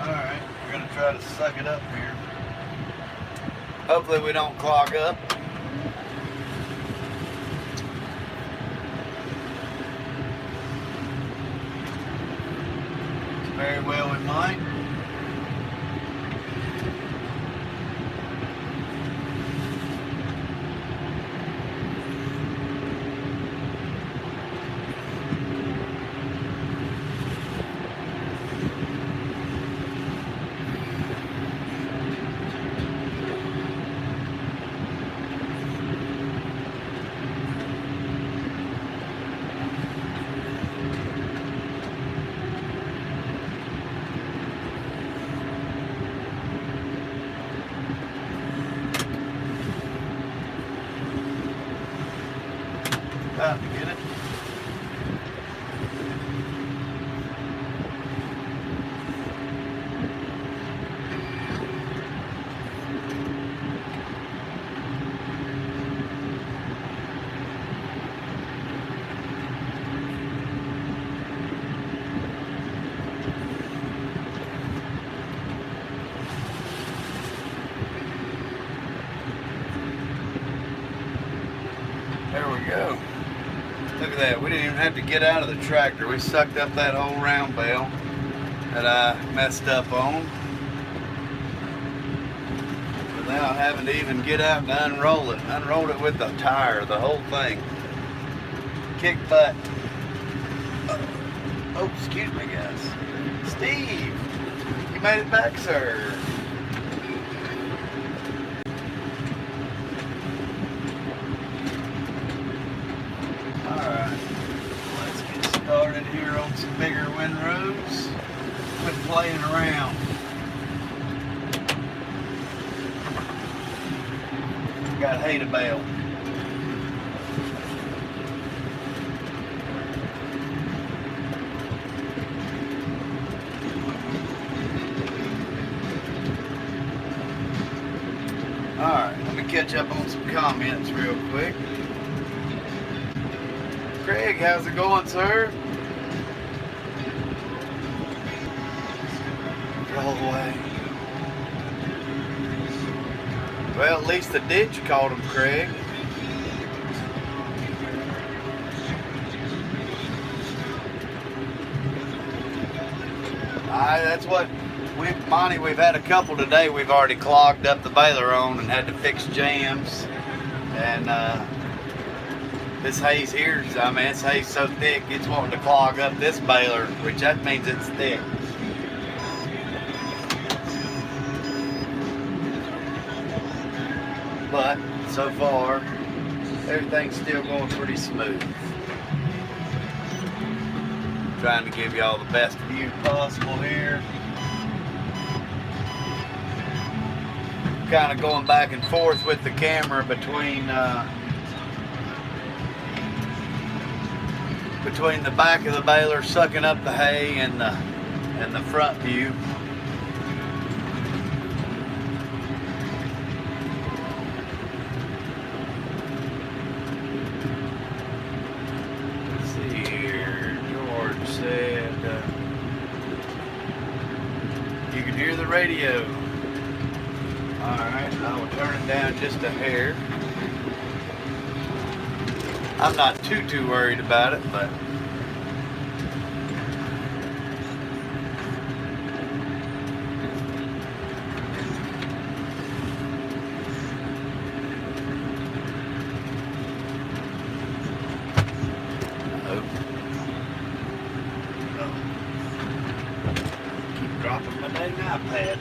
Alright, we're going to try to suck it up here. Hopefully we don't clog up. Very well we might. about to get it. There we go. Look at that. We didn't even have to get out of the tractor. We sucked up that whole round bale that I messed up on without having to even get out and unroll it. Unrolled it with the tire, the whole thing. Kick butt. Oh, excuse me, guys. Steve, you made it back, sir. Alright, let's get started here on some bigger windrows. Quit playing around. Got hay to bale. Alright, let me catch up on some comments real quick. Craig, how's it going, sir? Roll away. Well, at least the ditch caught him, Craig. That's what Monty, we've had a couple today we've already clogged up the baler on and had to fix jams. And this hay's here, I mean, this hay's so thick, it's wanting to clog up this baler, which that means it's thick. But so far, everything's still going pretty smooth. Trying to give y'all the best view possible here. Kind of going back and forth with the camera between the back of the baler sucking up the hay and the front view. Let's see here. George said you can hear the radio. Alright, I will turn it down just a hair. I'm not too worried about it, but keep dropping my dang iPad.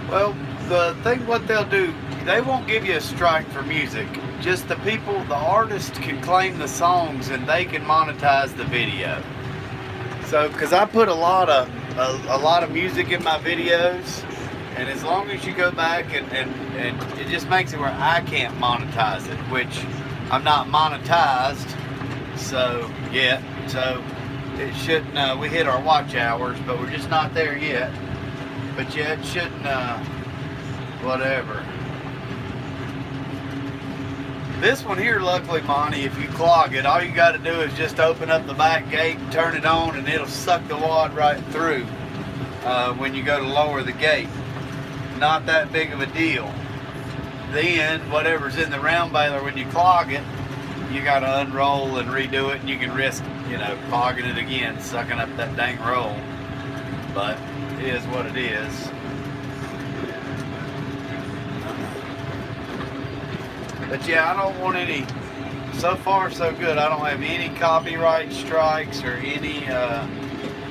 Well, the thing what they'll do, they won't give you a strike for music. Just the people, the artist can claim the songs and they can monetize the video. So, because I put a lot of music in my videos, and as long as you go back and it just makes it where I can't monetize it, which I'm not monetized, so yet. So it shouldn't. We hit our watch hours, but we're just not there yet. But yeah, it shouldn't, whatever. This one here, luckily, Monty, if you clog it, all you got to do is just open up the back gate, turn it on, and it'll suck the wad right through when you go to lower the gate. Not that big of a deal. Then, whatever's in the round baler, when you clog it, you got to unroll and redo it, and you can risk, clogging it again, sucking up that dang roll. But it is what it is. But yeah, I don't want any so far so good. I don't have any copyright strikes or any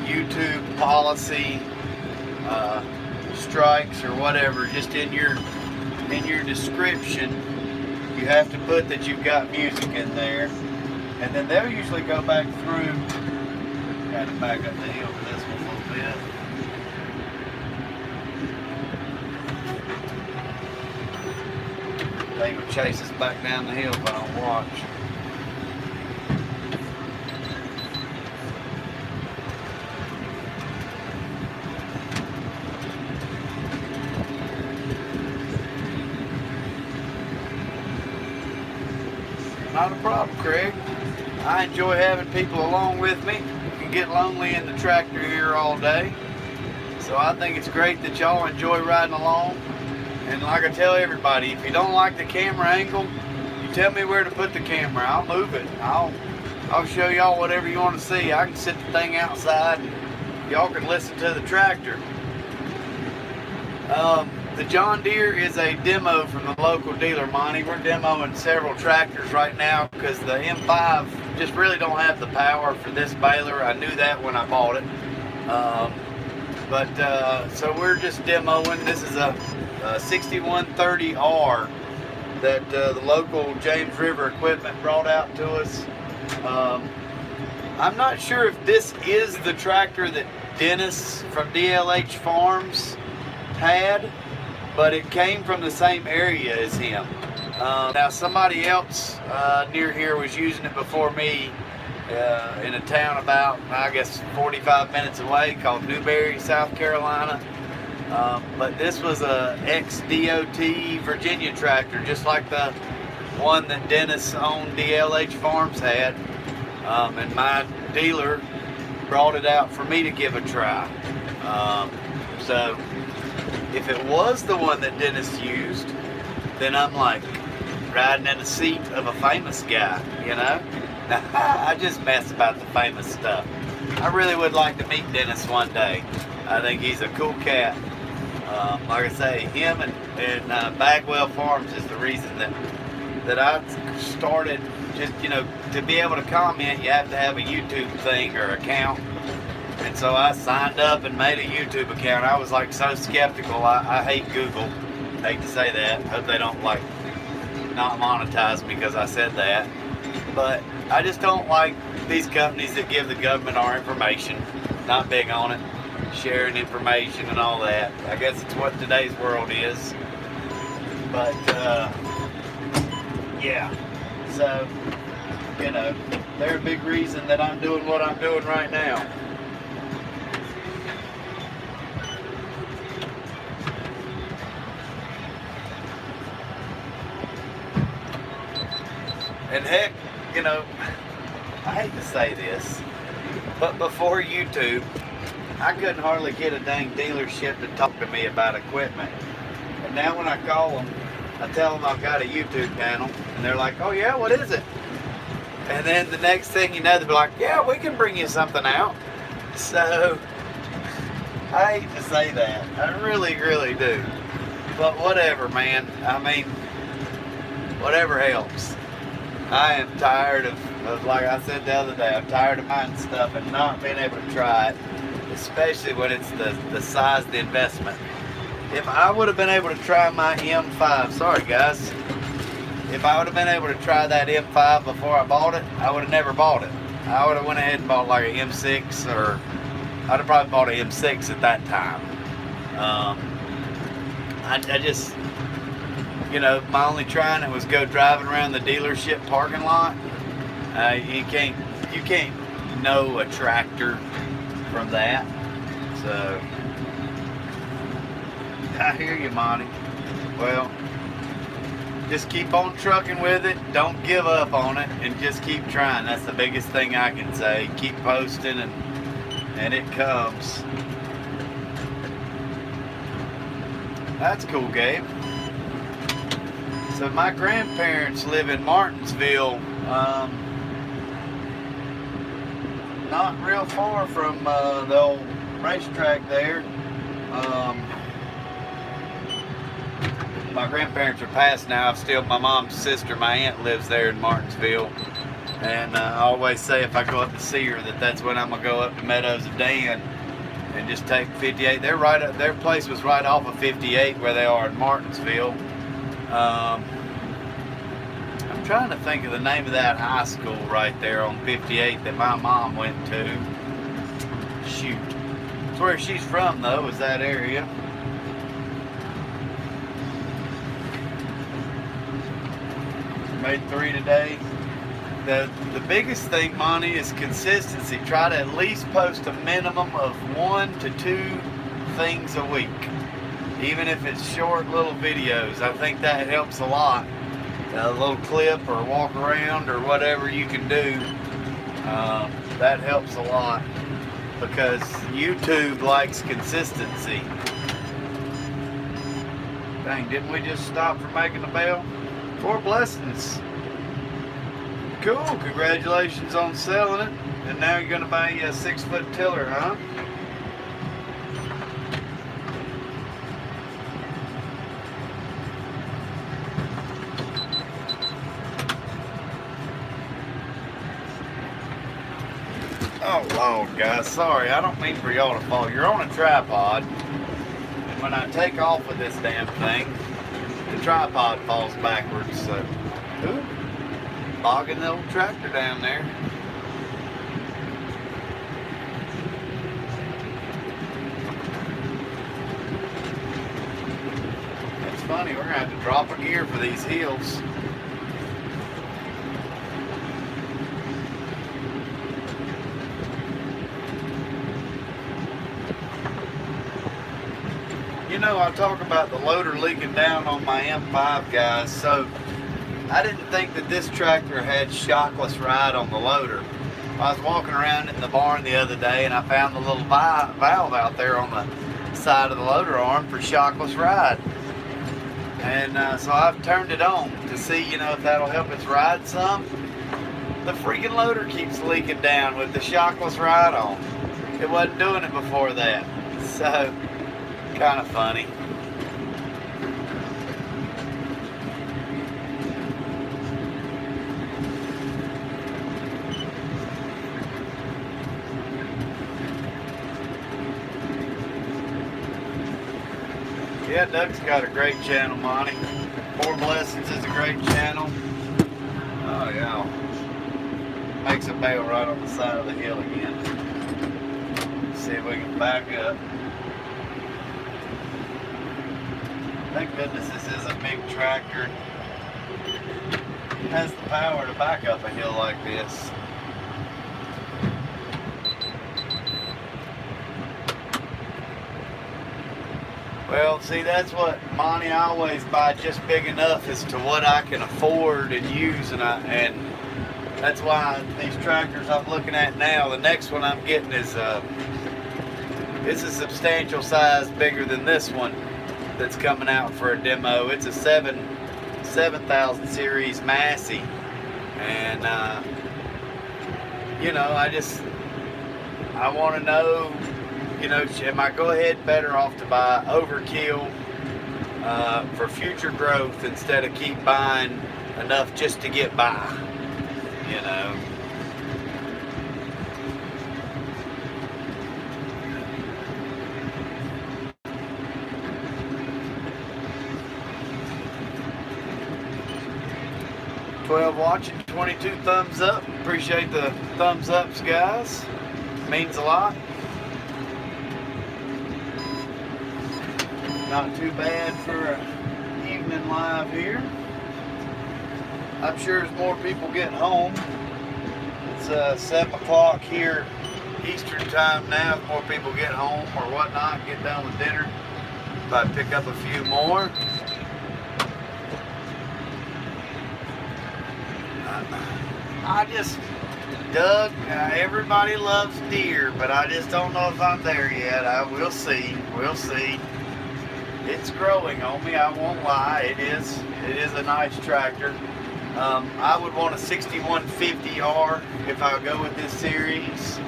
YouTube policy strikes or whatever. Just in your description, you have to put that you've got music in there, and then they'll usually go back through. Got to back up the hill for this one a little bit. They will chase us back down the hill if I don't watch. Not a problem, Craig. I enjoy having people along with me. You can get lonely in the tractor here all day. So I think it's great that y'all enjoy riding along. And like I tell everybody, if you don't like the camera angle, you tell me where to put the camera. I'll move it. I'll show y'all whatever you want to see. I can sit the thing outside and y'all can listen to the tractor. The John Deere is a demo from the local dealer, Monty. We're demoing several tractors right now because the M5 just really don't have the power for this baler. I knew that when I bought it. So we're just demoing. This is a 6130R that the local James River Equipment brought out to us. I'm not sure if this is the tractor that Dennis from DLH Farms had, but it came from the same area as him. Now somebody else near here was using it before me in a town about, I guess, 45 minutes away called Newberry, South Carolina. But this was a ex-DOT Virginia tractor, just like the one that Dennis owned DLH Farms had. And my dealer brought it out for me to give a try. So if it was the one that Dennis used, then I'm like riding in the seat of a famous guy, you know? I just mess about the famous stuff. I really would like to meet Dennis one day. I think he's a cool cat. Like I say, him and Bagwell Farms is the reason that I started. Just, you know, to be able to comment, you have to have a YouTube thing or account. And so I signed up and made a YouTube account. I was like so skeptical. I hate Google. Hate to say that. Hope they don't like not monetize me because I said that. But I just don't like these companies that give the government our information. Not big on it. Sharing information and all that. I guess it's what today's world is. But yeah. So, you know, they're a big reason that I'm doing what I'm doing right now. And heck, you know, I hate to say this, but before YouTube, I couldn't hardly get a dang dealership to talk to me about equipment. And now when I call them, I tell them I've got a YouTube channel, and they're like, oh yeah, what is it? And then the next thing you know, they'll be like, yeah, we can bring you something out. So, I hate to say that. I really, really do. But whatever, man. I mean, whatever helps. I am tired of, like I said the other day, I'm tired of buying stuff and not being able to try it, especially when it's the size of the investment. If I would have been able to try my M5, sorry guys, if I would have been able to try that M5 before I bought it, I would have never bought it. I would have went ahead and bought like an M6, or I'd have probably bought an M6 at that time. I just, you know, my only trying it was go driving around the dealership parking lot. You can't know a tractor from that. So I hear you, Monty. Well, just keep on trucking with it. Don't give up on it, and just keep trying. That's the biggest thing I can say. Keep posting, and it comes. That's cool, Gabe. So my grandparents live in Martinsville, not real far from the old racetrack there. my grandparents are passed now. Still, my mom's sister, my aunt, lives there in Martinsville. And I always say if I go up to see her that's when I'm gonna go up to Meadows of Dan and just take 58. They're right up, their place was right off of 58 where they are in Martinsville. I'm trying to think of the name of that high school right there on 58 that my mom went to. Shoot. It's where she's from though, is that area. Made 3 today. The biggest thing, Monty, is consistency. Try to at least post a minimum of 1 to 2 things a week. Even if it's short little videos. I think that helps a lot. A little clip or walk around or whatever you can do. That helps a lot. Because YouTube likes consistency. Dang, didn't we just stop for making the bell? 4 blessings. Cool, congratulations on selling it. And now you're gonna buy a 6-foot tiller, huh? Oh Lord, guys, sorry, I don't mean for y'all to fall. You're on a tripod, and when I take off with this damn thing, the tripod falls backwards, so, ooh, bogging the old tractor down there. It's funny, we're gonna have to drop a gear for these hills. You know, I talk about the loader leaking down on my M5, guys, so I didn't think that this tractor had shockless ride on the loader. I was walking around in the barn the other day and I found the little valve out there on the side of the loader arm for shockless ride. And so I've turned it on to see, you know, if that'll help us ride some. The freaking loader keeps leaking down with the shockless ride on. It wasn't doing it before that. So, kind of funny. Yeah, Doug's got a great channel, Monty. 4 Blessings is a great channel. Oh yeah. Makes a bale right on the side of the hill again. Let's see if we can back up. Thank goodness this is a big tractor. It has the power to back up a hill like this. Well, see, that's what, Monty, I always buy just big enough as to what I can afford and use, and that's why these tractors I'm looking at now, the next one I'm getting is it's a substantial size bigger than this one that's coming out for a demo. It's a 7000 series Massey, and you know, I want to know, you know, am I go ahead better off to buy overkill for future growth instead of keep buying enough just to get by, you know? Watching, 22 thumbs up. Appreciate the thumbs ups, guys. Means a lot. Not too bad for an evening live here. I'm sure there's more people getting home. It's 7 o'clock here Eastern time now. If more people get home or whatnot, get done with dinner, if I pick up a few more. Doug, everybody loves deer, but I just don't know if I'm there yet. We'll see. We'll see. It's growing on me, I won't lie. It is a nice tractor. I would want a 6150R if I go with this series.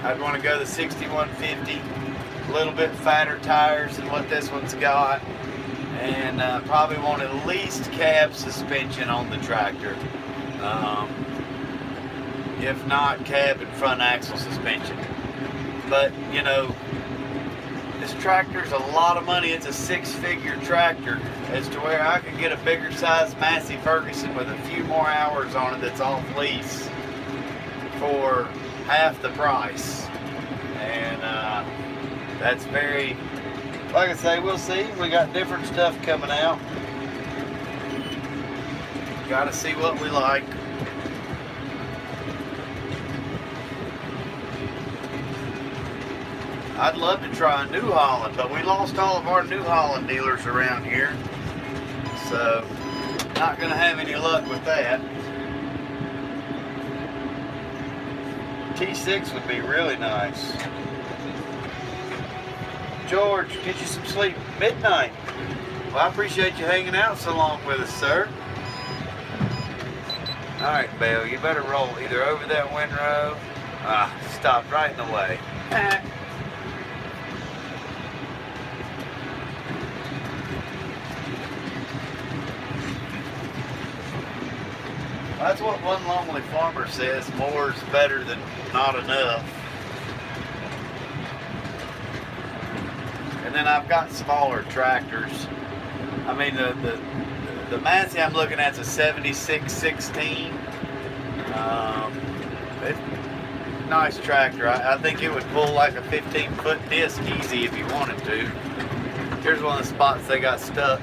I'd want to go the 6150, a little bit fatter tires than what this one's got. and probably want at least cab suspension on the tractor. If not, cab and front axle suspension. But you know, this tractor's a lot of money. It's a six-figure tractor, as to where I could get a bigger size Massey Ferguson with a few more hours on it that's off lease for half the price. And that's very, like I say, we'll see. We got different stuff coming out. Got to see what we like. I'd love to try a New Holland, but we lost all of our New Holland dealers around here. So, not going to have any luck with that. T6 would be really nice. George, get you some sleep. Midnight. Well, I appreciate you hanging out so long with us, sir. Alright, Belle, you better roll either over that windrow. Stopped right in the way. That's what one lonely farmer says, more is better than not enough. And then I've got smaller tractors. I mean, the Massey I'm looking at is a 7616. It's a nice tractor. I think it would pull like a 15-foot disc easy if you wanted to. Here's one of the spots they got stuck.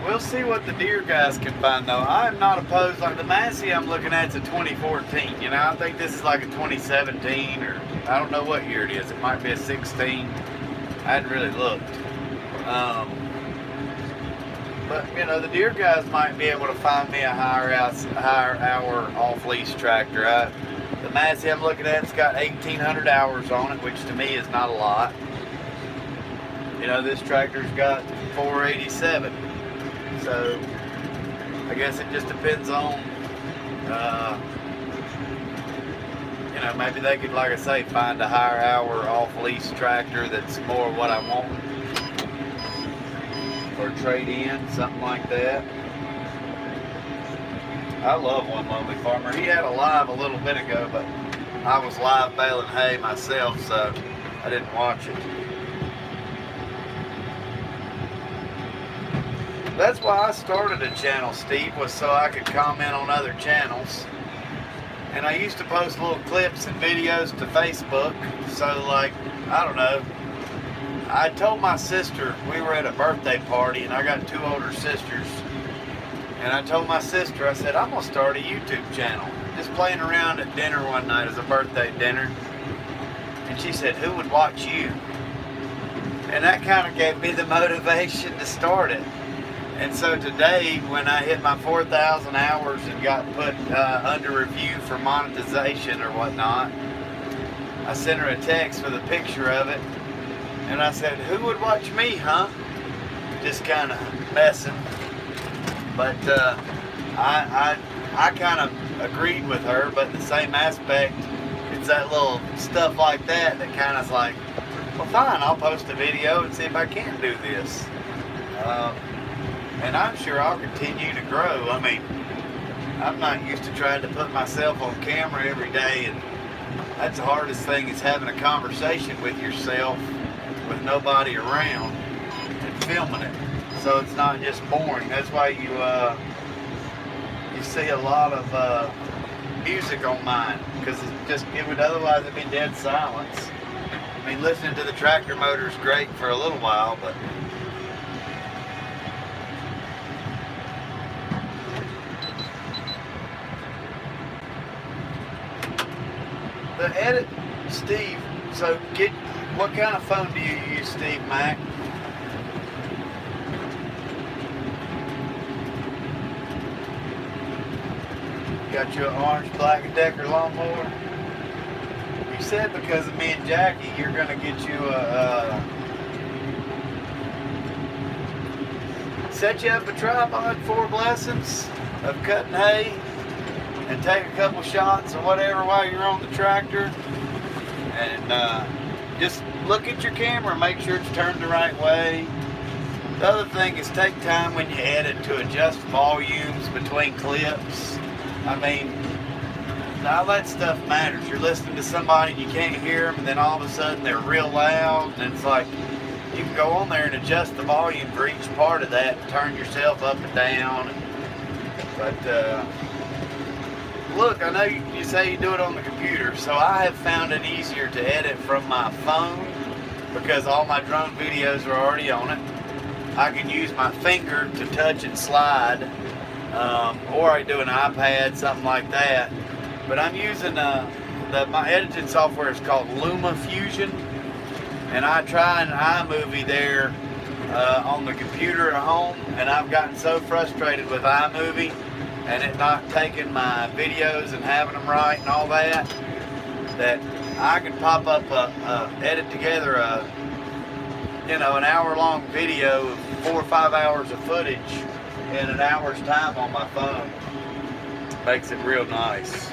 We'll see what the deer guys can find though. I'm not opposed, like the Massey I'm looking at is a 2014. You know, I think this is like a 2017 or I don't know what year it is. It might be a 16. I hadn't really looked. But you know, the deer guys might be able to find me a higher hour off-lease tractor. The Massey I'm looking at, it's got 1,800 hours on it, which to me is not a lot. You know, this tractor's got 487. So, I guess it just depends on, you know, maybe they could, like I say, find a higher hour off-lease tractor that's more what I want. Or trade in, something like that. I love One Lonely Farmer. He had a live a little bit ago, but I was live baling hay myself, so I didn't watch it. That's why I started a channel, Steve, was so I could comment on other channels. And I used to post little clips and videos to Facebook. So, like, I don't know. I told my sister, we were at a birthday party, and I got two older sisters. And I told my sister, I said, I'm going to start a YouTube channel. Just playing around at dinner one night as a birthday dinner. And she said, who would watch you? And that kind of gave me the motivation to start it. And so today, when I hit my 4,000 hours and got put under review for monetization or whatnot, I sent her a text with a picture of it. And I said, who would watch me, huh? Just kind of messing. But I kind of agreed with her, but in the same aspect, it's that little stuff like that that kind of is like, well, fine, I'll post a video and see if I can do this. And I'm sure I'll continue to grow. I mean, I'm not used to trying to put myself on camera every day, and that's the hardest thing is having a conversation with yourself with nobody around and filming it. So it's not just boring. That's why you see a lot of music on mine, because it would otherwise it'd be dead silence. I mean, listening to the tractor motor is great for a little while, but the edit, Steve, so what kind of phone do you use, Steve Mac? Got you an orange Black & Decker lawnmower? You said because of me and Jackie, you're going to get you set you up a tripod, 4 blessings of cutting hay, and take a couple shots or whatever while you're on the tractor. And just look at your camera, make sure it's turned the right way. The other thing is take time when you edit to adjust volumes between clips. I mean, all that stuff matters. You're listening to somebody and you can't hear them, and then all of a sudden they're real loud, and it's like you can go on there and adjust the volume for each part of that and turn yourself up and down. But look, I know you say you do it on the computer, so I have found it easier to edit from my phone because all my drone videos are already on it. I can use my finger to touch and slide, or I do an iPad, something like that. But I'm using my editing software is called LumaFusion, and I try an iMovie there on the computer at home, and I've gotten so frustrated with iMovie and it not taking my videos and having them right and all that, that I can pop up edit together an hour-long video of 4 or 5 hours of footage in an hour's time on my phone. Makes it real nice.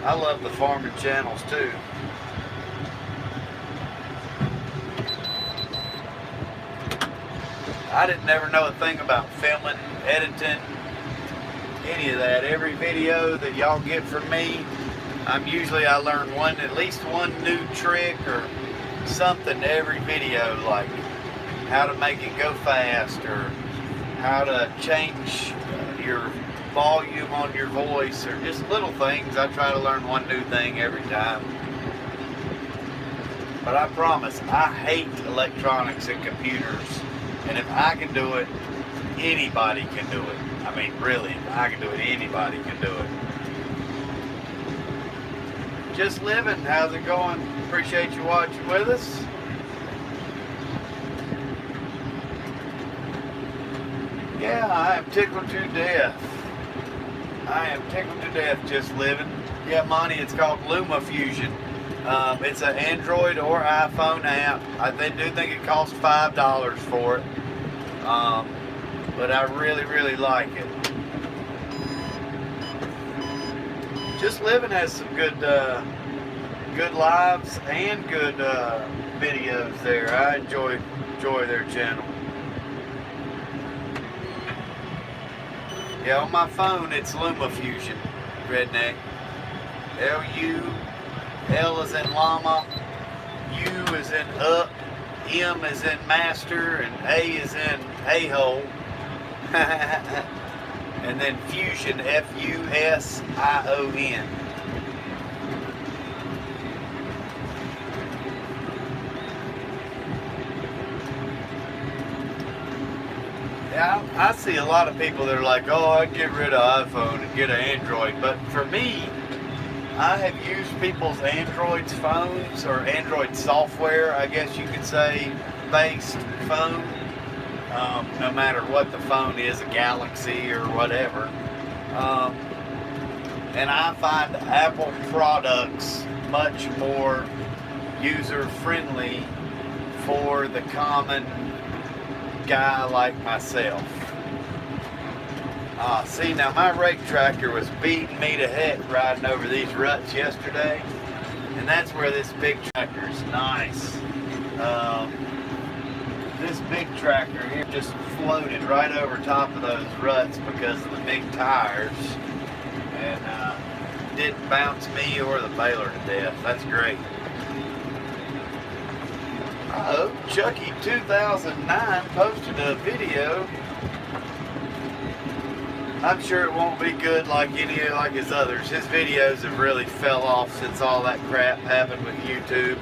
I love the farming channels too. I didn't never know a thing about filming, editing, any of that. Every video that y'all get from me, I learn at least one new trick or something every video, like how to make it go fast, or how to change your volume on your voice, or just little things. I try to learn one new thing every time. But I promise, I hate electronics and computers. And if I can do it, anybody can do it. I mean, really, if I can do it, anybody can do it. Just living. How's it going? Appreciate you watching with us. Yeah, I am tickled to death. I am tickled to death just living. Yeah, Monty, it's called LumaFusion. It's an Android or iPhone app. They do think it costs $5 for it. But I really, really like it. Just Living has some good lives and good videos there. I enjoy their channel. Yeah, on my phone it's LumaFusion, redneck. L-U, L is in llama, U is in up, M is in master, and A is in a-hole. And then Fusion, F-U-S-I-O-N. Yeah, I see a lot of people that are like, oh, I'd get rid of iPhone and get an Android. But for me, I have used people's Android phones, or Android software, I guess you could say, based phone. No matter what the phone is, a Galaxy or whatever. And I find Apple products much more user-friendly for the common guy like myself. See, now my rake tractor was beating me to heck riding over these ruts yesterday, and that's where this big tractor is nice. This big tractor here just floated right over top of those ruts because of the big tires, and didn't bounce me or the baler to death. That's great. Oh, Chucky 2009 posted a video. I'm sure it won't be good like his others. His videos have really fell off since all that crap happened with YouTube.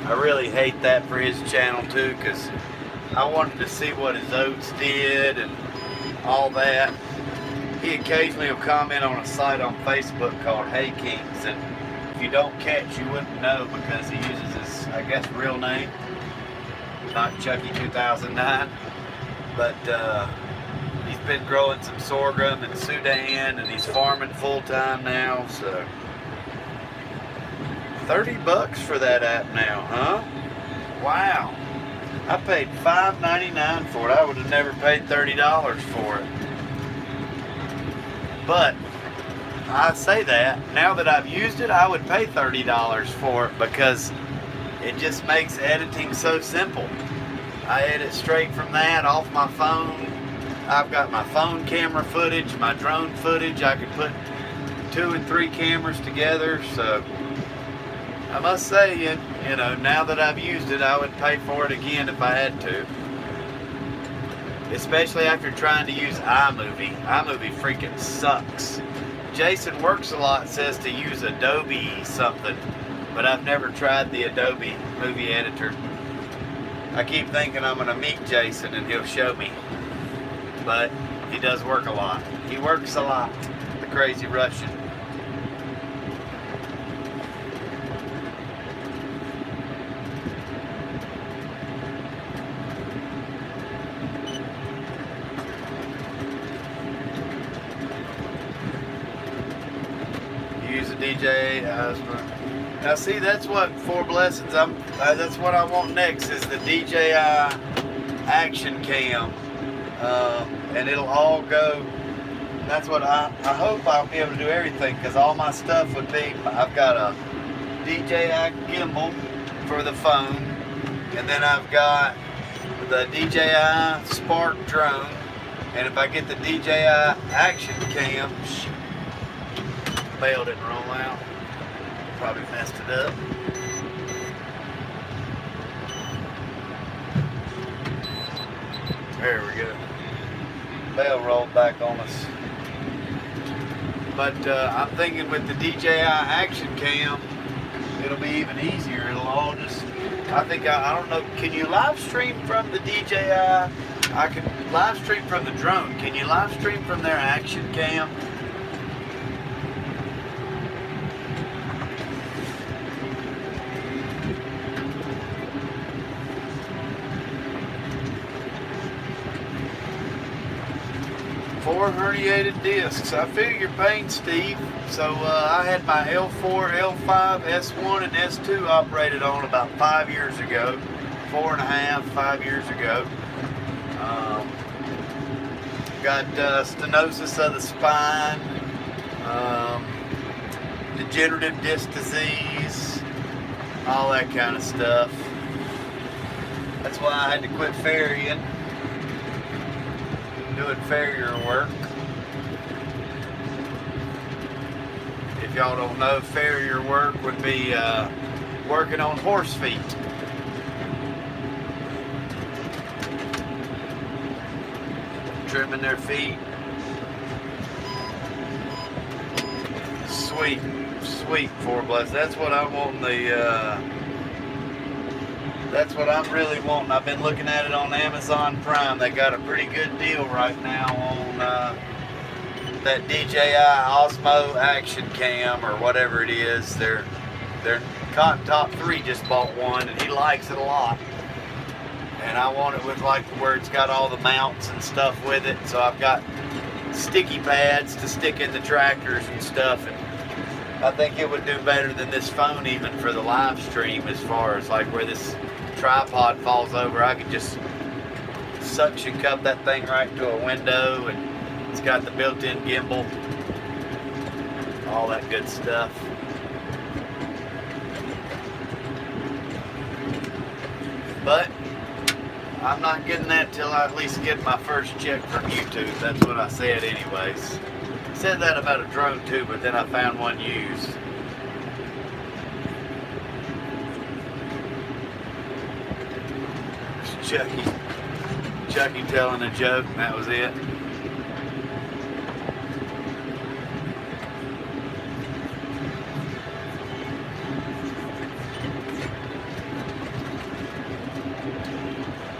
I really hate that for his channel too, because I wanted to see what his oats did and all that. He occasionally will comment on a site on Facebook called Hay Kings, and if you don't catch, you wouldn't know because he uses his, I guess, real name, not Chucky 2009. But he's been growing some sorghum in Sudan, and he's farming full time now. So $30 for that app now, huh? Wow. I paid $5.99 for it. I would have never paid $30 for it. But I say that, now that I've used it, I would pay $30 for it because it just makes editing so simple. I edit straight from that off my phone. I've got my phone camera footage, my drone footage. I could put 2 and 3 cameras together. So I must say, you know, now that I've used it, I would pay for it again if I had to. Especially after trying to use iMovie. iMovie freaking sucks. Jason Works a Lot says to use Adobe something, but I've never tried the Adobe movie editor. I keep thinking I'm going to meet Jason and he'll show me. But he does work a lot. He works a lot, the crazy Russian. Use a DJI. Now see, that's what 4 Blessings. That's what I want next is the DJI Action Cam, and it'll all go. That's what I hope I'll be able to do everything because all my stuff would be. I've got a DJI gimbal for the phone, and then I've got the DJI Spark drone, and if I get the DJI Action Cam. Bail didn't roll out. Probably messed it up. There we go. Bail rolled back on us. But I'm thinking with the DJI Action Cam, it'll be even easier. It'll all just, I think, I don't know, can you live stream from the DJI? I can live stream from the drone. Can you live stream from their Action Cam? Four herniated discs. I feel your pain, Steve. So I had my L4, L5, S1, and S2 operated on about 5 years ago. 4.5, 5 years ago. Got stenosis of the spine, degenerative disc disease, all that kind of stuff. That's why I had to quit ferrying. Doing farrier work. If y'all don't know, farrier work would be working on horse feet. Trimming their feet. Sweet, sweet 4 Blessings. That's what I want that's what I'm really wanting. I've been looking at it on Amazon Prime. They got a pretty good deal right now on that DJI Osmo Action Cam or whatever it is. Their Cotton Top 3 just bought one and he likes it a lot. And I want it with like where it's got all the mounts and stuff with it. So I've got sticky pads to stick in the tractors and stuff. And I think it would do better than this phone even for the live stream as far as like where this tripod falls over. I could just suction cup that thing right to a window and it's got the built-in gimbal, all that good stuff. But I'm not getting that till I at least get my first check from YouTube. That's what I said anyways. I said that about a drone too, but then I found one used. Chucky telling a joke, and that was it.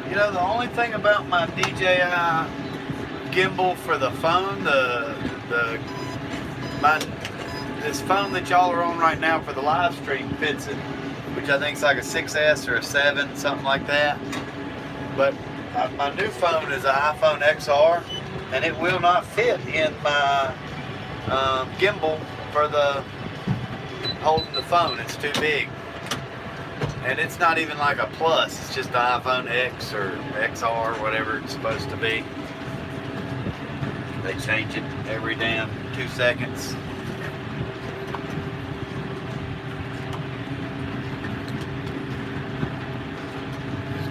You know, the only thing about my DJI gimbal for the phone, this phone that y'all are on right now for the live stream fits it, which I think is like a 6S or a 7, something like that. But my new phone is an iPhone XR, and it will not fit in my gimbal for the holding the phone. It's too big. And it's not even like a Plus, it's just the iPhone X or XR, whatever it's supposed to be. They change it every damn 2 seconds.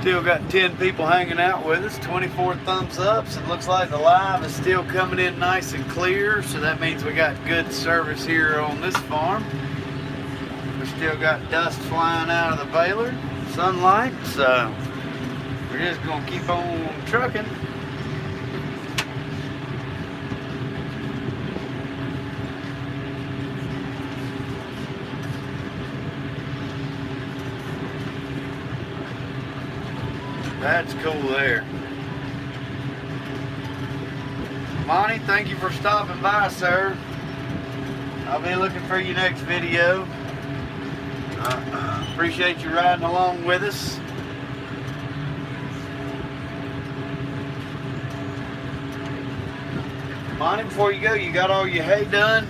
Still got 10 people hanging out with us, 24 thumbs ups. It looks like the live is still coming in nice and clear, so that means we got good service here on this farm. We still got dust flying out of the baler, sunlight, so we're just gonna keep on trucking. That's cool there. Monty, thank you for stopping by, sir. I'll be looking for your next video. Appreciate you riding along with us. Monty, before you go, you got all your hay done?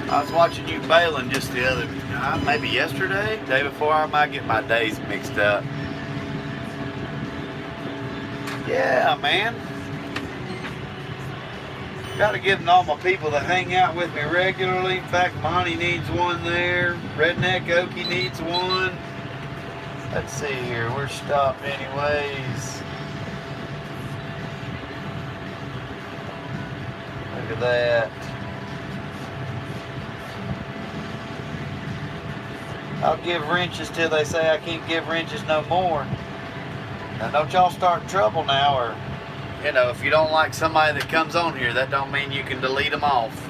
I was watching you baling just the other, maybe yesterday, day before. I might get my days mixed up. Yeah, man. Got to give them all my people that hang out with me regularly. In fact, Monty needs one there. Redneck Okie needs one. Let's see here. We're stopped anyways. Look at that. I'll give wrenches till they say I can't give wrenches no more. Now don't y'all start trouble now, or you know, if you don't like somebody that comes on here, that don't mean you can delete them off.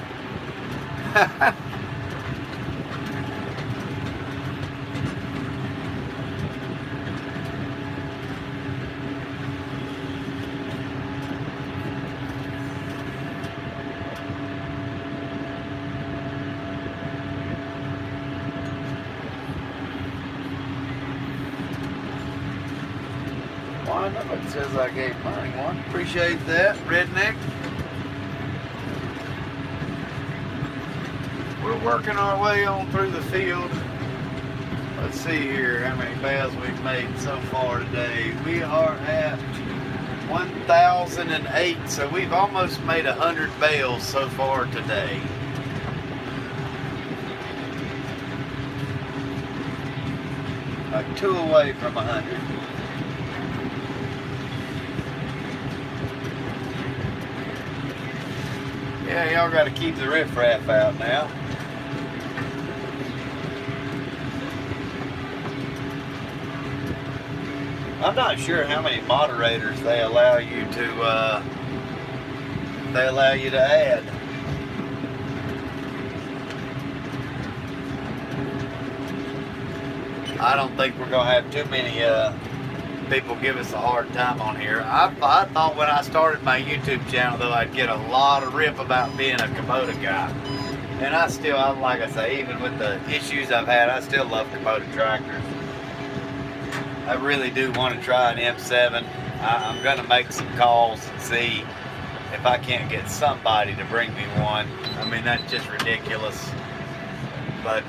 It says I gave mine one. Appreciate that, Redneck. We're working our way on through the field. Let's see here how many bales we've made so far today. We are at 1,008, so we've almost made 100 bales so far today. Like 2 away from 100. Yeah, y'all got to keep the riffraff out now. I'm not sure how many moderators they allow you to add. I don't think we're gonna have too many people give us a hard time on here. I thought when I started my YouTube channel though I'd get a lot of rip about being a Kubota guy. And I still, like I say, even with the issues I've had, I still love Kubota tractors. I really do want to try an M7. I'm going to make some calls and see if I can't get somebody to bring me one. I mean, that's just ridiculous. But,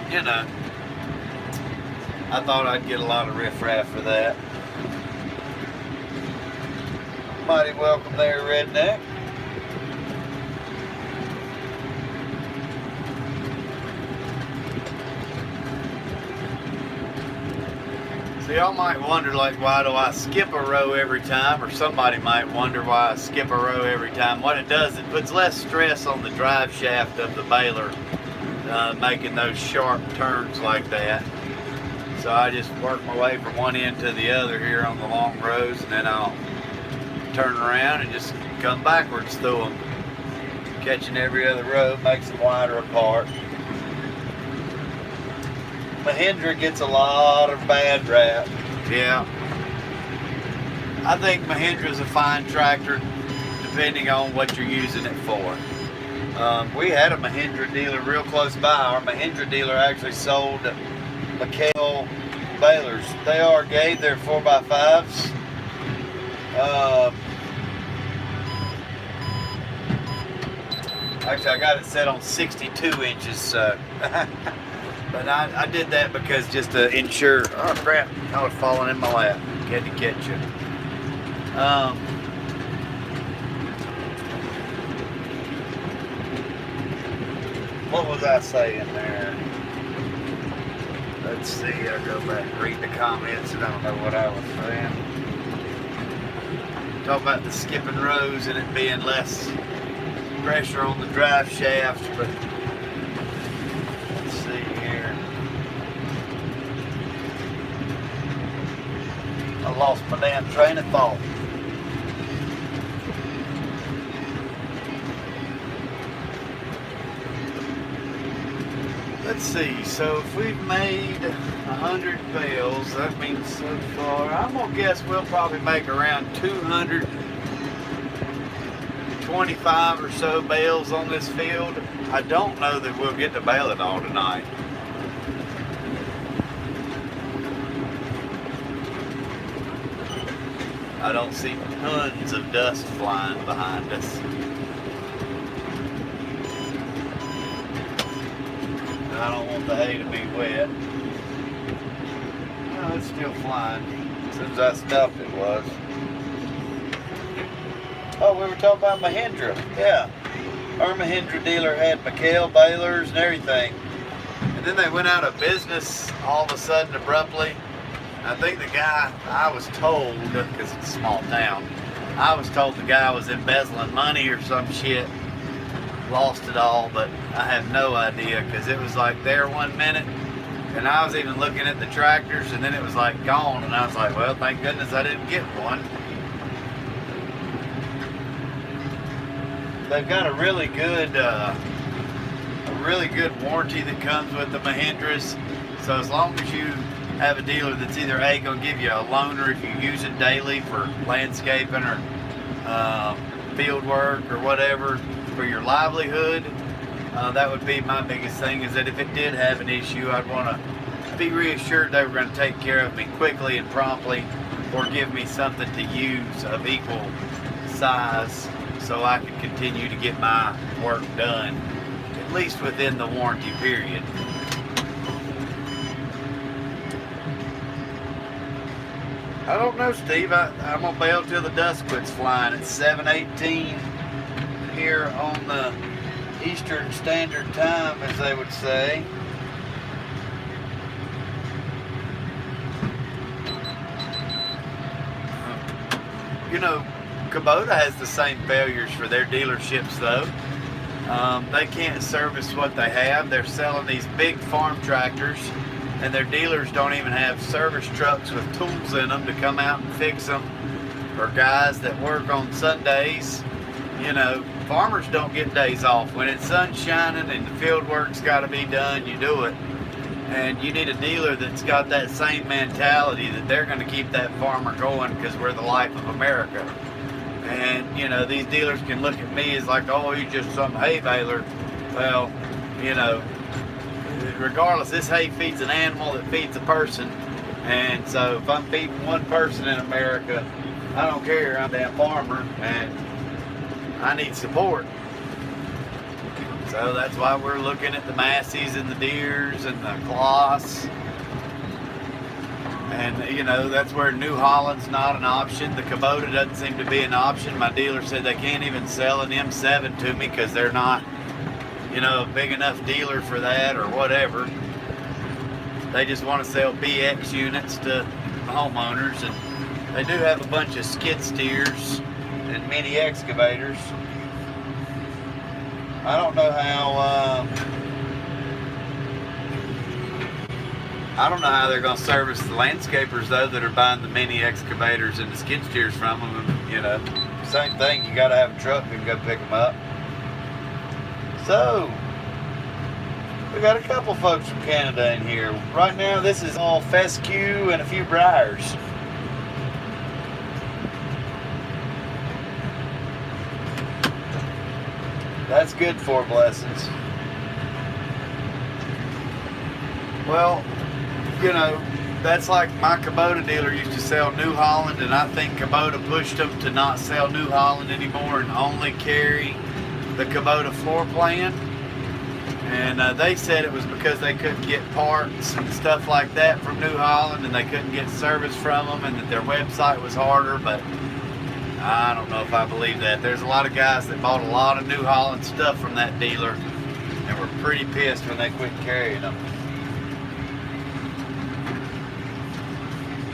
you know, I thought I'd get a lot of riffraff for that. Mighty welcome there, Redneck. So y'all might wonder, like, why do I skip a row every time? Or somebody might wonder why I skip a row every time. What it does, it puts less stress on the drive shaft of the baler, making those sharp turns like that. So I just work my way from one end to the other here on the long rows, and then I'll turn around and just come backwards through them. Catching every other row makes them wider apart. Mahindra gets a lot of bad rap. Yeah. I think Mahindra's a fine tractor depending on what you're using it for. We had a Mahindra dealer real close by. Our Mahindra dealer actually sold McHale balers. They are Gabe, they're 4x5s. Actually, I got it set on 62 inches, so. But I did that because just to ensure. Oh crap! I was falling in my lap. Had to catch you. What was I saying there? Let's see. I'll go back and read the comments, and I don't know what I was saying. Talk about the skipping rows and it being less pressure on the drive shaft, but let's see here. I lost my damn train of thought. Let's see, so if we've made 100 bales, that means so far, I'm gonna guess we'll probably make around 225 or so bales on this field. I don't know that we'll get to bale it all tonight. I don't see tons of dust flying behind us. I don't want the hay to be wet. No, it's still flying. Since I stopped it was. Oh, we were talking about Mahindra. Yeah. Our Mahindra dealer had McHale balers and everything. And then they went out of business all of a sudden abruptly. I think the guy, I was told, because it's a small town, I was told the guy was embezzling money or some shit. Lost it all, but I have no idea because it was like there one minute and I was even looking at the tractors and then it was like gone and I was like, well, thank goodness I didn't get one. They've got a really good warranty that comes with the Mahindras. So as long as you have a dealer that's either A, gonna give you a loaner if you use it daily for landscaping or field work or whatever, for your livelihood, that would be my biggest thing, is that if it did have an issue, I'd want to be reassured they were going to take care of me quickly and promptly, or give me something to use of equal size so I could continue to get my work done, at least within the warranty period. I don't know, Steve. I'm going to bail till the dust quits flying. It's 7:18 here on the Eastern Standard Time, as they would say. You know, Kubota has the same failures for their dealerships, though. They can't service what they have. They're selling these big farm tractors, and their dealers don't even have service trucks with tools in them to come out and fix them. Or guys that work on Sundays. You know, farmers don't get days off. When it's sun shining and the field work's got to be done, you do it. And you need a dealer that's got that same mentality that they're going to keep that farmer going because we're the life of America. And, you know, these dealers can look at me as like, oh, you're just some hay baler. Well, you know, regardless, this hay feeds an animal that feeds a person. And so if I'm feeding one person in America, I don't care. I'm a damn farmer and I need support. So that's why we're looking at the Massies and the Deers and the Kloss. And, you know, that's where New Holland's not an option. The Kubota doesn't seem to be an option. My dealer said they can't even sell an M7 to me because they're not, you know, a big enough dealer for that or whatever. They just want to sell BX units to homeowners. And they do have a bunch of skid steers and mini excavators. I don't know how they're going to service the landscapers though that are buying the mini excavators and the skid steers from them. You know, same thing. You got to have a truck that can go pick them up. So we got a couple folks from Canada in here. Right now, this is all fescue and a few briars. That's good for blessings. Well, you know, that's like my Kubota dealer used to sell New Holland, and I think Kubota pushed them to not sell New Holland anymore and only carry the Kubota floor plan. And they said it was because they couldn't get parts and stuff like that from New Holland, and they couldn't get service from them, and that their website was harder. But I don't know if I believe that. There's a lot of guys that bought a lot of New Holland stuff from that dealer and were pretty pissed when they quit carrying them.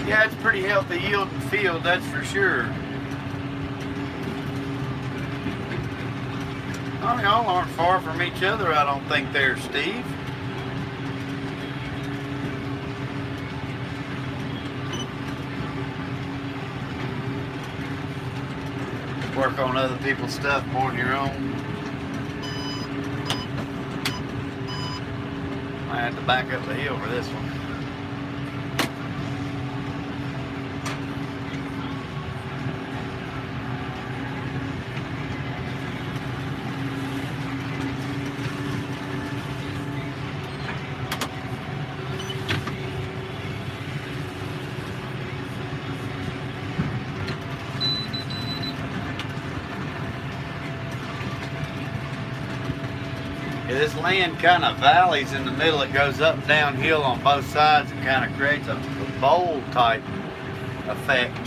Yeah, it's pretty healthy yielding field, that's for sure. Oh, y'all aren't far from each other, I don't think there, Steve. Work on other people's stuff more than your own. I had to back up the hill for this one. This land kind of valleys in the middle. It goes up downhill on both sides and kind of creates a bowl type effect.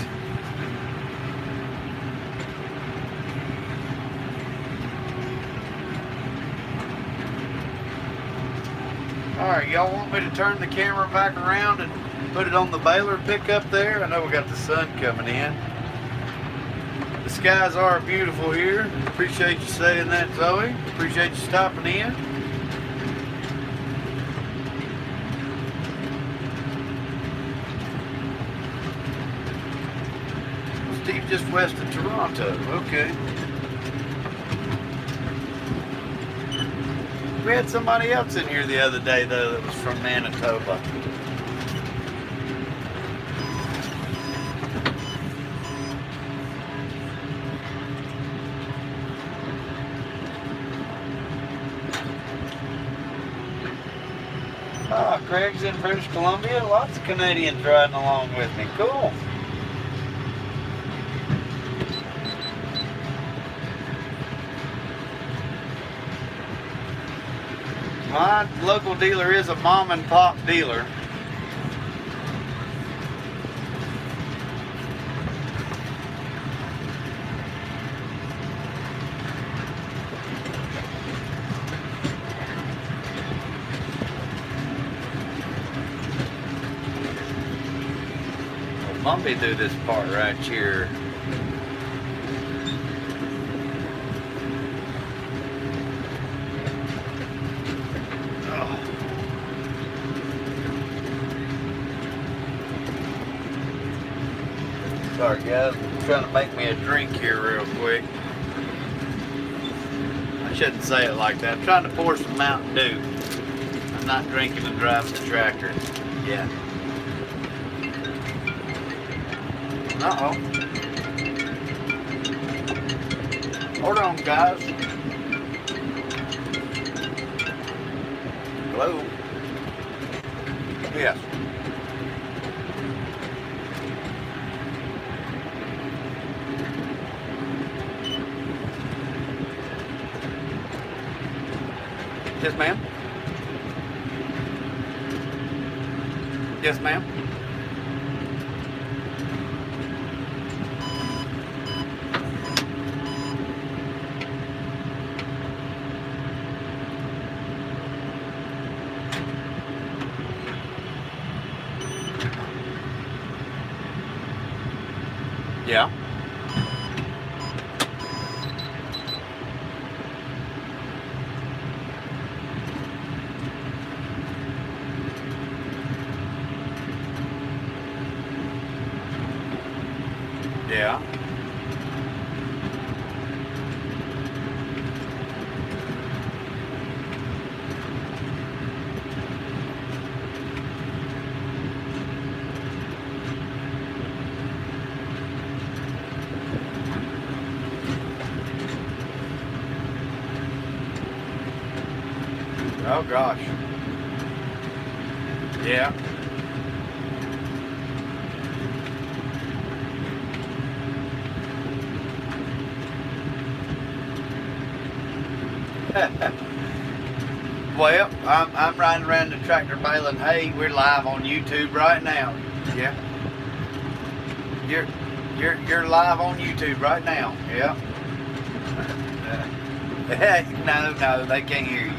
Alright, y'all want me to turn the camera back around and put it on the baler pickup there? I know we got the sun coming in. The skies are beautiful here. Appreciate you saying that, Zoe. Appreciate you stopping in. Steve, just west of Toronto. Okay. We had somebody else in here the other day, though, that was from Manitoba. Ah, Craig's in British Columbia. Lots of Canadians riding along with me. Cool. My local dealer is a mom and pop dealer. Bumpy through this part right here. Oh. Sorry guys, I'm trying to make me a drink here real quick. I shouldn't say it like that. I'm trying to pour some Mountain Dew. I'm not drinking and driving the tractor. Yeah. Uh-oh. Hold on, guys. Hello? Yes. Yes, ma'am. Yes, ma'am. Yeah. Yeah. Oh gosh. Yeah. Well, I'm riding around the tractor baling hay. We're live on YouTube right now. Yeah. You're live on YouTube right now. Yeah. No, they can't hear you.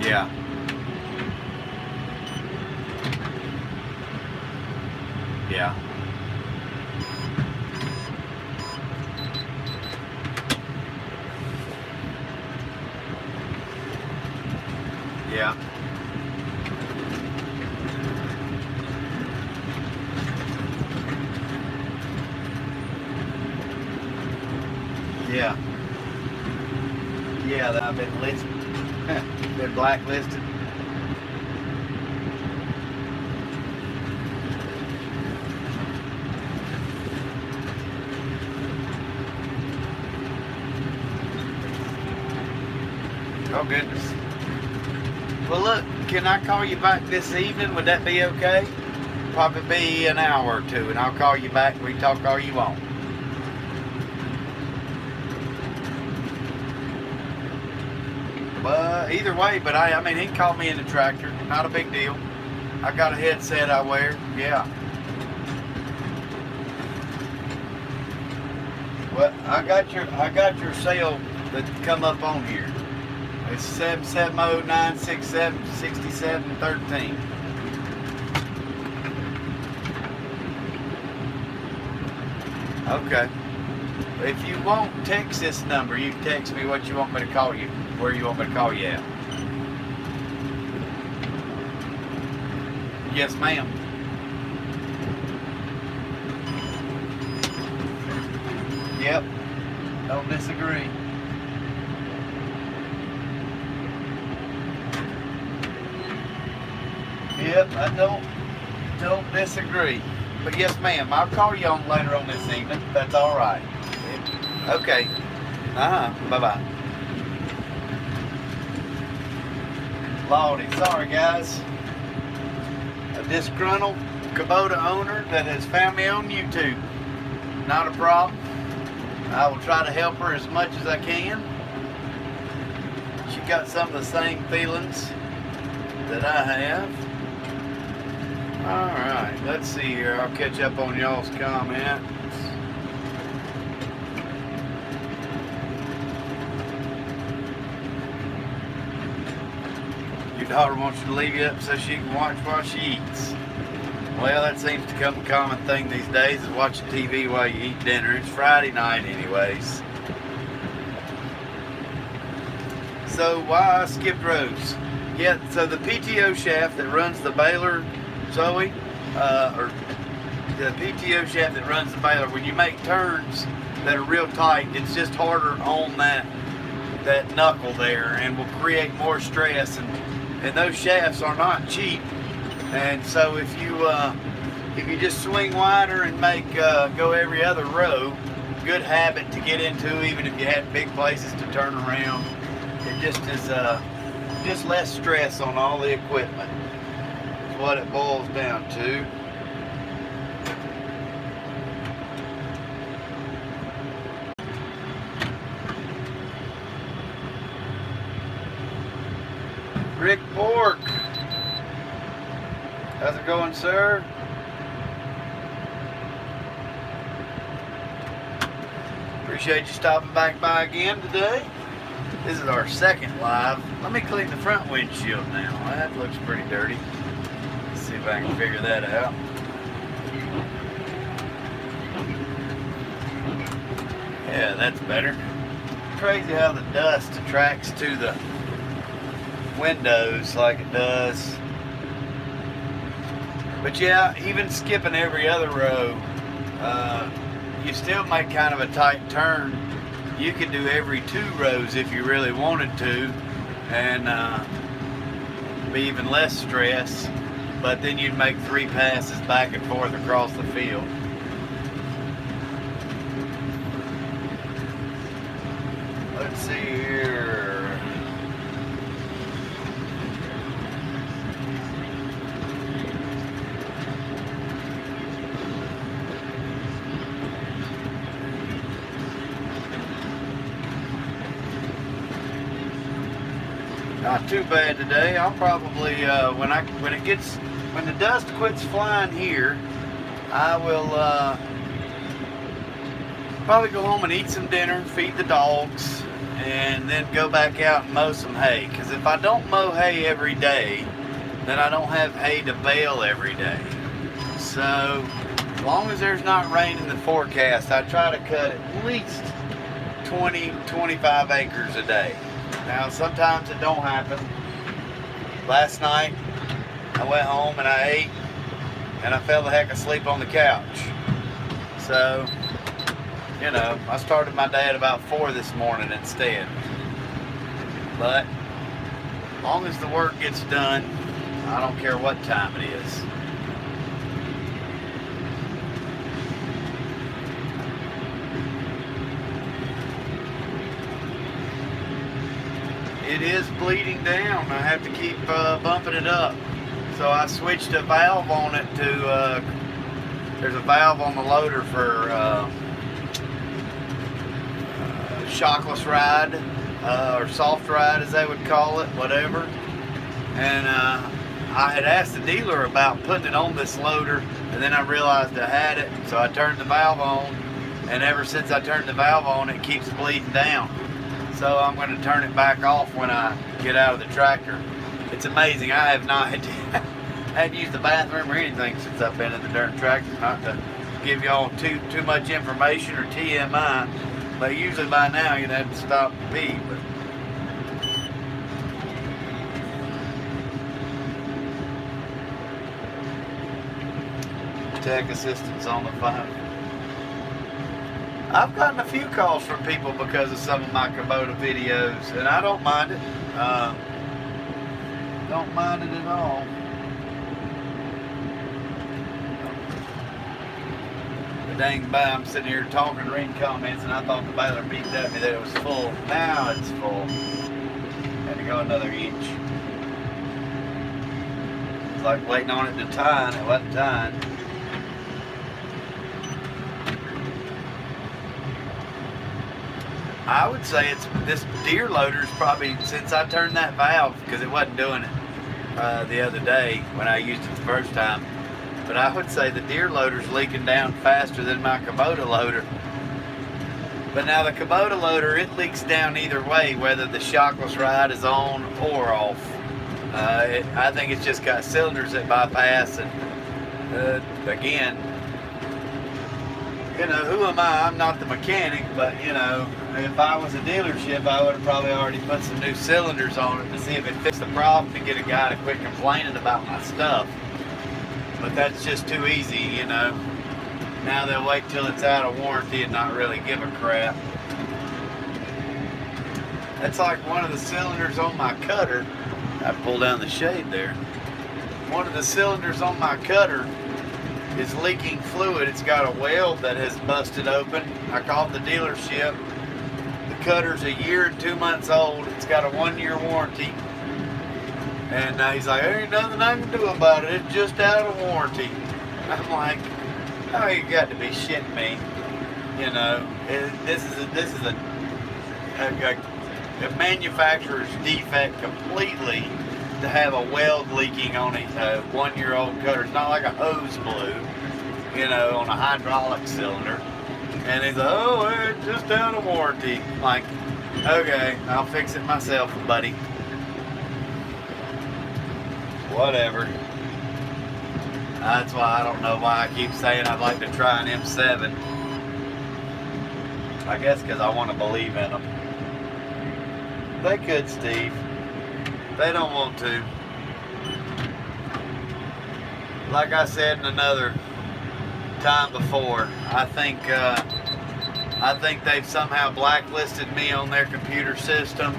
Yeah. Yeah. Yeah. Yeah. Yeah, that I've been listed. Been blacklisted. Oh goodness. Well look, can I call you back this evening? Would that be okay? Probably be an hour or two and I'll call you back and we talk all you want. Either way, but I mean, he can call me in the tractor. Not a big deal. I got a headset I wear. Yeah. Well, I got your cell that come up on here. It's 770-967-6713. Okay. If you won't text this number, you can text me what you want me to call you, where you want me to call you at. Yes, ma'am. Yep. Don't disagree. Yep, I don't disagree. But yes, ma'am, I'll call you on later on this evening. That's all right. Okay. Bye-bye. Lordy, sorry guys. A disgruntled Kubota owner that has found me on YouTube. Not a problem. I will try to help her as much as I can. She got some of the same feelings that I have. Alright, let's see here. I'll catch up on y'all's comments. Your daughter wants you to leave you up so she can watch while she eats. Well, that seems to become a common thing these days, is watching TV while you eat dinner. It's Friday night anyways. So why I skipped rows? Yeah, so the PTO shaft that runs the baler, Zoe, or the PTO shaft that runs the baler, when you make turns that are real tight, it's just harder on that knuckle there and will create more stress, and those shafts are not cheap. And so if you just swing wider and make go every other row, good habit to get into, even if you had big places to turn around. It just is just less stress on all the equipment. Is what it boils down to. Rick Bork. How's it going, sir? Appreciate you stopping back by again today. This is our second live. Let me clean the front windshield now. That looks pretty dirty. Let's see if I can figure that out. Yeah, that's better. Crazy how the dust attracts to the windows like it does. But yeah, even skipping every other row, you still make kind of a tight turn. You could do every 2 rows if you really wanted to, and be even less stress. But then you'd make 3 passes back and forth across the field. Let's see here. Not too bad today. I'll probably when the dust quits flying here, I will probably go home and eat some dinner, feed the dogs, and then go back out and mow some hay. Because if I don't mow hay every day, then I don't have hay to bale every day. So as long as there's not rain in the forecast, I try to cut at least 20-25 acres a day. Now sometimes it don't happen. Last night I went home and I ate and I fell the heck asleep on the couch. So, you know, I started my day at about 4 this morning instead. But as long as the work gets done, I don't care what time it is. It is bleeding down. I have to keep bumping it up. So I switched a valve on it to, there's a valve on the loader for shockless ride, or soft ride as they would call it, whatever. And I had asked the dealer about putting it on this loader, and then I realized I had it, so I turned the valve on, and ever since I turned the valve on, it keeps bleeding down. So I'm going to turn it back off when I get out of the tractor. It's amazing. I have not had to use the bathroom or anything since I've been in the dirt tractor. Not to give y'all too much information or TMI, but usually by now you'd have to stop and pee. But tech assistance on the phone. I've gotten a few calls from people because of some of my Kubota videos, and I don't mind it. Don't mind it at all. The dang I'm sitting here talking, reading comments, and I thought the baler beeped at me that it was full. Now it's full. Had to go another inch. It's like waiting on it to tie, and it wasn't tying. I would say this deer loader's probably, since I turned that valve, because it wasn't doing it the other day when I used it the first time, but I would say the deer loader's leaking down faster than my Kubota loader. But now the Kubota loader, it leaks down either way, whether the shockless ride is on or off. I think it's just got cylinders that bypass, and again, you know, who am I? I'm not the mechanic, but you know, if I was a dealership, I would have probably already put some new cylinders on it to see if it fixed the problem, to get a guy to quit complaining about my stuff. But that's just too easy, you know. Now they'll wait till it's out of warranty and not really give a crap. That's like one of the cylinders on my cutter. I pulled down the shade there. One of the cylinders on my cutter is leaking fluid. It's got a weld that has busted open. I called the dealership. The cutter's 1 year and 2 months old. It's got a 1-year warranty. And he's like, there ain't nothing I can do about it. It's just out of warranty. I'm like, oh, you got to be shitting me. You know, this is a manufacturer's defect completely to have a weld leaking on a 1-year-old cutter. It's not like a hose blew, you know, on a hydraulic cylinder. And he's like, oh, it's just out of warranty. Like, okay, I'll fix it myself, buddy. Whatever. That's why I don't know why I keep saying I'd like to try an M7. I guess because I want to believe in them. They could, Steve. They don't want to. Like I said in another time before, I think they've somehow blacklisted me on their computer system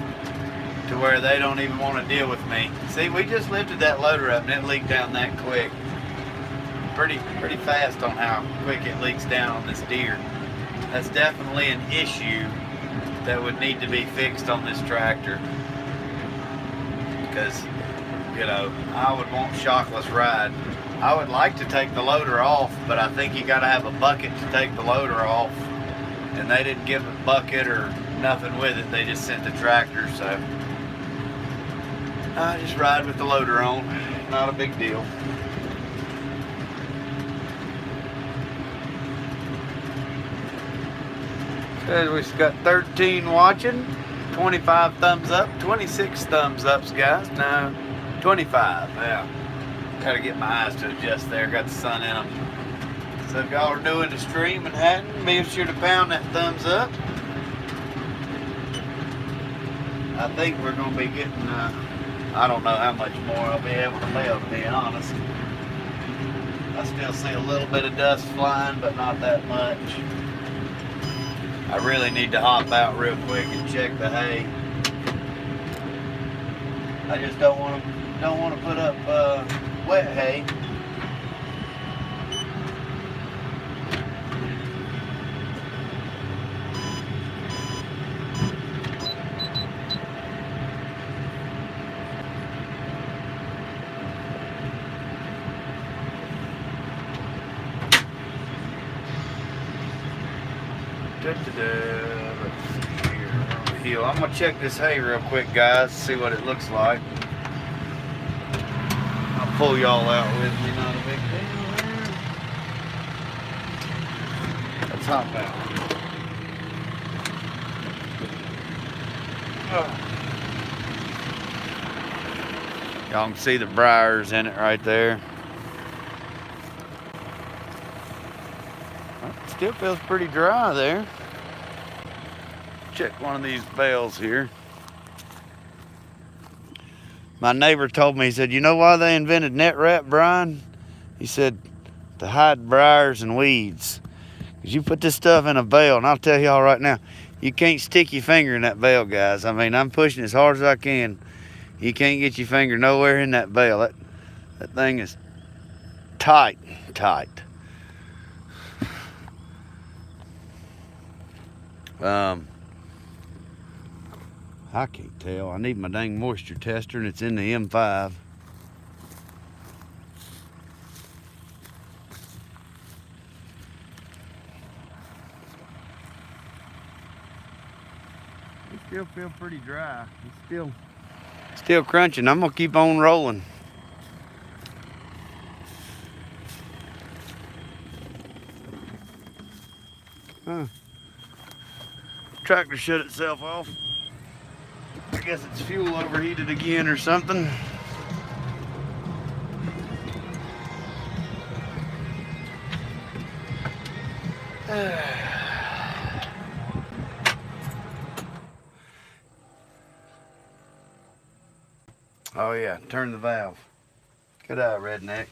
to where they don't even want to deal with me. See, we just lifted that loader up and it leaked down that quick. Pretty fast on how quick it leaks down on this deer. That's definitely an issue that would need to be fixed on this tractor. Because, you know, I would want shockless ride. I would like to take the loader off, but I think you got to have a bucket to take the loader off. And they didn't give a bucket or nothing with it. They just sent the tractor, so I just ride with the loader on. Not a big deal. Says we've got 13 watching, 25 thumbs up, 26 thumbs ups, guys. Now 25. Yeah. Gotta get my eyes to adjust there. Got the sun in them. So if y'all are doing the stream and hadn't, be sure to pound that thumbs up. I think we're going to be getting, I don't know how much more I'll be able to mail, to be honest. I still see a little bit of dust flying, but not that much. I really need to hop out real quick and check the hay. I just don't want to put up wet hay. I'm gonna check this hay real quick, guys, see what it looks like. I'll pull y'all out with me, not a big deal. Let's hop out. Y'all can see the briars in it right there. Well, it still feels pretty dry there. Check one of these bales here. My neighbor told me, he said, you know why they invented net wrap, Brian? He said, to hide briars and weeds. Because you put this stuff in a bale, and I'll tell y'all right now, you can't stick your finger in that bale, guys. I mean, I'm pushing as hard as I can. You can't get your finger nowhere in that bale. That thing is tight. I can't tell. I need my dang moisture tester, and it's in the M5. It still feels pretty dry. It's still crunching. I'm gonna keep on rolling. Tractor shut itself off. I guess it's fuel overheated again or something. Oh yeah, turn the valve. Good eye, redneck.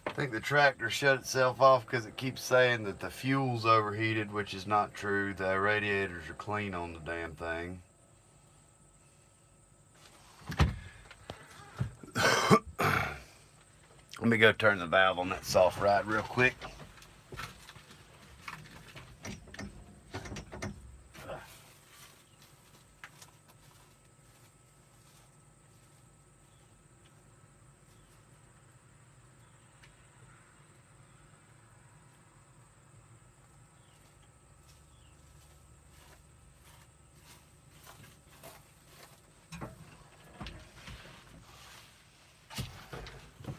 I think the tractor shut itself off because it keeps saying that the fuel's overheated, which is not true. The radiators are clean on the damn thing. Let me go turn the valve on that soft ride real quick.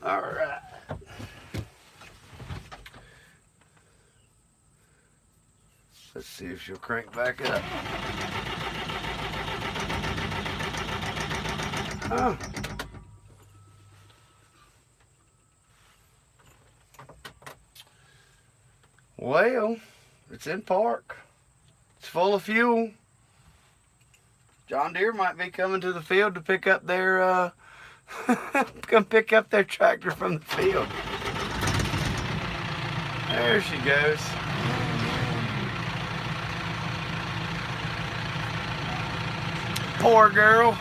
All right. Let's see if she'll crank back up. Oh. Well, it's in park. It's full of fuel. John Deere might be coming to the field to pick up their come pick up their tractor from the field. There she goes. Poor girl.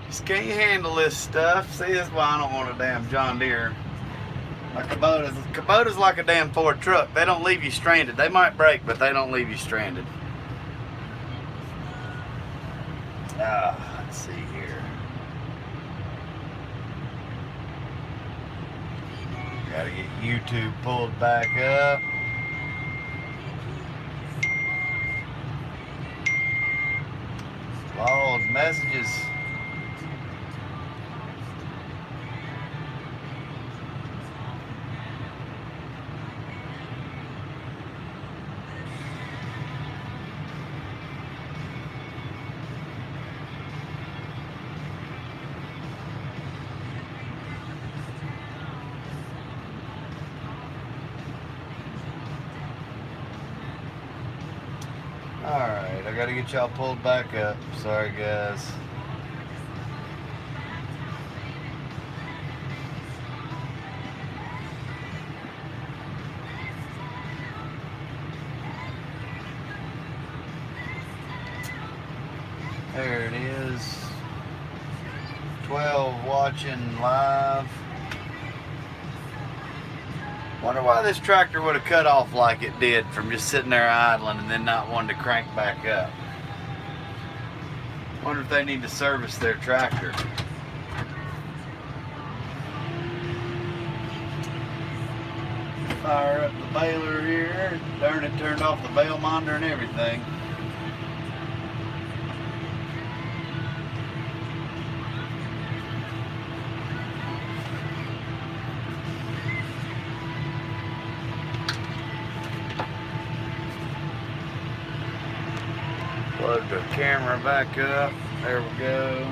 Just can't handle this stuff. See, that's why I don't want a damn John Deere. My Kubota's like a damn Ford truck. They don't leave you stranded. They might break, but they don't leave you stranded. Let's see here. Gotta get YouTube pulled back up. Lord messages. Alright, I gotta get y'all pulled back up. Sorry, guys. There it is. 12 watching live. Wonder why this tractor would have cut off like it did from just sitting there idling and then not wanting to crank back up. Wonder if they need to service their tractor. Fire up the baler here. Darn it, turned off the bale monitor and everything. Plug the camera back up. There we go.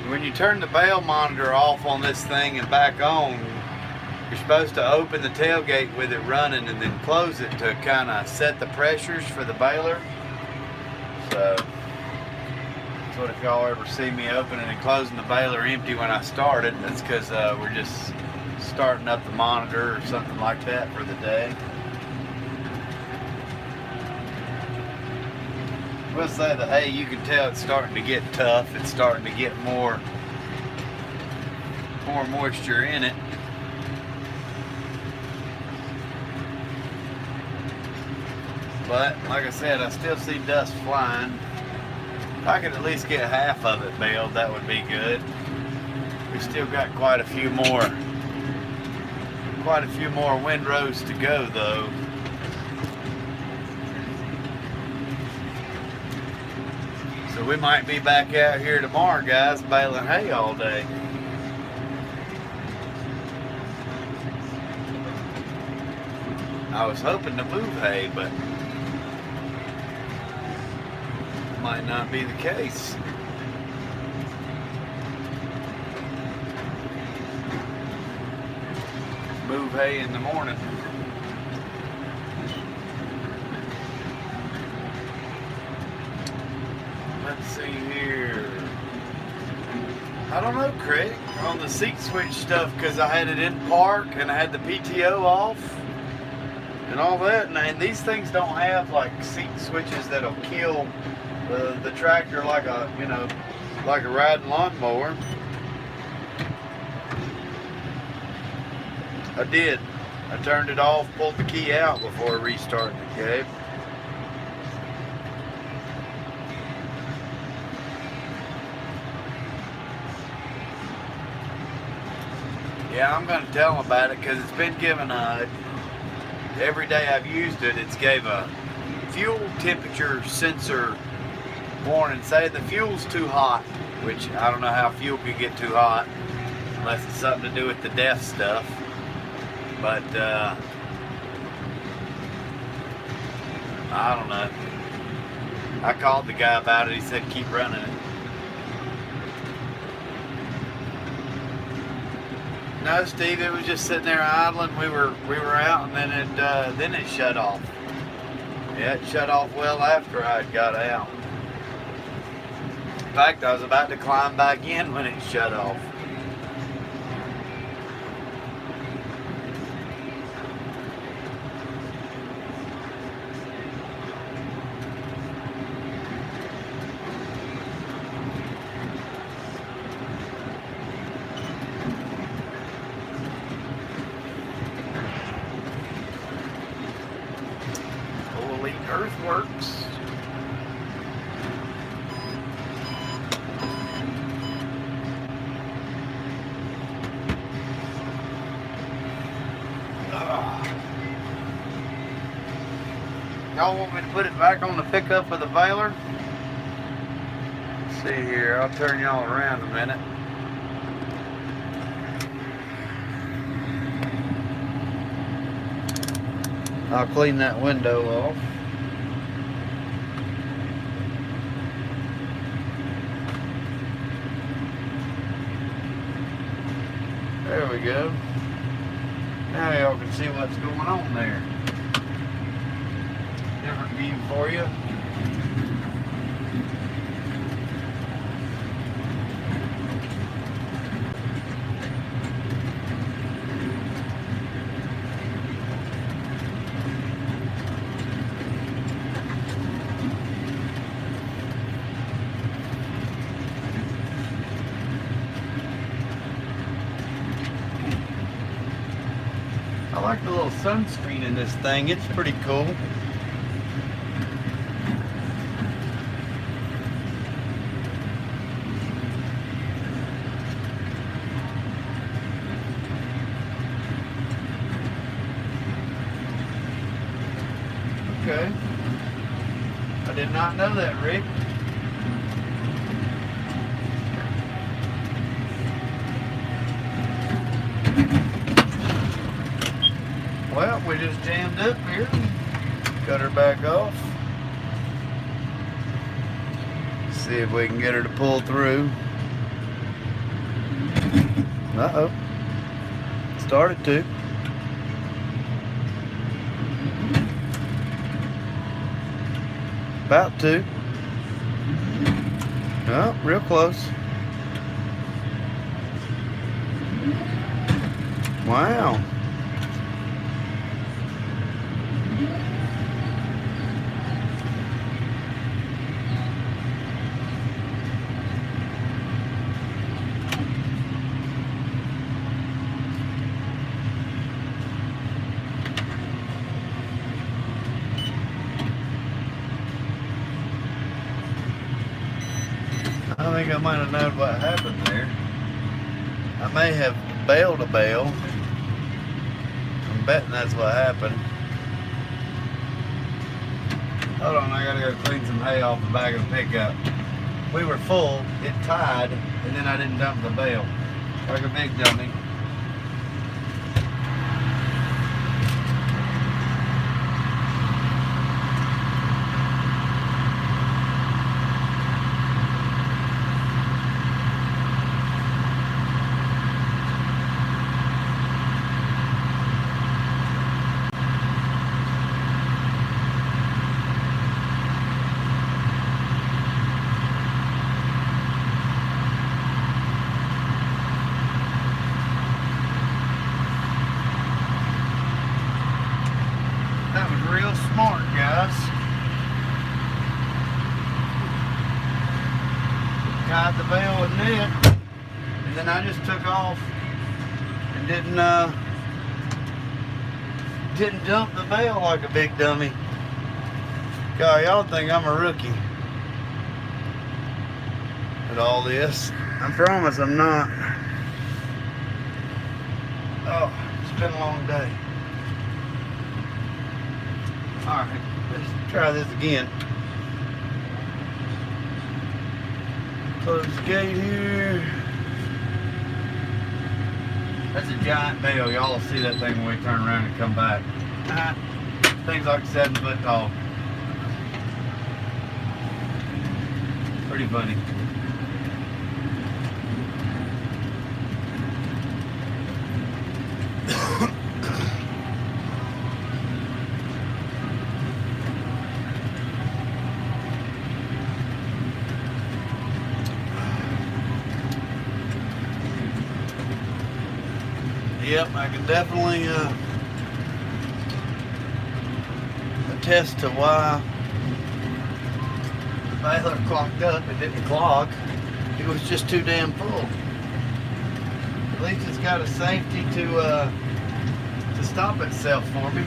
When you turn the bale monitor off on this thing and back on, you're supposed to open the tailgate with it running and then close it to kind of set the pressures for the baler. So what if y'all ever see me opening and closing the baler empty when I started, that's because we're just starting up the monitor or something like that for the day. We'll say that, hey, you can tell it's starting to get tough. It's starting to get more moisture in it. But like I said, I still see dust flying. If I could at least get half of it baled, that would be good. We still got quite a few more windrows to go though. So we might be back out here tomorrow, guys, baling hay all day. I was hoping to move hay, but might not be the case. Move hay in the morning. Let's see here. I don't know, Craig, on the seat switch stuff, because I had it in park and I had the PTO off and all that, and these things don't have like seat switches that'll kill the tractor like a, you know, like a riding lawnmower. I did. I turned it off, pulled the key out before restarting it, Gabe. Yeah, I'm going to tell them about it because it's been given every day I've used it, it's gave a fuel temperature sensor warning. Say the fuel's too hot, which I don't know how fuel could get too hot unless it's something to do with the DEF stuff. But I don't know. I called the guy about it. He said keep running it. No, Steve, it was just sitting there idling. We were out, and then it shut off. Yeah, it shut off well after I got out. In fact, I was about to climb back in when it shut off. Earthworks. Y'all want me to put it back on the pickup of the baler? Let's see here, I'll turn y'all around a minute. I'll clean that window off. There we go. Now y'all can see what's going on there. Different view for you. I like the little sunscreen in this thing. It's pretty cool. Okay. I did not know that, Rick. Well, we just jammed up here. Cut her back off. See if we can get her to pull through. Uh-oh. Started to. About to. Oh, real close. Wow. I think I might have known what happened there. I may have bailed a bale. I'm betting that's what happened. Hold on, I gotta go clean some hay off the back of the pickup. We were full, it tied, and then I didn't dump the bale. Like a big dummy. That was real smart, guys. Tied the bale with net, and then I just took off and didn't dump the bale like a big dummy. God, y'all think I'm a rookie at all this. I promise I'm not. Oh, it's been a long day. Alright, let's try this again. Close the gate here. That's a giant bale. Y'all will see that thing when we turn around and come back. Thing's like 7 foot tall. Pretty funny. Yep, I can definitely attest to why the baler clogged up. It didn't clog. It was just too damn full. At least it's got a safety to stop itself for me.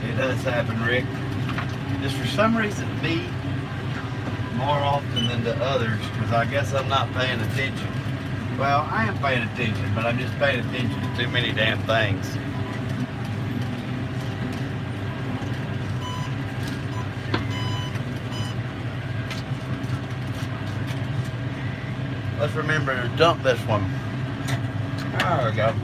It does happen, Rick. just for some reason me more often than the others, because I guess I'm not paying attention. Well, I am paying attention, but I'm just paying attention to too many damn things. Let's remember to dump this one. There we go.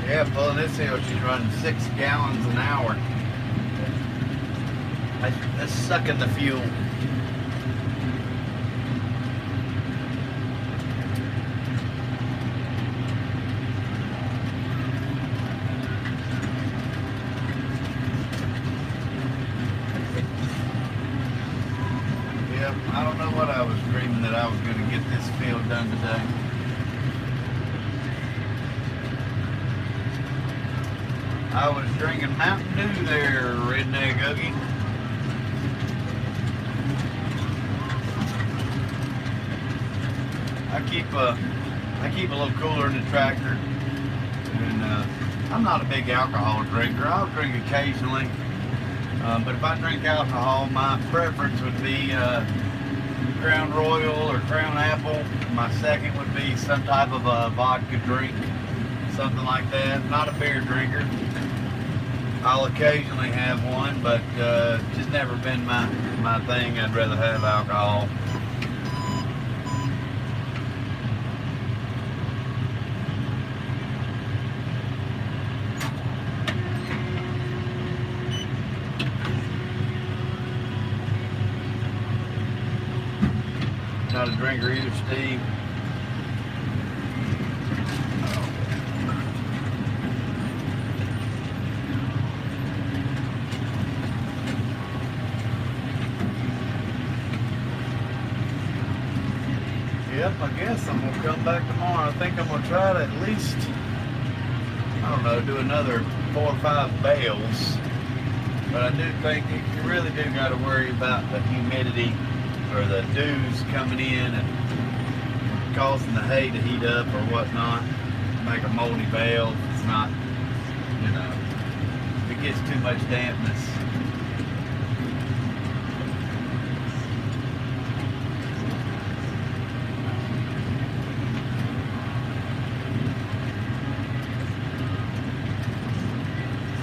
Yeah, pulling this hill, she's running 6 gallons an hour. That's sucking the fuel. Yeah, I don't know what I was dreaming that I was going to get this field done today. I was drinking Mountain Dew there, redneck Oogie. I keep a little cooler in the tractor, and I'm not a big alcohol drinker. I'll drink occasionally, but if I drink alcohol, my preference would be Crown Royal or Crown Apple. My second would be some type of a vodka drink, something like that. Not a beer drinker. I'll occasionally have one, but just never been my thing. I'd rather have alcohol. Not a drinker either, Steve. Yep, I guess I'm going to come back tomorrow. I think I'm going to try to at least, I don't know, do another 4 or 5 bales. But I do think you really do got to worry about the humidity or the dews coming in and causing the hay to heat up or whatnot. Make a moldy bale. It's not, you know, if it gets too much dampness.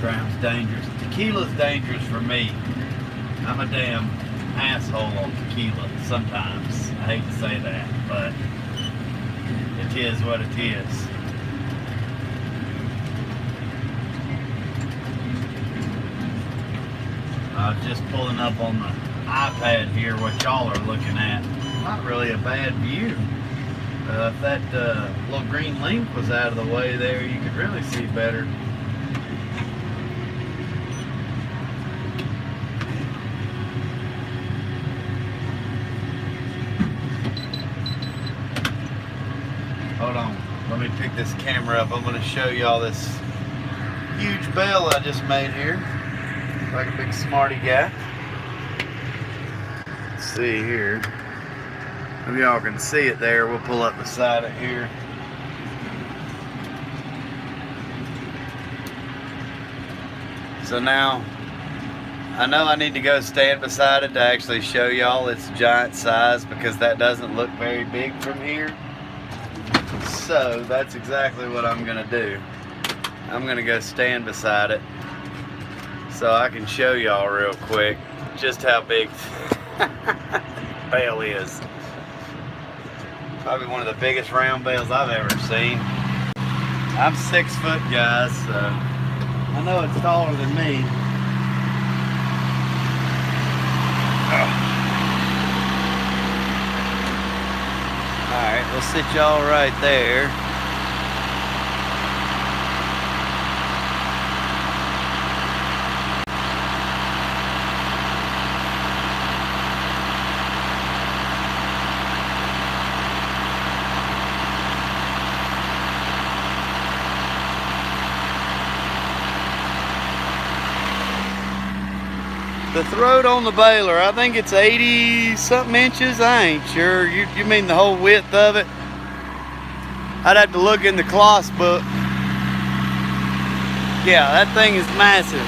Crown's dangerous. Tequila's dangerous for me. I'm a damn asshole on tequila sometimes. I hate to say that, but it is what it is. I was just pulling up on the iPad here what y'all are looking at. Not really a bad view. If that little green link was out of the way there, you could really see better. Hold on, let me pick this camera up. I'm going to show y'all this huge bale I just made here. Like a big smarty guy. Let's see here. Maybe y'all can see it there. We'll pull up beside it here. So now, I know I need to go stand beside it to actually show y'all its giant size, because that doesn't look very big from here. So that's exactly what I'm gonna do. I'm gonna go stand beside it so I can show y'all real quick just how big bale is. Probably one of the biggest round bales I've ever seen. I'm 6 foot, guys, so I know it's taller than me. Alright, we'll sit y'all right there. The throat on the baler, I think it's 80 something inches. I ain't sure. You mean the whole width of it? I'd have to look in the cloth book. Yeah, that thing is massive.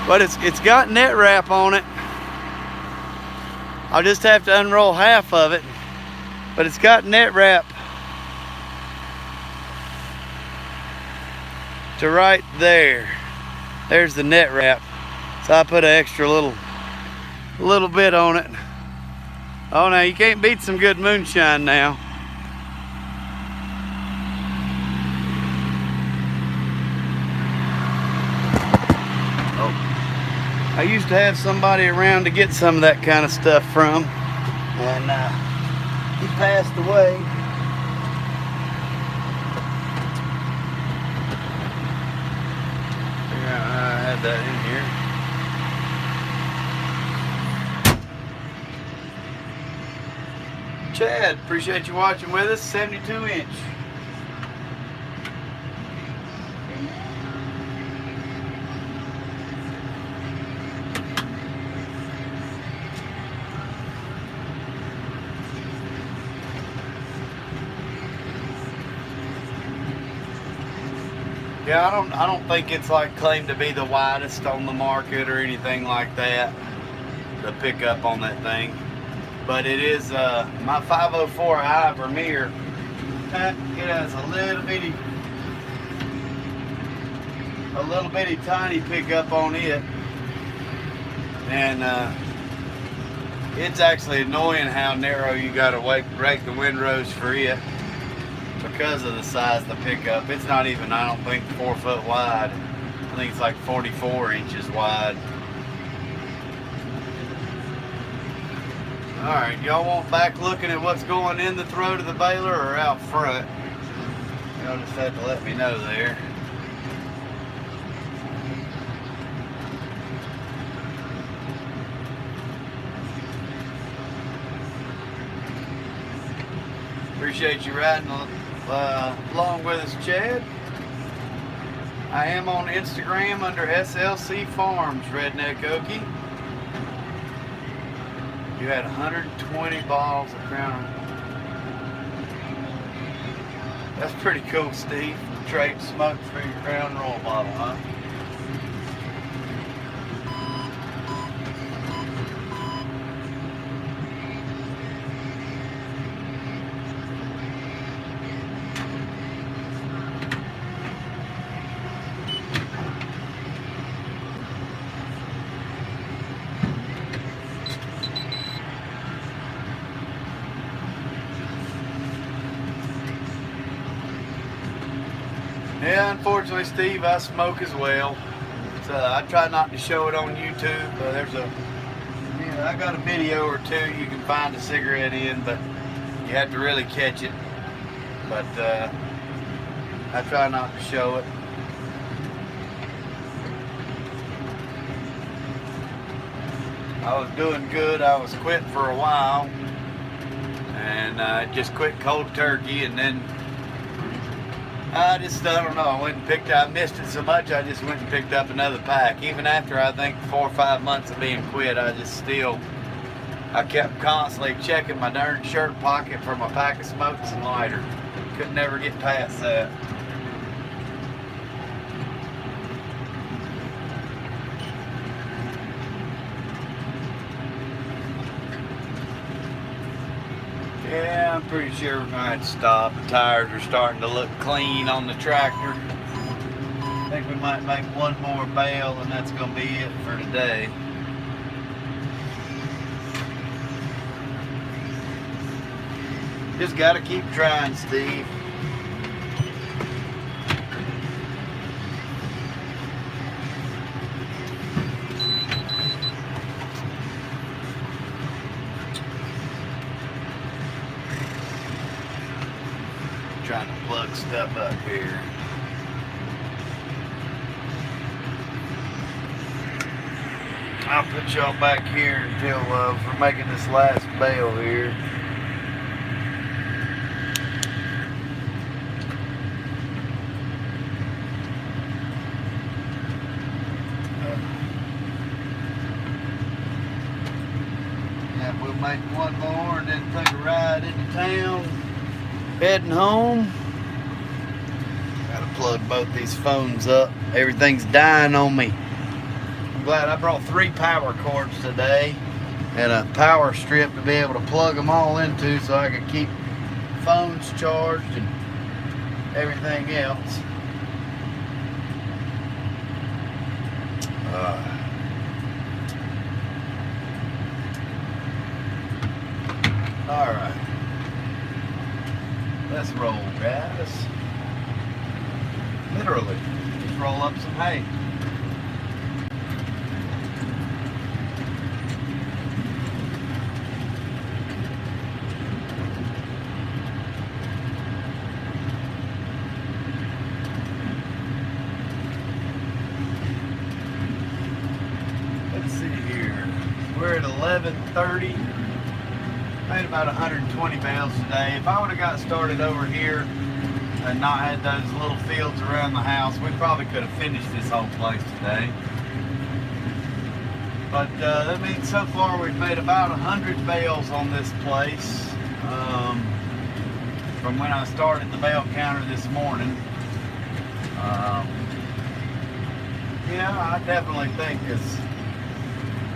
But it's got net wrap on it. I'll just have to unroll half of it. But it's got net wrap to right there. There's the net wrap. So I put an extra little bit on it. Oh, now you can't beat some good moonshine now. Oh, I used to have somebody around to get some of that kind of stuff from, and he passed away. Yeah, I had that in here. Chad, appreciate you watching with us. 72 inch. Yeah, I don't think it's like claimed to be the widest on the market or anything like that. The pickup on that thing. But it is my 504i Vermeer. It has a little bitty tiny pickup on it, and it's actually annoying how narrow you got to rake the windrows for it because of the size of the pickup. It's not even, I don't think, 4 foot wide. I think it's like 44 inches wide. Alright, y'all want back looking at what's going in the throat of the baler or out front? Y'all just have to let me know there. Appreciate you riding along with us, Chad. I am on Instagram under SLC Farms, Redneck Okie. You had 120 balls of crown. That's pretty cool, Steve. Trade smoke for your Crown Royal bottle, huh? Yeah, unfortunately, Steve, I smoke as well. So I try not to show it on YouTube. I got a video or two you can find a cigarette in, but you have to really catch it. But I try not to show it. I was doing good. I was quit for a while, and just quit cold turkey, and then I don't know, I missed it so much, I just went and picked up another pack. Even after, I think, 4 or 5 months of being quit, I kept constantly checking my darn shirt pocket for my pack of smokes and lighter. Could never get past that. Yeah, I'm pretty sure we're going to have to stop. The tires are starting to look clean on the tractor. I think we might make one more bale and that's going to be it for today. Just got to keep trying, Steve. Trying to plug stuff up here. I'll put y'all back here until we're making this last bale here. we'll make one more and then take a ride into town. Heading home. Gotta plug both these phones up. Everything's dying on me. I'm glad I brought 3 power cords today and a power strip to be able to plug them all into so I could keep phones charged and everything else. All right, let's roll, guys. Literally, just roll up some hay. Let's see here. We're at 11:30. Made about 120 bales today. If I would have got started over here and not had those little fields around the house, we probably could have finished this whole place today. But that means so far we've made about 100 bales on this place from when I started the bale counter this morning. Yeah, I definitely think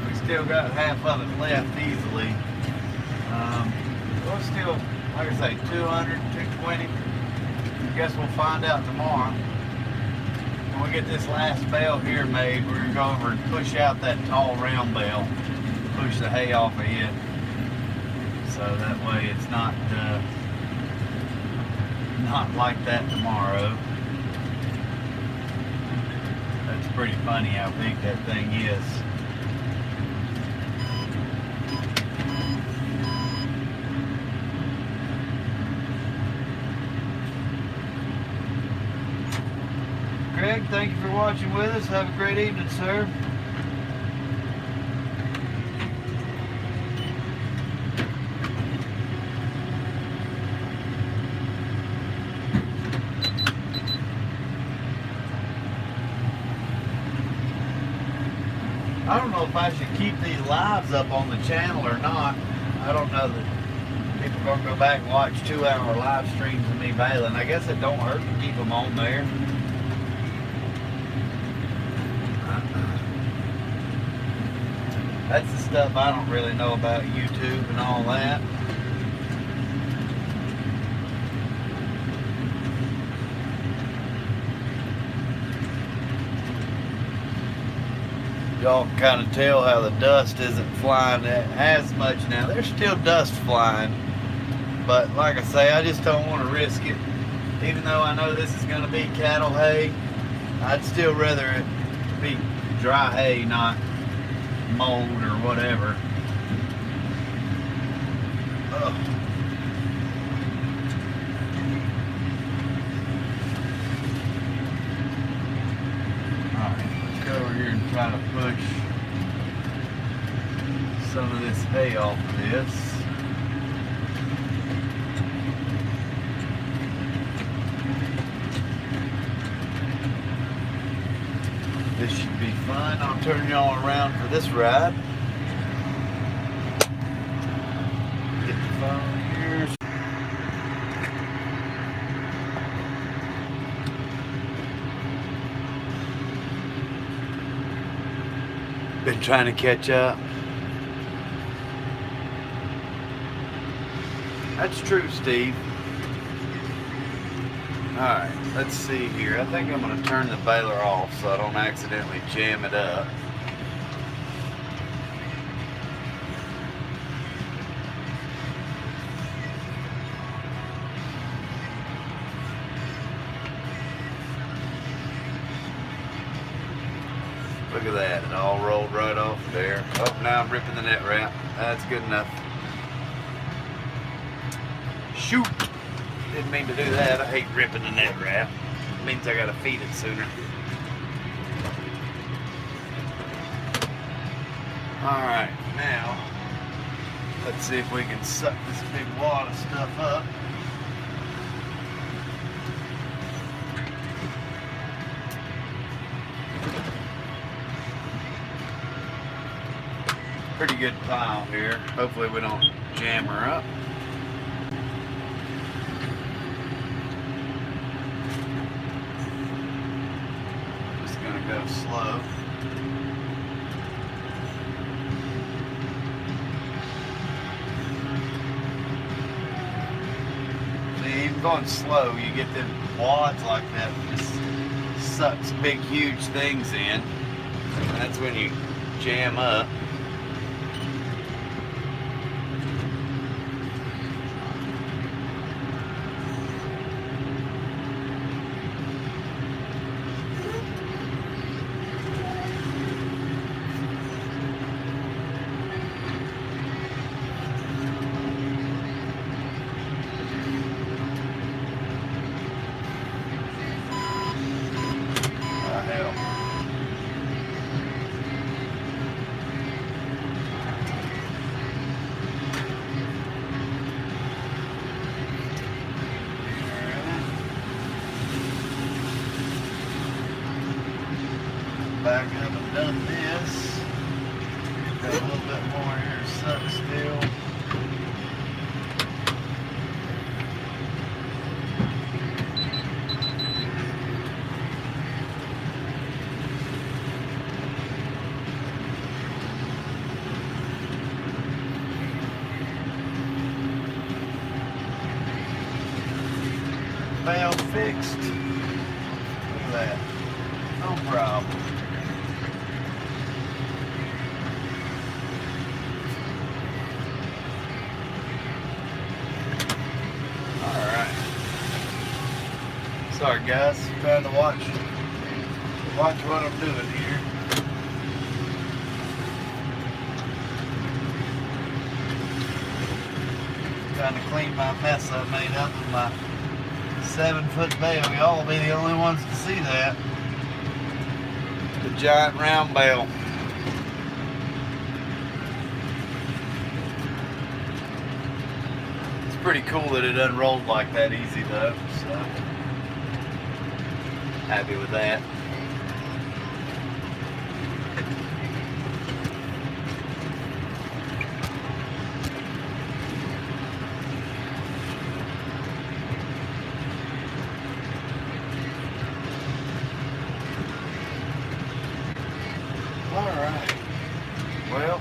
we still got half of it left easily. We're still, like I say, 200, 220. I guess we'll find out tomorrow. When we get this last bale here made, we're gonna go over and push out that tall round bale, push the hay off of it, so that way it's not like that tomorrow. That's pretty funny how big that thing is. Greg, thank you for watching with us. Have a great evening, sir. I don't know if I should keep these lives up on the channel or not. I don't know that people are going to go back and watch 2-hour live streams of me baling. I guess it don't hurt to keep them on there. That's the stuff I don't really know about YouTube and all that. Y'all can kind of tell how the dust isn't flying as much now. There's still dust flying, but like I say, I just don't want to risk it. Even though I know this is going to be cattle hay, I'd still rather it be dry hay, not mold or whatever. Ugh. Alright, let's go over here and try to push some of this hay off of this. This should be fun. I'll turn y'all around for this ride. Get the phone here. Been trying to catch up. That's true, Steve. Alright, let's see here. I think I'm going to turn the baler off so I don't accidentally jam it up. Look at that, it all rolled right off there. Oh, now I'm ripping the net wrap. That's good enough. Shoot! Didn't mean to do that. I hate ripping the net wrap. It means I gotta feed it sooner. Alright, now let's see if we can suck this big wad of stuff up. pretty good pile here. Hopefully we don't jam her up. Just gonna go slow. See, even going slow, you get them wads like that. Just sucks big, huge things in. That's when you jam up. Back up and done this. Got a little bit more here suck still. Bale fixed. Look at that. No problem. Sorry guys, trying to watch what I'm doing here. Trying to clean my mess I made up with my 7-foot bale. Y'all will be the only ones to see that. The giant round bale. It's pretty cool that it unrolled like that easy though, so happy with that. Alright. Well,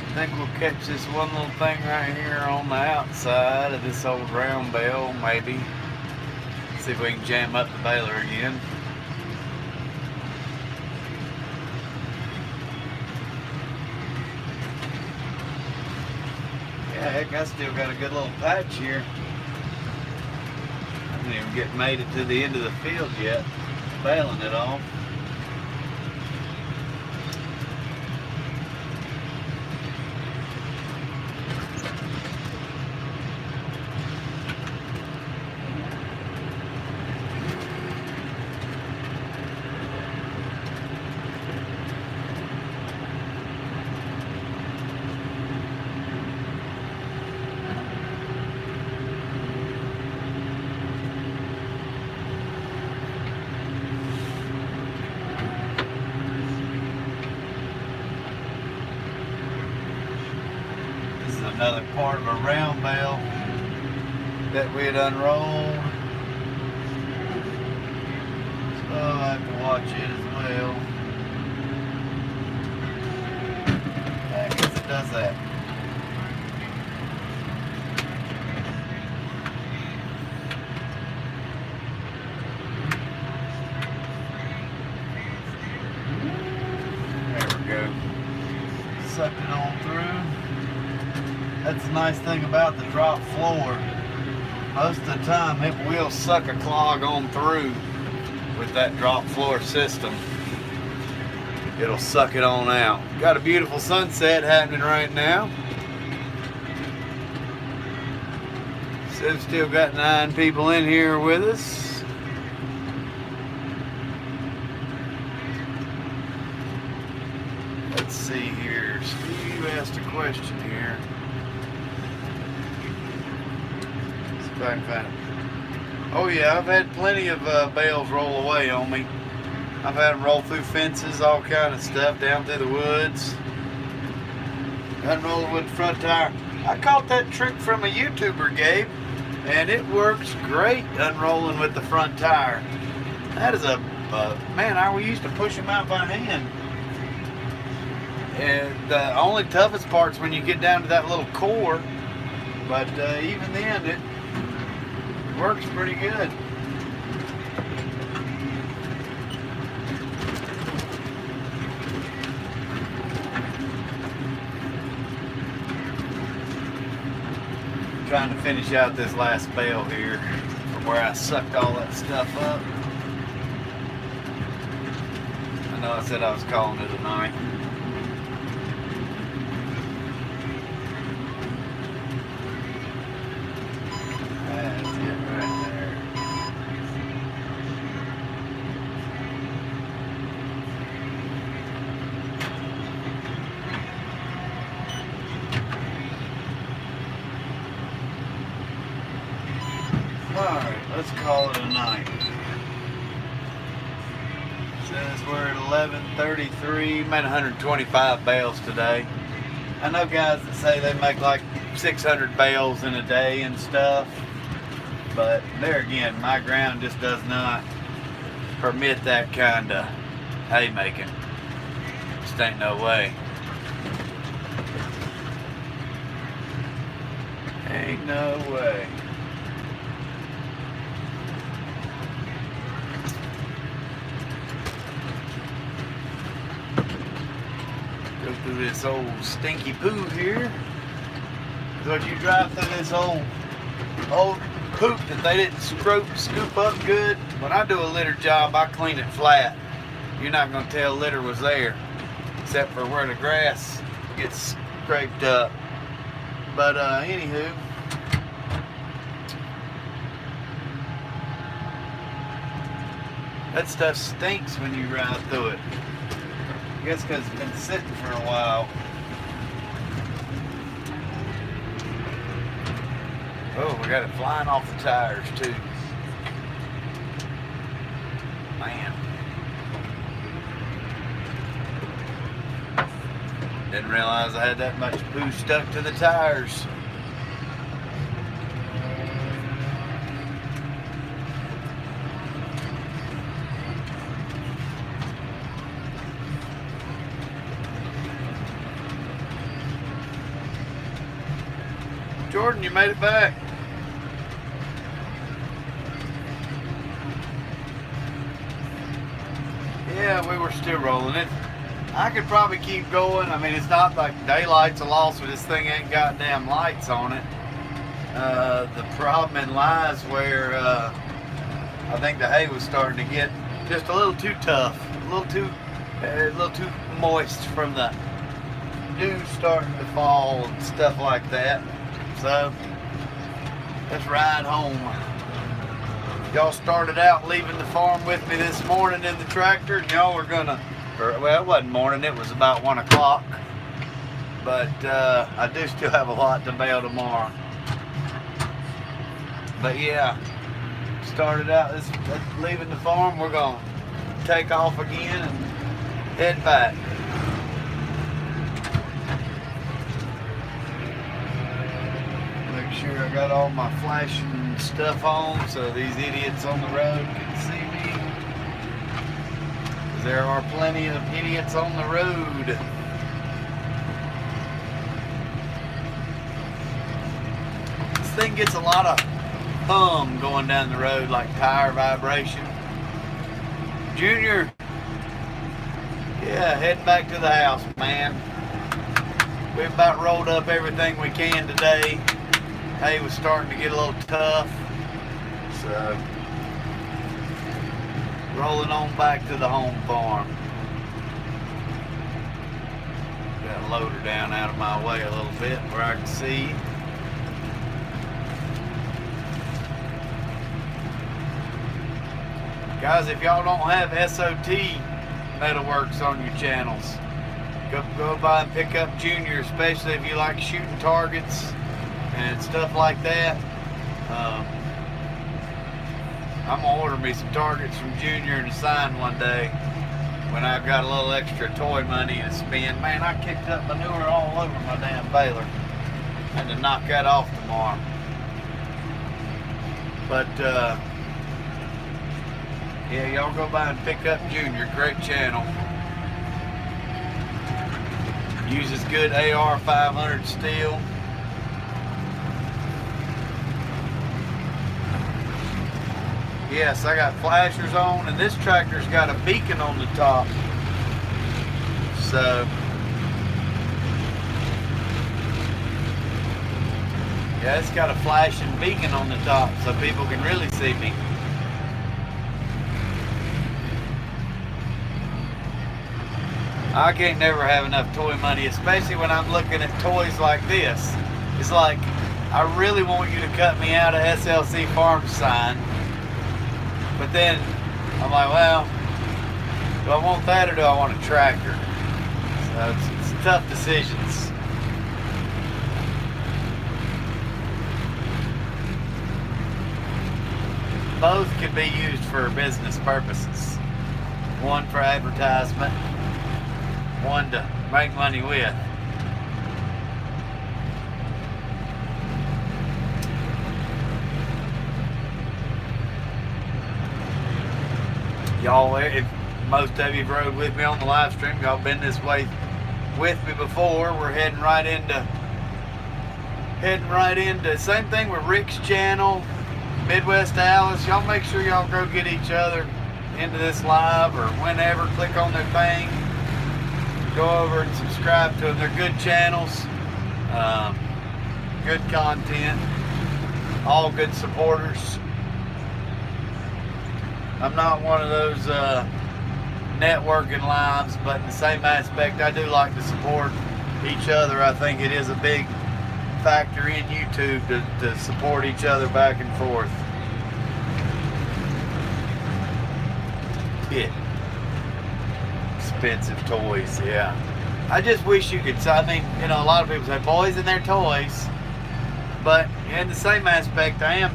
I think we'll catch this one little thing right here on the outside of this old round bale, maybe. See if we can jam up the baler again. Yeah, heck, I still got a good little patch here. I haven't even made it to the end of the field yet, baling it off. Another part of a round bale that we had unrolled. So I have to watch it as well. I guess it does that. There we go. Sucked it on through. That's the nice thing about the drop floor. Most of the time it will suck a clog on through with that drop floor system. It'll suck it on out. Got a beautiful sunset happening right now. So we've still got 9 people in here with us. Let's see here. Steve asked a question here. If I can find it. Oh yeah, I've had plenty of bales roll away on me. I've had them roll through fences, all kind of stuff, down through the woods. unrolling with the front tire. I caught that trick from a YouTuber, Gabe, and it works great unrolling with the front tire. That is a man, we used to push them out by hand. And the only toughest part's when you get down to that little core, but even then it works pretty good. Trying to finish out this last bale here from where I sucked all that stuff up. I know I said I was calling it a night. That's it right there. Alright, let's call it a night. Says we're at 11:33, made 125 bales today. I know guys that say they make like 600 bales in a day and stuff, but there again, my ground just does not permit that kind of haymaking. Just ain't no way. Ain't no way. Go through this old stinky poo here. Because you drive through this old poop that they didn't scoop up good. When I do a litter job, I clean it flat. You're not going to tell litter was there, except for where the grass gets scraped up. But anywho, that stuff stinks when you ride through it. I guess because it's been sitting for a while. Oh, we got it flying off the tires too. Man. Didn't realize I had that much poo stuck to the tires. Jordan, you made it back. Yeah, we were still rolling it. I could probably keep going. I mean, it's not like daylight's a loss when this thing ain't got damn lights on it. The problem lies where I think the hay was starting to get just a little too tough, a little too moist from the dew starting to fall and stuff like that. So let's ride home. Y'all started out leaving the farm with me this morning in the tractor, and y'all were gonna, well, it wasn't morning, it was about 1 o'clock. But I do still have a lot to bale tomorrow. But yeah, started out leaving the farm. We're gonna take off again and head back. Make sure I got all my flashing stuff on so these idiots on the road can see me. 'Cause there are plenty of idiots on the road. This thing gets a lot of hum going down the road, like tire vibration. Junior, yeah, head back to the house, man. We've about rolled up everything we can today. Hay was starting to get a little tough, so rolling on back to the home farm. Got a loader down out of my way a little bit where I can see. Guys, if y'all don't have SOT Metalworks on your channels, go by and pick up Junior, especially if you like shooting targets and stuff like that. I'm gonna order me some targets from Junior and a sign one day. when I've got a little extra toy money to spend. Man, I kicked up manure all over my damn baler. Had to knock that off tomorrow. But yeah, y'all go by and pick up Junior. Great channel. Uses good AR 500 steel. Yes, I got flashers on, and this tractor's got a beacon on the top. So, yeah, it's got a flashing beacon on the top so people can really see me. I can't never have enough toy money, especially when I'm looking at toys like this. It's like, I really want you to cut me out of SLC Farm sign. But then I'm like, well, do I want that or do I want a tractor? So it's tough decisions. Both can be used for business purposes. One for advertisement, one to make money with. Y'all, if most of you rode with me on the live stream, y'all been this way with me before. We're heading right into same thing with Rick's channel, Midwest Alice. Y'all make sure y'all go get each other into this live or whenever. Click on their thing, go over and subscribe to them. They're good channels, good content, all good supporters. I'm not one of those networking lives, but in the same aspect, I do like to support each other. I think it is a big factor in YouTube to support each other back and forth. Yeah. Expensive toys, yeah. I just wish you could, I mean, you know, a lot of people say boys and their toys, but in the same aspect, I am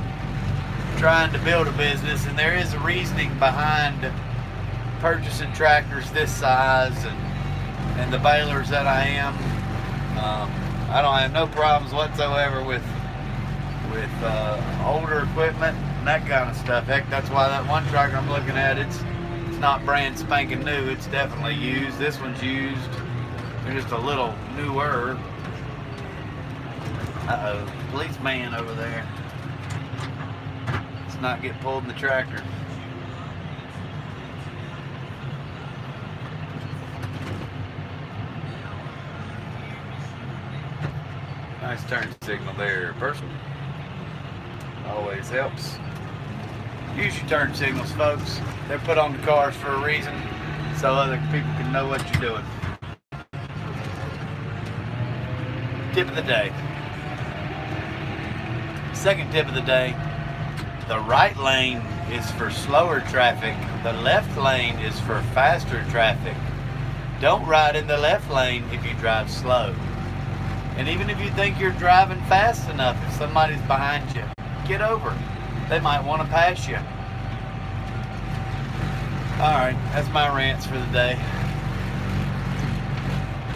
trying to build a business, and there is a reasoning behind purchasing tractors this size and the balers that I am. I don't have no problems whatsoever with older equipment and that kind of stuff. Heck, that's why that one tractor I'm looking at, it's not brand spanking new. It's definitely used. This one's used. They're just a little newer. Uh-oh, policeman over there. Not get pulled in the tractor. Nice turn signal there, person. Always helps. Use your turn signals, folks. They're put on the cars for a reason, so other people can know what you're doing. Tip of the day. Second tip of the day. The right lane is for slower traffic. The left lane is for faster traffic. Don't ride in the left lane if you drive slow. And even if you think you're driving fast enough, if somebody's behind you, get over. They might want to pass you. Alright, that's my rants for the day.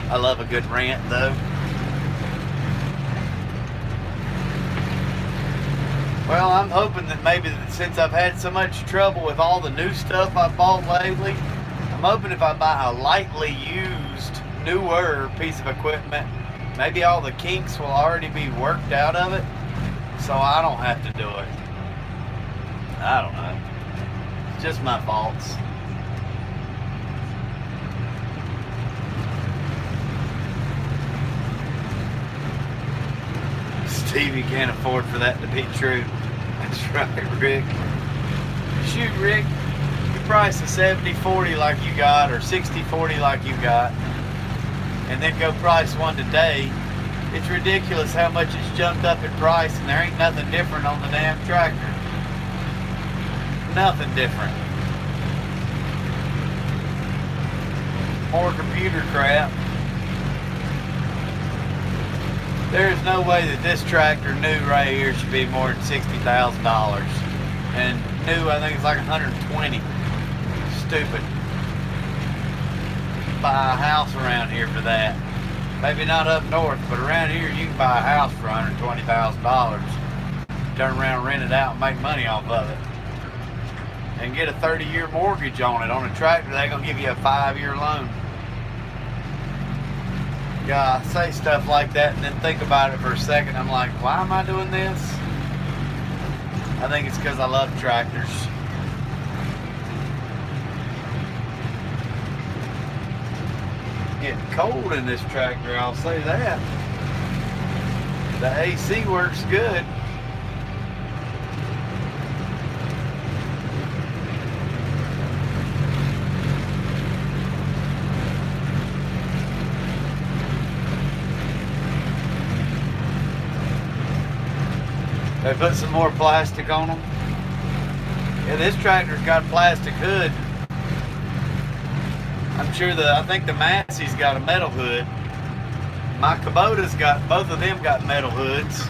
I love a good rant though. Well, I'm hoping that maybe since I've had so much trouble with all the new stuff I bought lately, I'm hoping if I buy a lightly used, newer piece of equipment, maybe all the kinks will already be worked out of it, so I don't have to do it. I don't know. It's just my faults. Stevie can't afford for that to be true. That's right, Rick. Shoot, Rick, you price a 70-40 like you got, or 60-40 like you got, and then go price one today. It's ridiculous how much it's jumped up in price, and there ain't nothing different on the damn tractor. Nothing different. More computer crap. There's no way that this tractor new right here should be more than $60,000. And new, I think it's like $120. Stupid. can buy a house around here for that. Maybe not up north, but around here you can buy a house for $120,000. Turn around, rent it out, and make money off of it. And get a 30-year mortgage on it. On a tractor, they're going to give you a 5-year loan. Yeah, I say stuff like that and then think about it for a second. I'm like, why am I doing this? I think it's because I love tractors. Getting cold in this tractor, I'll say that. The AC works good. They put some more plastic on them. Yeah, this tractor's got a plastic hood. I'm sure I think the Massey's got a metal hood. My Kubota's got, both of them got metal hoods.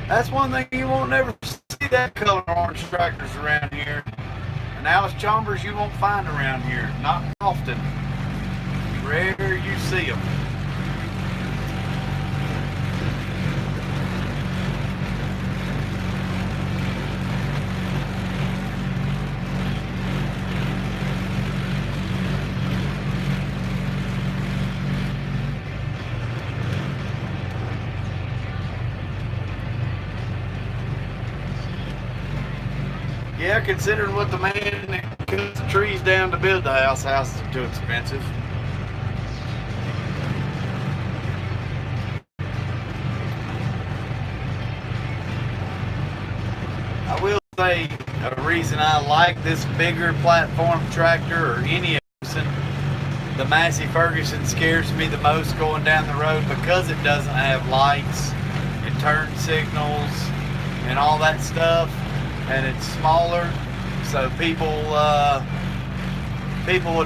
That's one thing you won't never see, that color orange tractors around here. And Alice Chalmers you won't find around here, not often. Rare you see them. Yeah, considering what the man that cuts the trees down to build the house is too expensive. I will say a reason I like this bigger platform tractor or any of them, the Massey Ferguson scares me the most going down the road because it doesn't have lights and turn signals and all that stuff. And it's smaller, so people will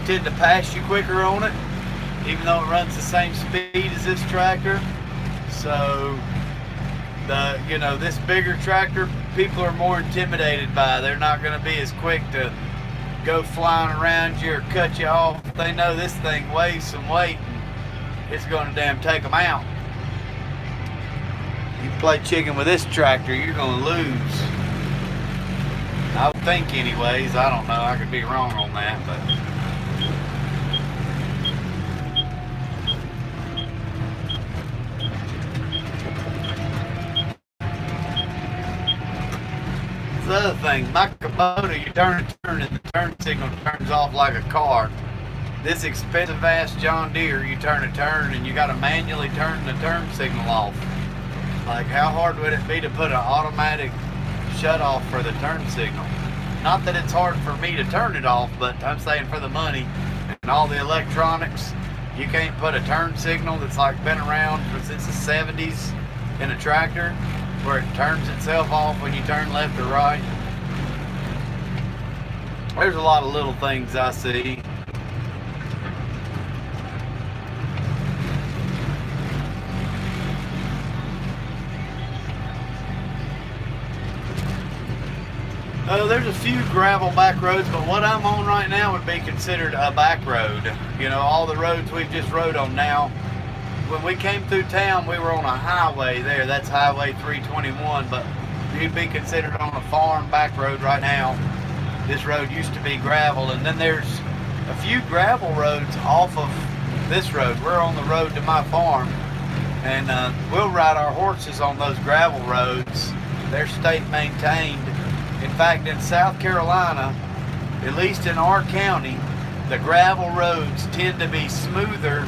tend to pass you quicker on it, even though it runs the same speed as this tractor. So this bigger tractor, people are more intimidated by. They're not going to be as quick to go flying around you or cut you off. They know this thing weighs some weight and it's going to damn take them out. You play chicken with this tractor, you're going to lose. I would think anyways. I don't know. I could be wrong on that, but the other thing, my Kubota, you turn and the turn signal turns off like a car. This expensive ass John Deere, you turn and you got to manually turn the turn signal off. Like, how hard would it be to put an automatic shut off for the turn signal? Not that it's hard for me to turn it off, but I'm saying for the money and all the electronics, you can't put a turn signal that's like been around since the 70s in a tractor where it turns itself off when you turn left or right. There's a lot of little things I see. There's a few gravel back roads, but what I'm on right now would be considered a back road. You know, all the roads we've just rode on now. When we came through town, we were on a highway there. That's Highway 321, but you'd be considered on a farm back road right now. This road used to be gravel, and then there's a few gravel roads off of this road. We're on the road to my farm, and we'll ride our horses on those gravel roads. They're state maintained. In fact, in South Carolina, at least in our county, the gravel roads tend to be smoother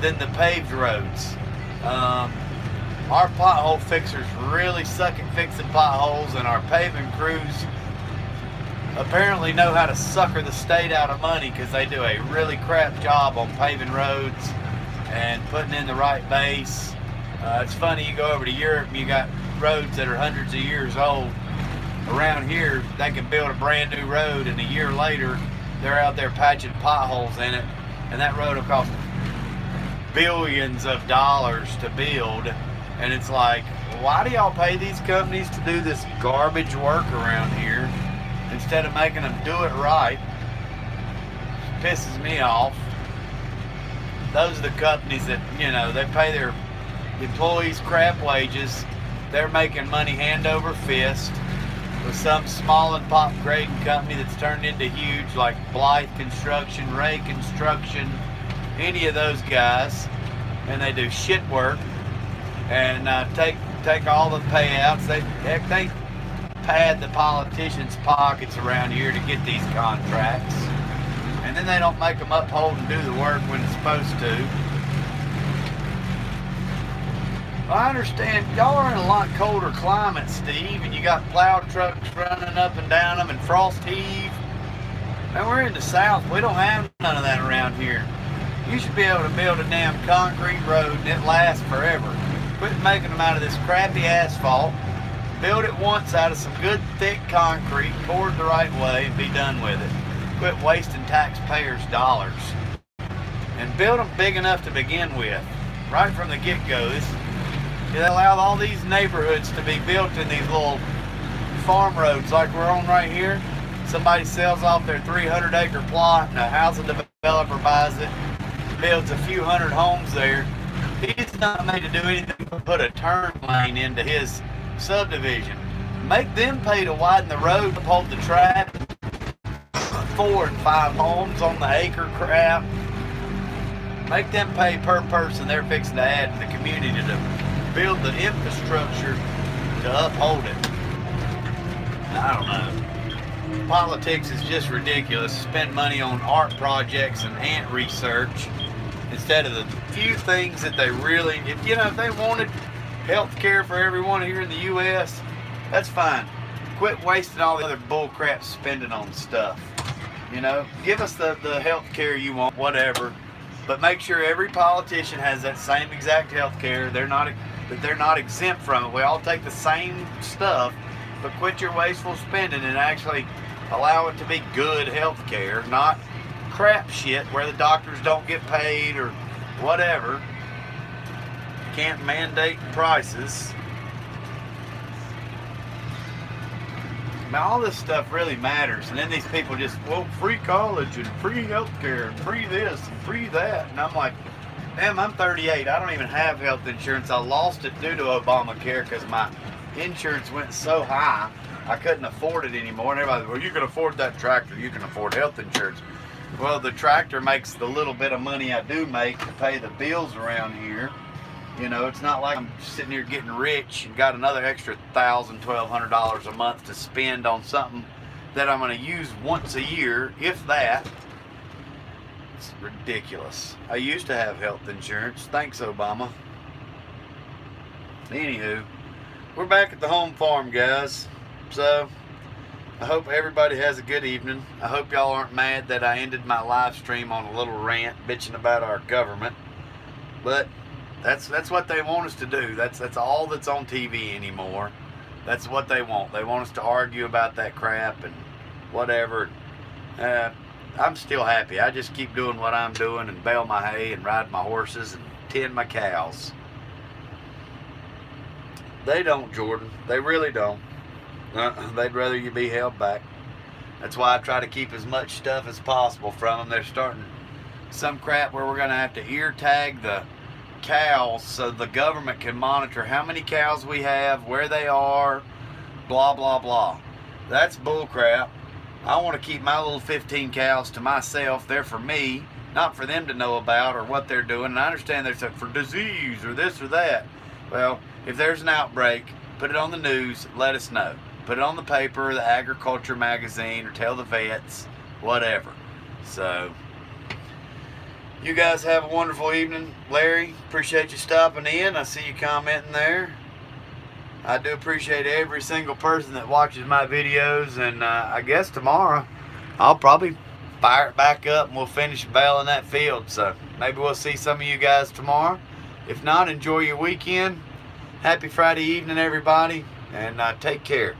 than the paved roads. Our pothole fixers really suck at fixing potholes, and our paving crews apparently know how to sucker the state out of money because they do a really crap job on paving roads and putting in the right base. It's funny, you go over to Europe and you got roads that are hundreds of years old. Around here, they can build a brand new road, and a year later, they're out there patching potholes in it, and that road will cost billions of dollars to build, And it's like, why do y'all pay these companies to do this garbage work around here instead of making them do it right? It pisses me off. Those are the companies that, you know, they pay their employees crap wages. They're making money hand over fist with some small and pop grading company that's turned into huge, like Blythe Construction, Ray Construction, any of those guys. And they do shit work and take all the payouts. They pad the politicians' pockets around here to get these contracts, and then they don't make them uphold and do the work when it's supposed to. Well, I understand y'all are in a lot colder climate, Steve, and you got plow trucks running up and down them and frost heave. Man, we're in the South. We don't have none of that around here. You should be able to build a damn concrete road and it lasts forever. Quit making them out of this crappy asphalt. Build it once out of some good thick concrete, poured the right way, and be done with it. Quit wasting taxpayers' dollars. And build them big enough to begin with. Right from the get-go. They allow all these neighborhoods to be built in these little farm roads like we're on right here. Somebody sells off their 300-acre plot and a housing developer buys it, builds a few hundred homes there. He's not made to do anything but put a turn lane into his subdivision. Make them pay to widen the road, uphold the traffic. 4 and 5 homes on the acre crap. Make them pay per person they're fixing to add to the community to build the infrastructure to uphold it. I don't know. Politics is just ridiculous. Spend money on art projects and ant research instead of the few things that they really, if they wanted health care for everyone here in the U.S., that's fine. Quit wasting all the other bullcrap spending on stuff. Give us the health care you want, whatever, but make sure every politician has that same exact health care. They're not exempt from it. We all take the same stuff, but quit your wasteful spending and actually allow it to be good health care, not crap shit where the doctors don't get paid or whatever. Can't mandate prices. Now all this stuff really matters, and then these people just, free college and free health care and free this and free that, and I'm like, damn, I'm 38, I don't even have health insurance. I lost it due to Obamacare because my insurance went so high I couldn't afford it anymore, and everybody, you can afford that tractor, you can afford health insurance. Well, the tractor makes the little bit of money I do make to pay the bills around here. It's not like I'm sitting here getting rich and got another extra $1,000, $1,200 a month to spend on something that I'm going to use once a year, if that. It's ridiculous. I used to have health insurance. Thanks, Obama. Anywho, we're back at the home farm, guys. So, I hope everybody has a good evening. I hope y'all aren't mad that I ended my live stream on a little rant bitching about our government. But that's what they want us to do. That's all that's on TV anymore. That's what they want. They want us to argue about that crap and whatever. I'm still happy. I just keep doing what I'm doing and bale my hay and ride my horses and tend my cows. They don't, Jordan. They really don't. They'd rather you be held back. That's why I try to keep as much stuff as possible from them. They're starting some crap where we're going to have to ear tag the cows so the government can monitor how many cows we have, where they are, blah, blah, blah. That's bull crap. I want to keep my little 15 cows to myself. They're for me, not for them to know about or what they're doing. And I understand they're for disease or this or that. Well, if there's an outbreak, put it on the news, let us know. Put it on the paper, the agriculture magazine, or tell the vets, whatever. So, you guys have a wonderful evening. Larry, appreciate you stopping in. I see you commenting there. I do appreciate every single person that watches my videos, and I guess tomorrow I'll probably fire it back up and we'll finish baling that field. So, maybe we'll see some of you guys tomorrow. If not, enjoy your weekend. Happy Friday evening, everybody, and take care.